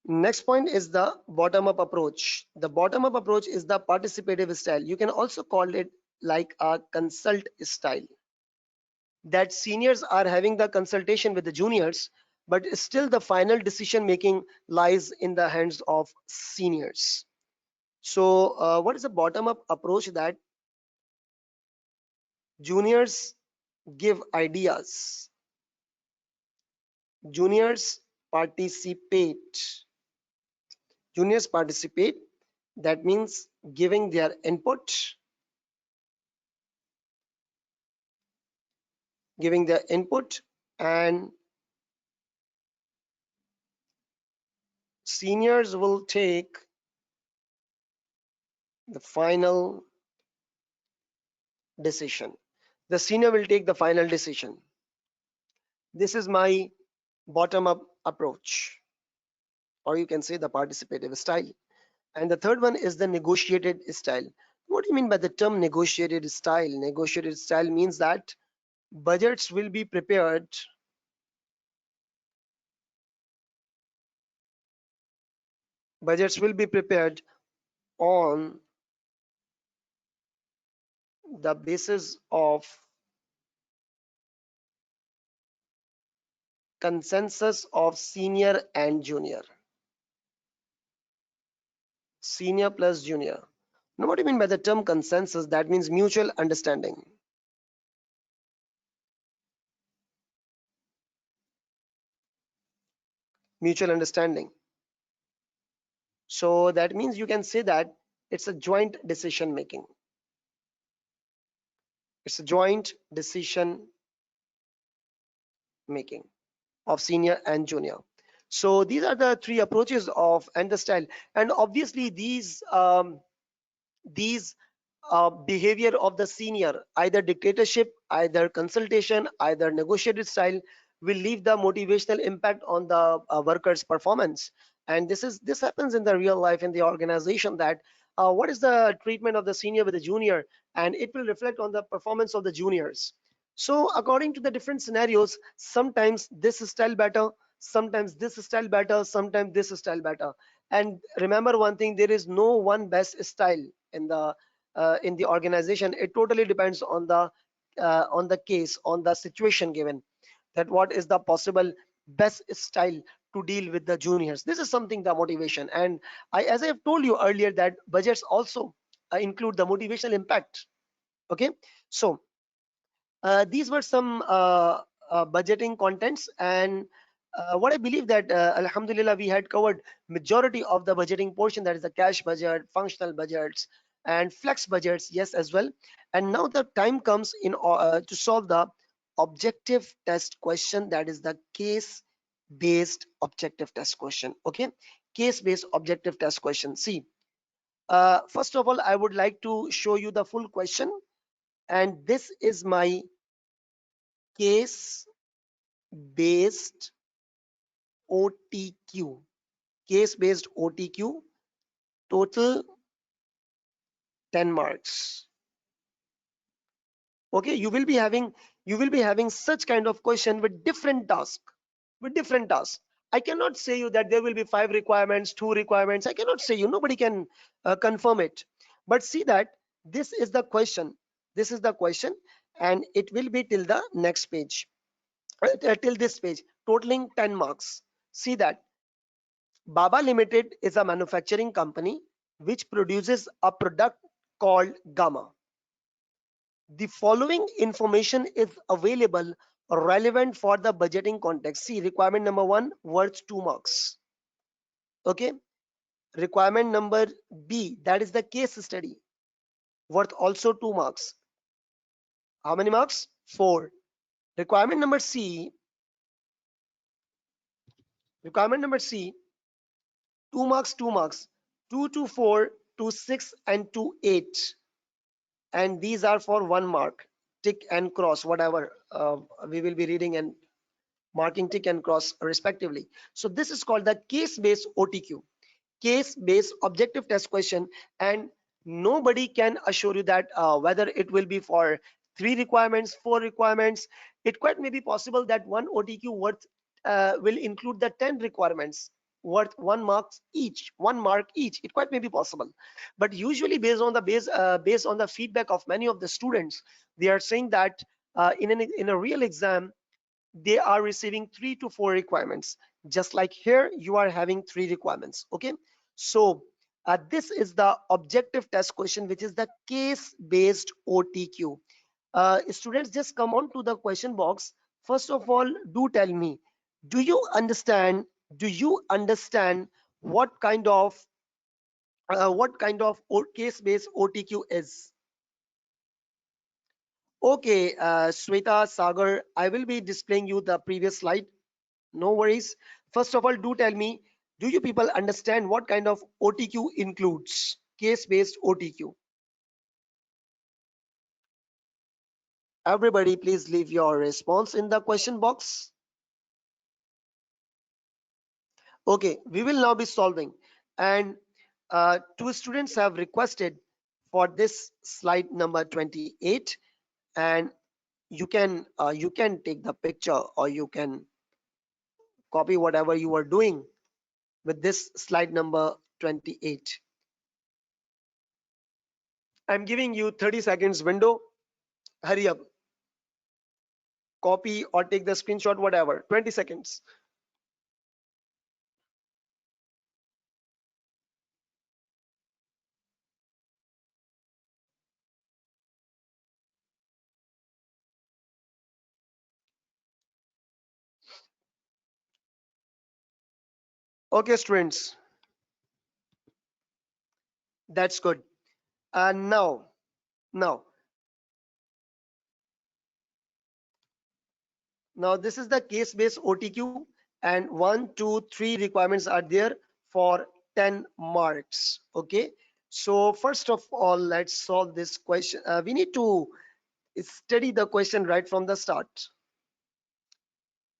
Next point is the bottom-up approach. The bottom-up approach is the participative style. You can also call it like a consult style. that seniors are having the consultation with the juniors, but still the final decision making lies in the hands of seniors. So what is the bottom up approach? That juniors give ideas, juniors participate, juniors participate, that means giving their input, giving their input, and seniors will take the final decision. The senior will take the final decision. This is my bottom up approach, or you can say the participative style. And the third one is the negotiated style. What do you mean by the term negotiated style? Negotiated style means that budgets will be prepared, budgets will be prepared on the basis of consensus of senior and junior, senior plus junior. Now, what do you mean by the term consensus? That means mutual understanding. Mutual understanding. So that means you can say that it's a joint decision making. It's a joint decision making of senior and junior. So these are the three approaches of and the style. And obviously these behavior of the senior, either dictatorship, either consultation, either negotiated style, will leave the motivational impact on the workers' performance. And this happens in the real life in the organization, that what is the treatment of the senior with the junior, and it will reflect on the performance of the juniors. So according to the different scenarios, sometimes this style better, sometimes this style better, sometimes this style better. And remember one thing, there is no one best style in the organization. It totally depends on the case, on the situation given, that what is the possible best style to deal with the juniors. This is something, the motivation. And as I have told you earlier, that budgets also include the motivational impact. Okay, so these were some budgeting contents. And what I believe that alhamdulillah, we had covered majority of the budgeting portion, that is the cash budget, functional budgets, and flex budgets, yes, as well. And now the time comes in to solve the objective test question, that is the case based objective test question. Okay, case based objective test question. See, first of all, I would like to show you the full question, and this is my case based OTQ, case based OTQ, total 10 marks. Okay, you will be having such kind of question with different tasks, with different tasks. I cannot say you that there will be 5 requirements, 2 requirements. I cannot say you, nobody can confirm it. But see that this is the question, this is the question, and it will be till the next page, till this page, totaling 10 marks. See that Baba Limited is a manufacturing company which produces a product called Gamma. The following information is available relevant for the budgeting context. See, requirement number 1 worth 2 marks. Okay. Requirement number B, that is the case study, worth also 2 marks. How many marks? 4. Requirement number C, requirement number C, 2 marks, 2 marks, 2 to 4, to 6, and to 8. And these are for 1 mark, tick and cross, whatever we will be reading and marking tick and cross respectively. So this is called the case based OTQ, case based objective test question. And nobody can assure you that whether it will be for 3 requirements, 4 requirements. It quite may be possible that one OTQ worth will include the 10 requirements worth 1 mark each, 1 mark each. It quite may be possible, but usually based on the feedback of many of the students, they are saying that In a real exam, they are receiving 3 to 4 requirements. Just like here, you are having 3 requirements. Okay, so this is the objective test question, which is the case-based OTQ. Students, just come on to the question box. First of all, do tell me, do you understand? Do you understand what kind of case-based OTQ is? Okay, Sweta, Sagar, I will be displaying you the previous slide. No worries. First of all, do tell me, do you people understand what kind of OTQ includes? Case-based OTQ. Everybody, please leave your response in the question box. Okay, we will now be solving. And 2 students have requested for this slide number 28, and you can take the picture, or you can copy whatever you are doing with this slide number 28. I'm giving you 30 seconds window. Hurry up, copy or take the screenshot, whatever. 20 seconds. Okay, students, that's good. And now now this is the case-based OTQ, and 1, 2, 3 requirements are there for 10 marks. Okay, so first of all, let's solve this question. We need to study the question right from the start.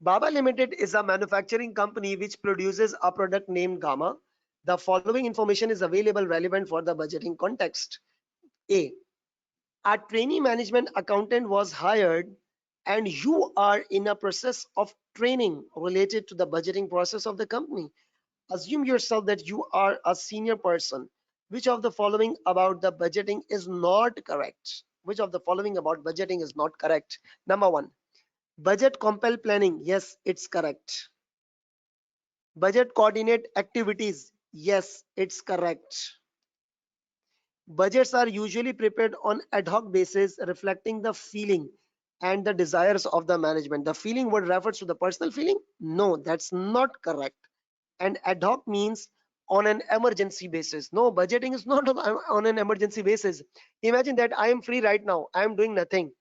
Baba Limited is a manufacturing company which produces a product named Gamma. The following information is available relevant for the budgeting context. A. A trainee management accountant was hired, and you are in a process of training related to the budgeting process of the company. Assume yourself that you are a senior person. Which of the following about the budgeting is not correct? Which of the following about budgeting is not correct? Number 1, budget compel planning. Yes, it's correct. Budget coordinate activities. Yes, it's correct. Budgets are usually prepared on ad hoc basis, reflecting the feeling and the desires of the management. The feeling word refers to the personal feeling? No, that's not correct. And ad hoc means on an emergency basis. No, budgeting is not on an emergency basis. Imagine that I am free right now. I am doing nothing.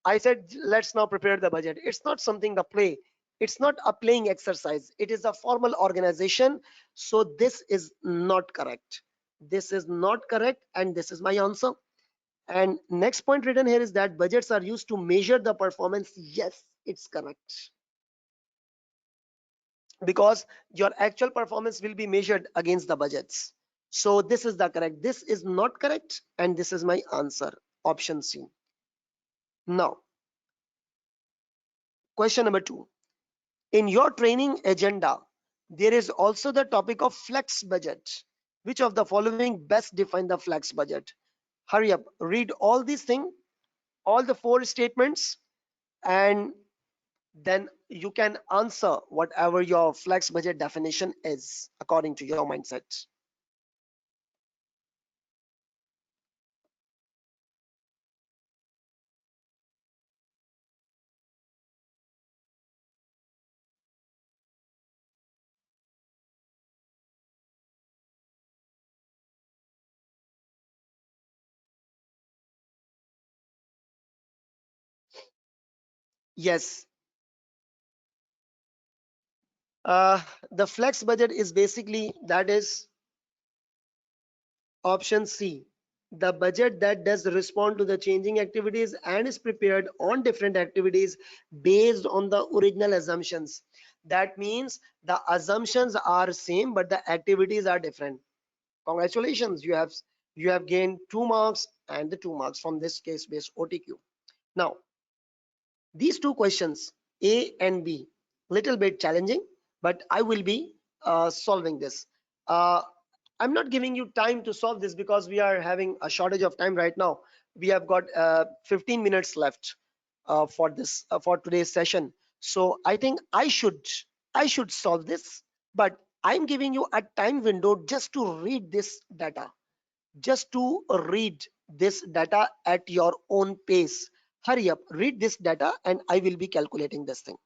I said, let's now prepare the budget. It's not something to play. It's not a playing exercise. It is a formal organization. So this is not correct. This is not correct. And this is my answer. And next point written here is that budgets are used to measure the performance. Yes, it's correct. Because your actual performance will be measured against the budgets. So this is the correct. This is not correct. And this is my answer. Option C. Now, question number 2. In your training agenda, there is also the topic of flex budget. Which of the following best define the flex budget? Hurry up, read all these things, all the 4 statements, and then you can answer whatever your flex budget definition is according to your mindset. Yes, uh, the flex budget is basically, that is option C, the budget that does respond to the changing activities and is prepared on different activities based on the original assumptions. That means the assumptions are same, but the activities are different. Congratulations, you have gained 2 marks and the 2 marks from this case-based OTQ. Now, these 2 questions, A and B, little bit challenging, but I will be solving this. Uh, I'm not giving you time to solve this because we are having a shortage of time right now. We have got 15 minutes left. for today's session. So I think I should solve this, but I'm giving you a time window just to read this data, just to read this data at your own pace. Hurry up, read this data, and I will be calculating this thing.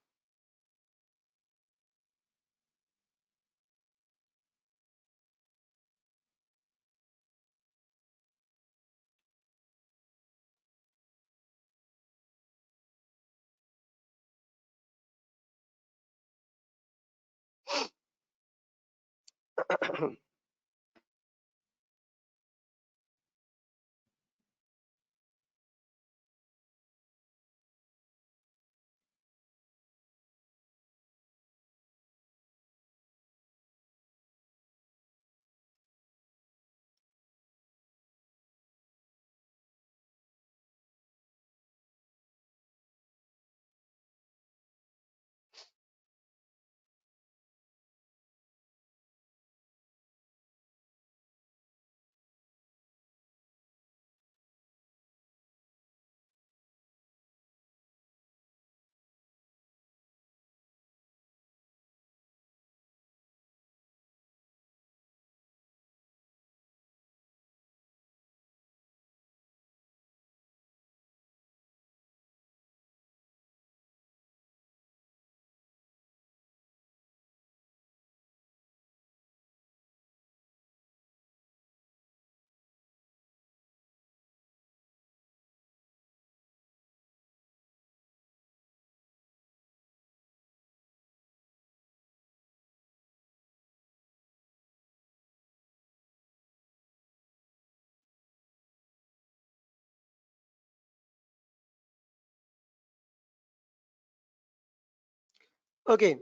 Okay,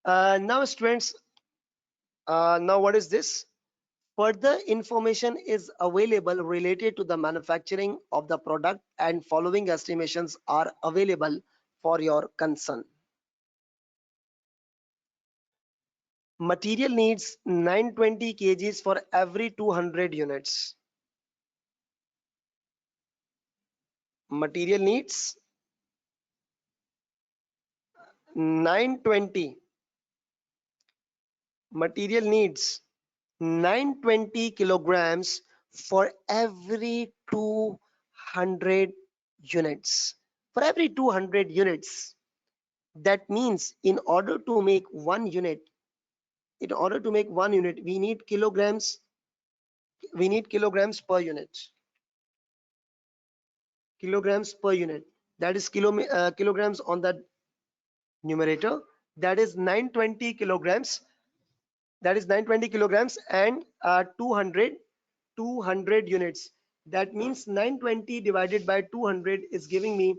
now students, now what is this? Further information is available related to the manufacturing of the product, and following estimations are available for your concern. Material needs 920 kgs for every 200 units. Material needs 920. Material needs 920 kilograms for every 200 units. For every 200 units. That means in order to make one unit, we need kilograms. We need kilograms per unit. Kilograms per unit. That is kilograms on the numerator. That is 920 kilograms. That is 920 kilograms and 200 units. That means 920 divided by 200 is giving me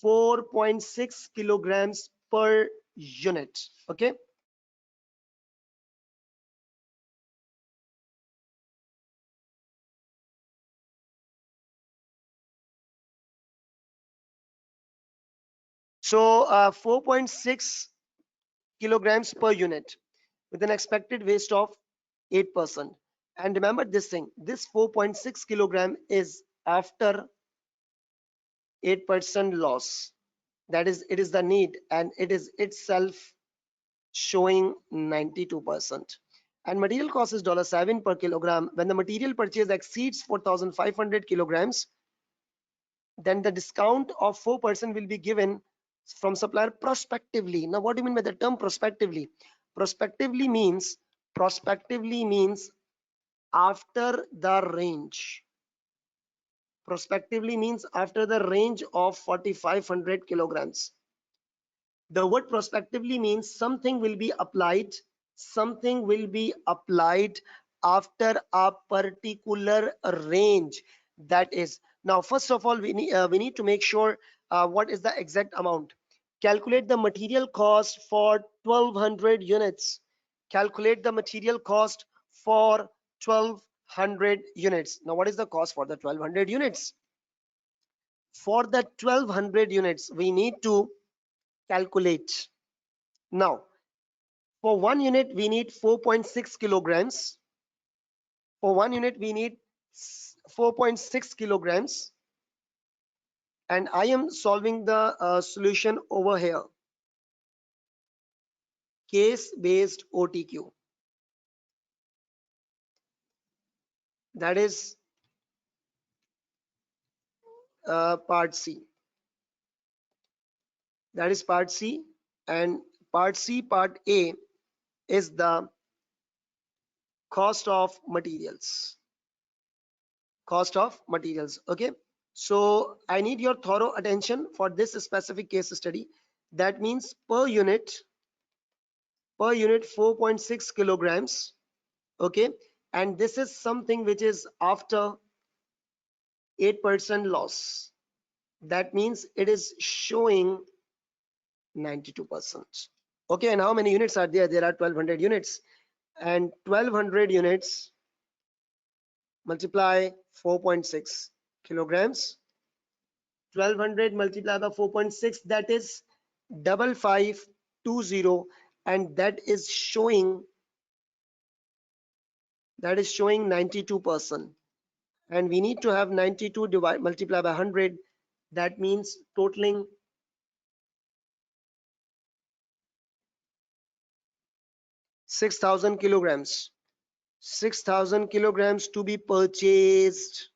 4.6 kilograms per unit. Okay. So 4.6 kilograms per unit with an expected waste of 8%. And remember this thing, this 4.6 kilogram is after 8% loss. That is, it is the need, and it is itself showing 92%. And material cost is $7 per kilogram. When the material purchase exceeds 4,500 kilograms, then the discount of 4% will be given from supplier prospectively. Now, what do you mean by the term prospectively? Prospectively means after the range. Prospectively means after the range of 4,500 kilograms. The word prospectively means something will be applied after a particular range. That is, now first of all we need to make sure what is the exact amount. Calculate the material cost for 1200 units. Calculate the material cost for 1200 units. Now what is the cost for the 1200 units? For the 1200 units we need to calculate. Now, for one unit, we need 4.6 kilograms. For one unit, we need 4.6 kilograms. and I am solving the solution over here, case based OTQ. That is part C. That is part C, and part C, part A is the cost of materials. Cost of materials. Okay. So I need your thorough attention for this specific case study. That means per unit 4.6 kilograms. Okay. And this is something which is after 8% loss. That means it is showing 92%. Okay, and how many units are there? There are 1200 units, and 1200 units multiply 4.6 kilograms. 1200 multiplied by 4.6, that is 5520, and that is showing 92%. And we need to have 92 multiplied by 100, that means totaling 6,000 kilograms. 6,000 kilograms to be purchased.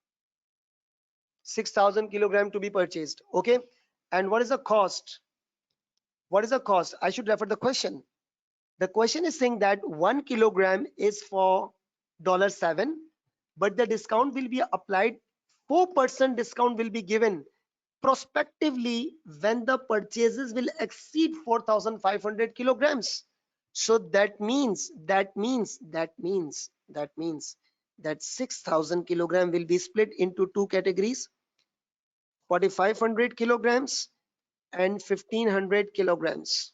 6,000 kilogram to be purchased. Okay. And what is the cost? What is the cost? I should refer the question. The question is saying that 1 kilogram is for $7, but the discount will be applied. 4% discount will be given prospectively when the purchases will exceed 4,500 kilograms. So that means that 6,000 kilogram will be split into two categories: 4,500 kilograms and 1,500 kilograms.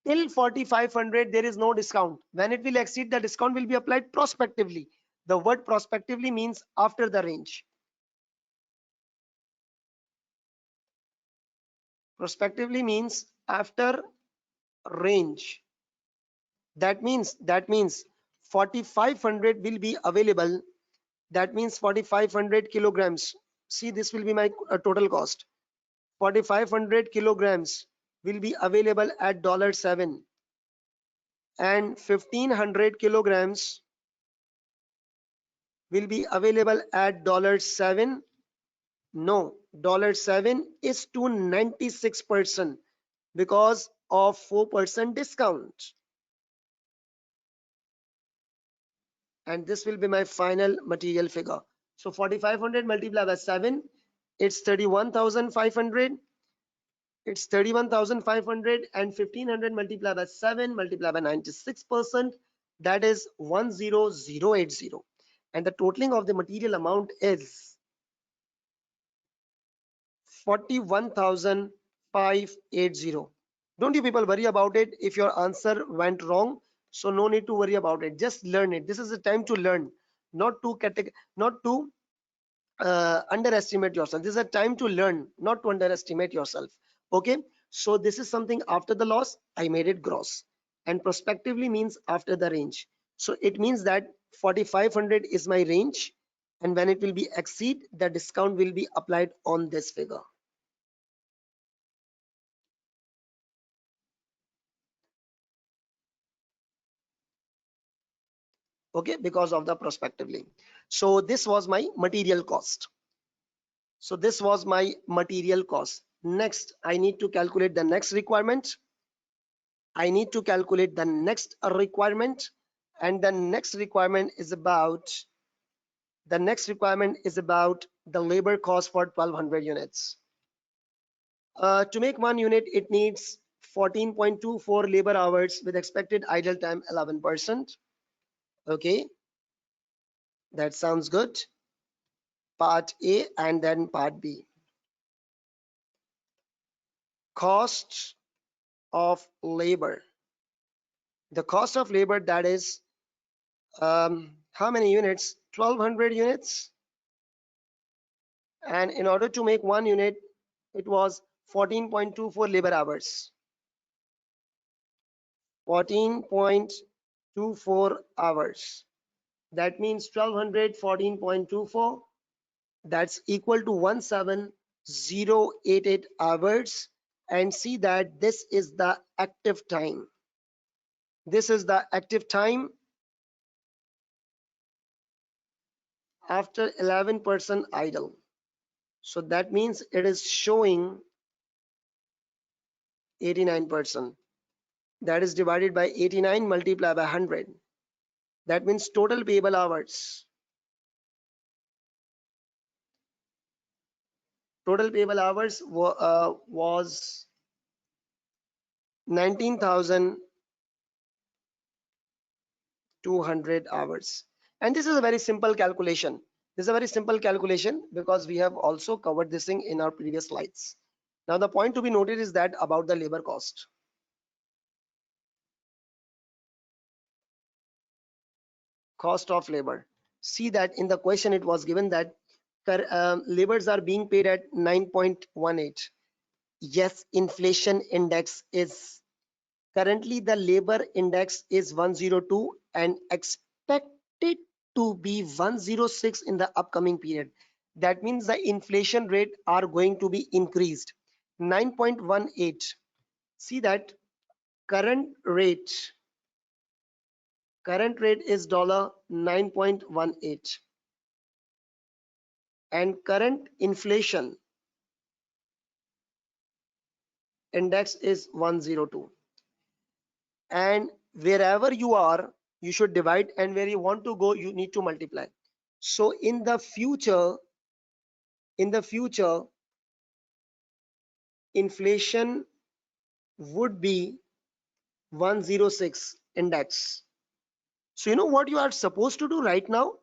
Till 4,500 there is no discount. When it will exceed, the discount will be applied prospectively. The word prospectively means after the range. Prospectively means after range. That means 4,500 will be available. That means 4,500 kilograms. See, this will be my total cost. 4,500 kilograms will be available at $7, and 1,500 kilograms will be available at $7. No, $7 is to 96% because of 4% discount. And this will be my final material figure. So 4,500 multiplied by 7, it's 31,500. It's 31,500, and 1,500 multiplied by 7 multiplied by 96%, that is 10080. And the totaling of the material amount is 41,580. Don't you people worry about it if your answer went wrong. So no need to worry about it. Just learn it. This is the time to learn, not to underestimate yourself. This is a time to learn, not to underestimate yourself. Okay. So this is something after the loss. I made it gross, and prospectively means after the range. So it means that 4,500 is my range, and when it will be exceed, the discount will be applied on this figure. Okay, because of the prospectively. So this was my material cost. So this was my material cost. Next, I need to calculate the next requirement. I need to calculate the next requirement, and the next requirement is about the labor cost for 1,200 units. To make 1 unit, it needs 14.24 labor hours with expected idle time 11%. Okay, that sounds good. Part A and then part B. Cost of labor. The cost of labor, that is how many units? 1,200 units. And in order to make 1 unit, it was 14.24 labor hours. 14.24 hours. That means 1,200 14.24. That's equal to 1700 0.088 hours, and see that this is the active time. This is the active time after 11% idle. So that means it is showing 89%. That is divided by 89 multiplied by 100. That means total payable hours. Total payable hours was 19,200 hours. And this is a very simple calculation. This is a very simple calculation because we have also covered this thing in our previous slides. Now the point to be noted is that about the labor cost. Cost of labor. See that in the question it was given that labors are being paid at 9.18. Yes, inflation index is currently the labor index is 102 and expected to be 106 in the upcoming period. That means the inflation rate are going to be increased. 9.18. See that current rate is $9.18 and current inflation index is 102. And wherever you are, you should divide, and where you want to go, you need to multiply. So in the future, inflation would be 106 index. So you know what you are supposed to do right now?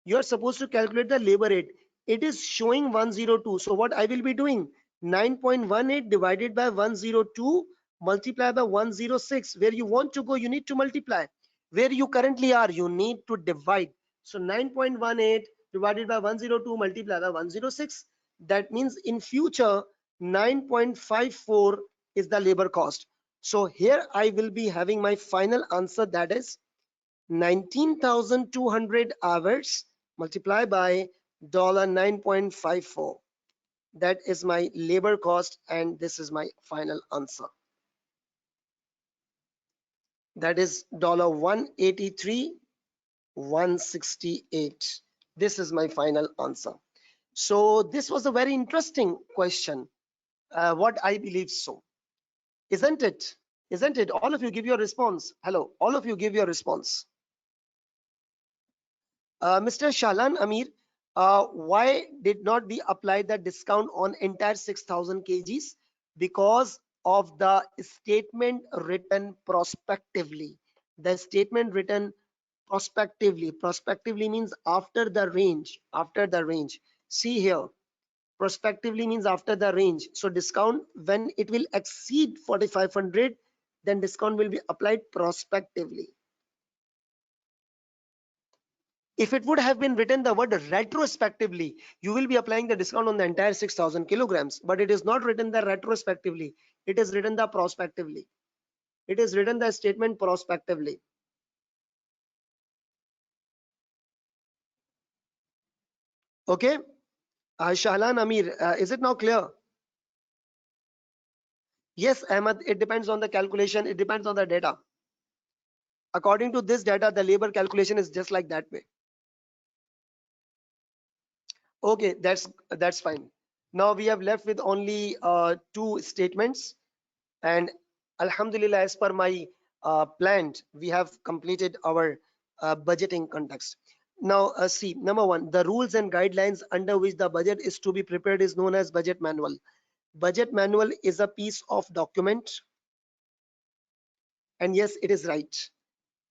You are supposed to calculate the labor rate. It is showing 102. So what I will be doing? 9.18 divided by 102 multiplied by 106. Where you want to go, you need to multiply. Where you currently are, you need to divide. So 9.18 divided by 102 multiplied by 106. That means in future 9.54 is the labor cost. So here I will be having my final answer, that is 19,200 hours multiplied by $9.54. That is my labor cost, and this is my final answer. That is $183,168. This is my final answer. So this was a very interesting question. What I believe so. Isn't it? Isn't it? All of you give your response. Hello. All of you give your response. Mr. Shahlan Amir, why did not we apply the discount on entire 6,000 kgs? Because of the statement written prospectively. The statement written prospectively. Prospectively means after the range. After the range. See here. Prospectively means after the range. So discount when it will exceed 4,500, then discount will be applied prospectively. If it would have been written the word retrospectively, you will be applying the discount on the entire 6,000 kilograms, but it is not written the retrospectively. It is written the prospectively. It is written the statement prospectively. Okay. Shahlan Amir, is it now clear? Yes, Ahmad, it depends on the calculation. It depends on the data. According to this data, the labor calculation is just like that way. Okay, that's fine. Now we have left with only two statements, and Alhamdulillah, as per my plan, we have completed our budgeting context. Now see, number one, the rules and guidelines under which the budget is to be prepared is known as budget manual. Budget manual is a piece of document, and yes, it is right.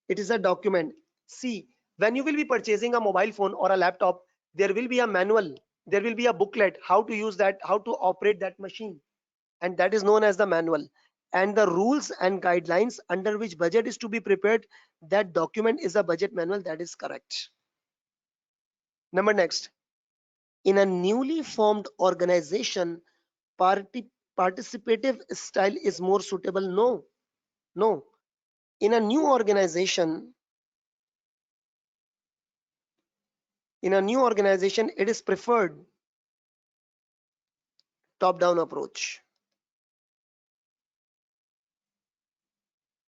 It is a document. See, when you will be purchasing a mobile phone or a laptop, there will be a manual, there will be a booklet, how to use that, how to operate that machine, and that is known as the manual. And the rules and guidelines under which budget is to be prepared, that document is a budget manual. That is correct. Number next, in a newly formed organization, participative style is more suitable. No. In a new organization, it is preferred Top-down approach.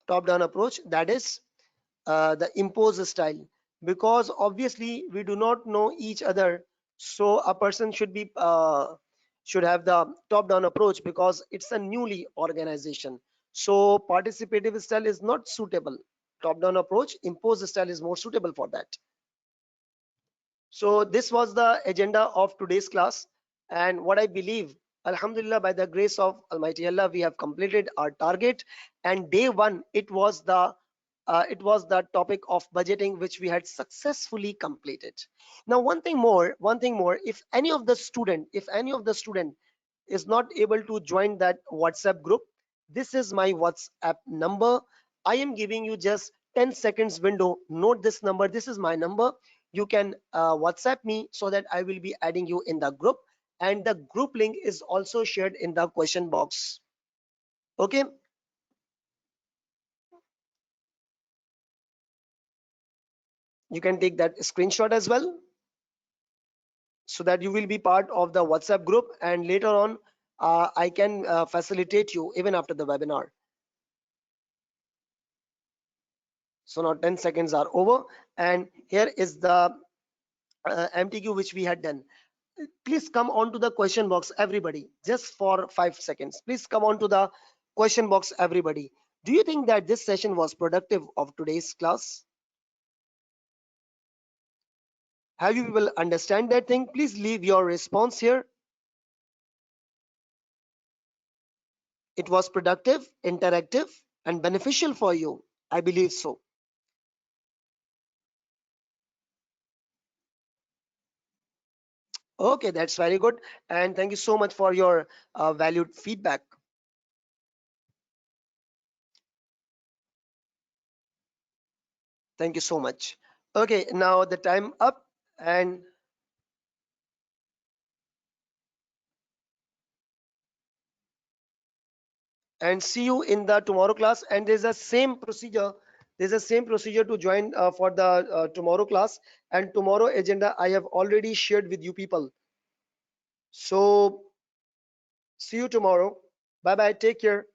Top-down approach, that is the impose style, because obviously we do not know each other, so a person should have the top-down approach because it's a newly organization. So participative style is not suitable. Top-down approach, impose style is more suitable for that. So this was the agenda of today's class, and what I believe, Alhamdulillah, by the grace of Almighty Allah, we have completed our target. And day one, it was the topic of budgeting, which we had successfully completed. Now, one thing more, if any of the student is not able to join that WhatsApp group, this is my WhatsApp number. I am giving you just 10 seconds window. Note this number. This is my number. You can WhatsApp me so that I will be adding you in the group. And the group link is also shared in the question box. Okay. You can take that screenshot as well, so that you will be part of the WhatsApp group, and later on I can facilitate you even after the webinar. So now 10 seconds are over, and here is the MTQ which we had done. Please come on to the question box, everybody, just for 5 seconds. Please come on to the question box, everybody. Do you think that this session was productive of today's class? Have you people understand that thing? Please leave your response here. It was productive, interactive, and beneficial for you. I believe so. Okay, that's very good. And thank you so much for your valued feedback. Thank you so much. Okay, now the time up, and see you in the tomorrow class. And there's a same procedure. There's a same procedure to join for the tomorrow class. And tomorrow agenda I have already shared with you people. So see you tomorrow. Bye bye. Take care.